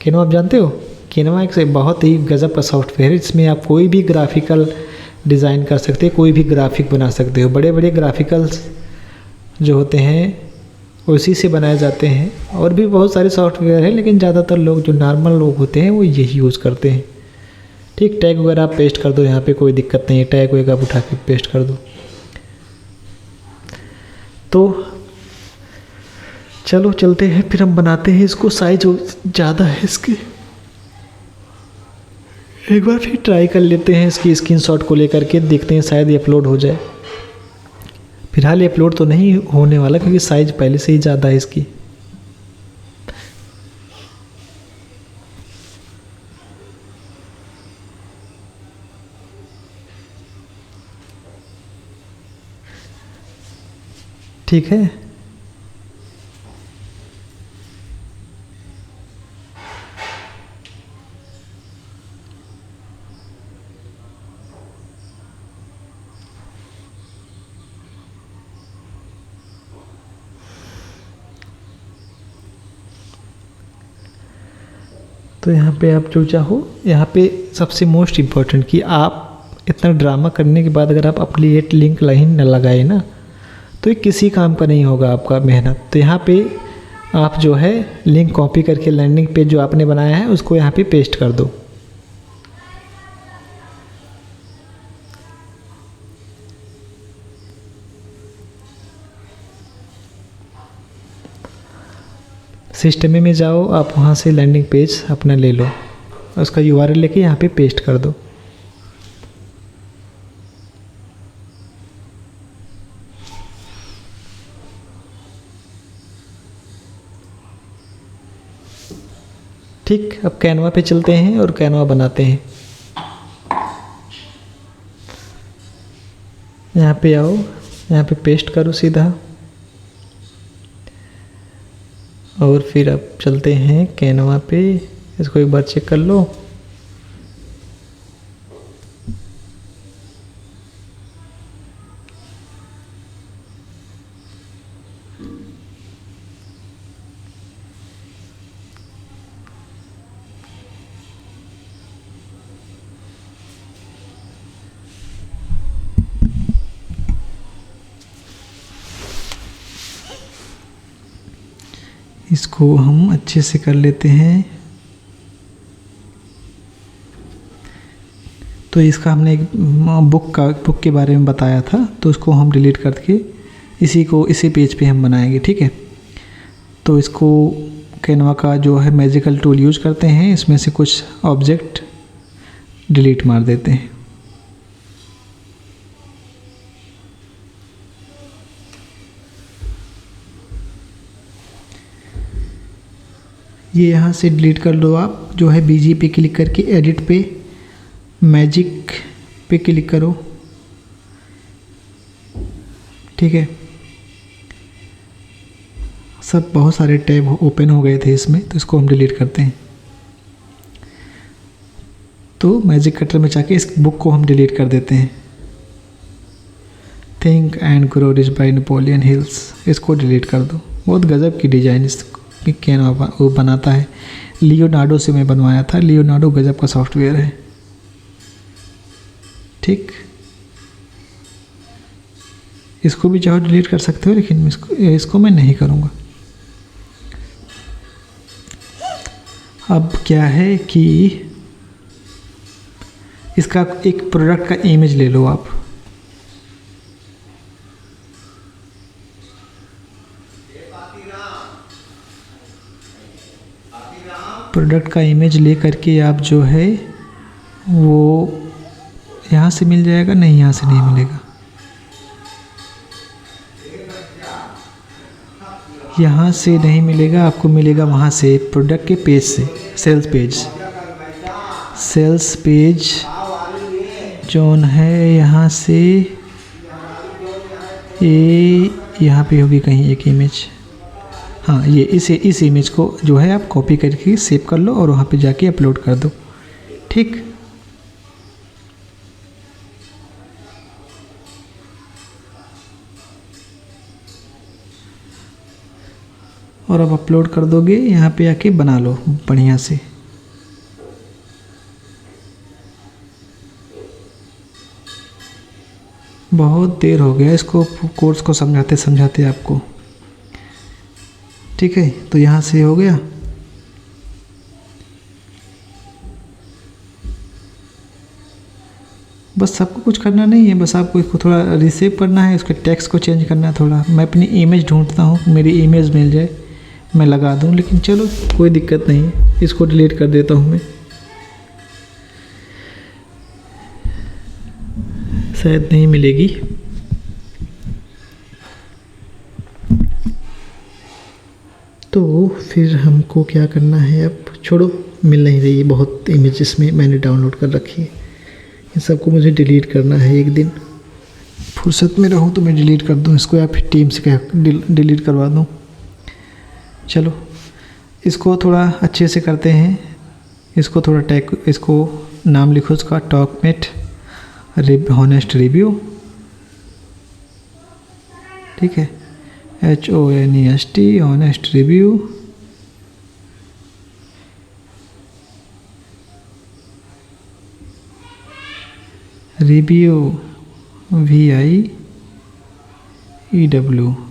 कैनवा आप जानते हो? कैनवा एक बहुत ही गजब का सॉफ्टवेयर है। इसमें आप कोई भी ग्राफिकल डिज़ाइन कर सकते हैं, कोई भी ग्राफिक बना सकते हो। बड़े बड़े ग्राफिकल्स जो होते हैं उसी से बनाए जाते हैं। और भी बहुत सारे सॉफ्टवेयर हैं, लेकिन ज़्यादातर लोग जो नॉर्मल लोग होते हैं वो यही यूज़ करते हैं। ठीक, टैग वगैरह आप पेस्ट कर दो, यहाँ पे कोई दिक्कत नहीं है, टैग वगैरह आप उठा के पेस्ट कर दो। तो चलो चलते हैं, फिर हम बनाते हैं इसको। साइज ज़्यादा है इसकी, एक बार फिर ट्राई कर लेते हैं इसकी स्क्रीनशॉट को लेकर के, देखते हैं शायद ये अपलोड हो जाए। फिलहाल ये अपलोड तो नहीं होने वाला क्योंकि साइज पहले से ही ज़्यादा है इसकी। ठीक है, तो यहाँ पे आप जो चाहो, यहाँ पे सबसे मोस्ट इम्पॉर्टेंट कि आप इतना ड्रामा करने के बाद अगर आप एफिलिएट लिंक लाइन न लगाए ना, तो ये किसी काम का नहीं होगा आपका मेहनत। तो यहाँ पे आप जो है लिंक कॉपी करके लैंडिंग पेज जो आपने बनाया है उसको यहाँ पे पेस्ट कर दो। सिस्टम में जाओ, आप वहाँ से लैंडिंग पेज अपना ले लो, उसका URL लेके यहाँ पे पेस्ट कर दो। ठीक, अब कैनवा पे चलते हैं और कैनवा बनाते हैं। यहाँ पे आओ, यहाँ पे पेस्ट करो सीधा, और फिर अब चलते हैं कैनवा पे। इसको एक बार चेक कर लो। इसको हम अच्छे से कर लेते हैं। तो इसका हमने एक बुक के बारे में बताया था, तो उसको हम डिलीट करके इसी पेज पे हम बनाएंगे। ठीक है, तो इसको कैनवा का जो है मैजिकल टूल यूज करते हैं, इसमें से कुछ ऑब्जेक्ट डिलीट मार देते हैं। ये यहाँ से डिलीट कर लो। आप जो है BG पे क्लिक करके एडिट पे मैजिक पे क्लिक करो। ठीक है, सब बहुत सारे टैब ओपन हो गए थे इसमें, तो इसको हम डिलीट करते हैं। तो मैजिक कटर में जाके इस बुक को हम डिलीट कर देते हैं। Think and grow rich by Napoleon hills, इसको डिलीट कर दो। बहुत गजब की डिज़ाइन कैनवा वो बनाता है। लियोनार्डो से मैं बनवाया था। लियोनार्डो गजब का सॉफ्टवेयर है। ठीक, इसको भी चाहो डिलीट कर सकते हो, लेकिन इसको मैं नहीं करूँगा। अब क्या है कि इसका एक प्रोडक्ट का इमेज ले लो आप। प्रोडक्ट का इमेज ले करके आप जो है वो यहाँ से मिल जाएगा, नहीं यहाँ से नहीं मिलेगा। यहाँ से नहीं मिलेगा, आपको मिलेगा वहाँ से प्रोडक्ट के पेज से, सेल्स पेज जोन है। यहाँ से ये यहाँ पे होगी कहीं एक इमेज। हाँ, ये इस इमेज को जो है आप कॉपी करके सेव कर लो और वहाँ पे जाके अपलोड कर दो। ठीक, और अब अपलोड कर दोगे, यहाँ पे आके बना लो बढ़िया से। बहुत देर हो गया इसको कोर्स को समझाते समझाते आपको। ठीक है, तो यहाँ से हो गया। बस सबको कुछ करना नहीं है, बस आपको इसको थोड़ा रिसेव करना है, उसके टेक्स्ट को चेंज करना है थोड़ा। मैं अपनी इमेज ढूंढता हूँ, मेरी इमेज मिल जाए मैं लगा दूँ, लेकिन चलो कोई दिक्कत नहीं है, इसको डिलीट कर देता हूँ मैं, शायद नहीं मिलेगी। तो फिर हमको क्या करना है, अब छोड़ो, मिल नहीं रही, बहुत इमेजेस में मैंने डाउनलोड कर रखी है, इन सबको मुझे डिलीट करना है। एक दिन फुर्सत में रहूँ तो मैं डिलीट कर दूँ इसको, या फिर टीम से कह डिलीट करवा दूँ। चलो इसको थोड़ा अच्छे से करते हैं, इसको थोड़ा टैग, इसको नाम लिखो उसका टॉकमेट हॉनेस्ट रिव्यू, ठीक है, HONEST honest review. Review VIEW,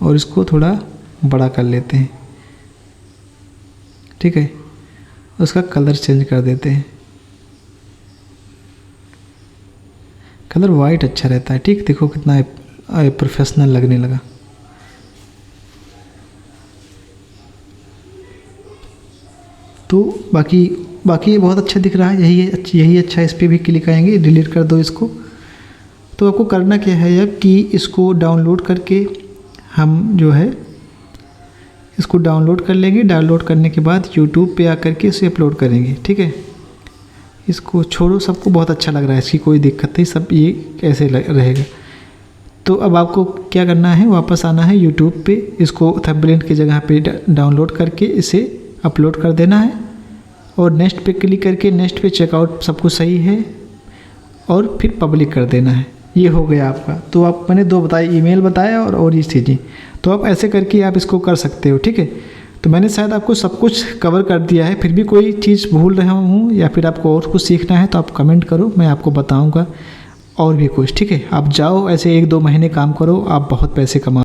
और इसको थोड़ा बड़ा कर लेते हैं, ठीक है, उसका कलर चेंज कर देते हैं, कलर वाइट अच्छा रहता है, ठीक, देखो कितना प्रोफेशनल लगने लगा। तो बाकी ये बहुत अच्छा दिख रहा है, यही अच्छा, इस पर भी क्लिक आएंगे, डिलीट कर दो इसको। तो आपको करना क्या है अब कि इसको डाउनलोड करके हम जो है इसको डाउनलोड कर लेंगे, डाउनलोड करने के बाद यूट्यूब पे आकर के इसे अपलोड करेंगे, ठीक है। इसको छोड़ो, सबको बहुत अच्छा लग रहा है, इसकी कोई दिक्कत नहीं, सब ये कैसे रहेगा। तो अब आपको क्या करना है, वापस आना है यूट्यूब पे, इसको थंबनेल की जगह पे डाउनलोड करके इसे अपलोड कर देना है, और नेक्स्ट पे क्लिक करके नेक्स्ट पे चेकआउट सब कुछ सही है, और फिर पब्लिक कर देना है। ये हो गया आपका। तो आप मैंने 2 बताए, ईमेल बताया और ये चीज़ें, तो आप ऐसे करके आप इसको कर सकते हो, ठीक है। तो मैंने शायद आपको सब कुछ कवर कर दिया है, फिर भी कोई चीज़ भूल रहा हूँ या फिर आपको और कुछ सीखना है तो आप कमेंट करो, मैं आपको बताऊँगा और भी कुछ, ठीक है। आप जाओ ऐसे 1-2 महीने काम करो, आप बहुत पैसे कमा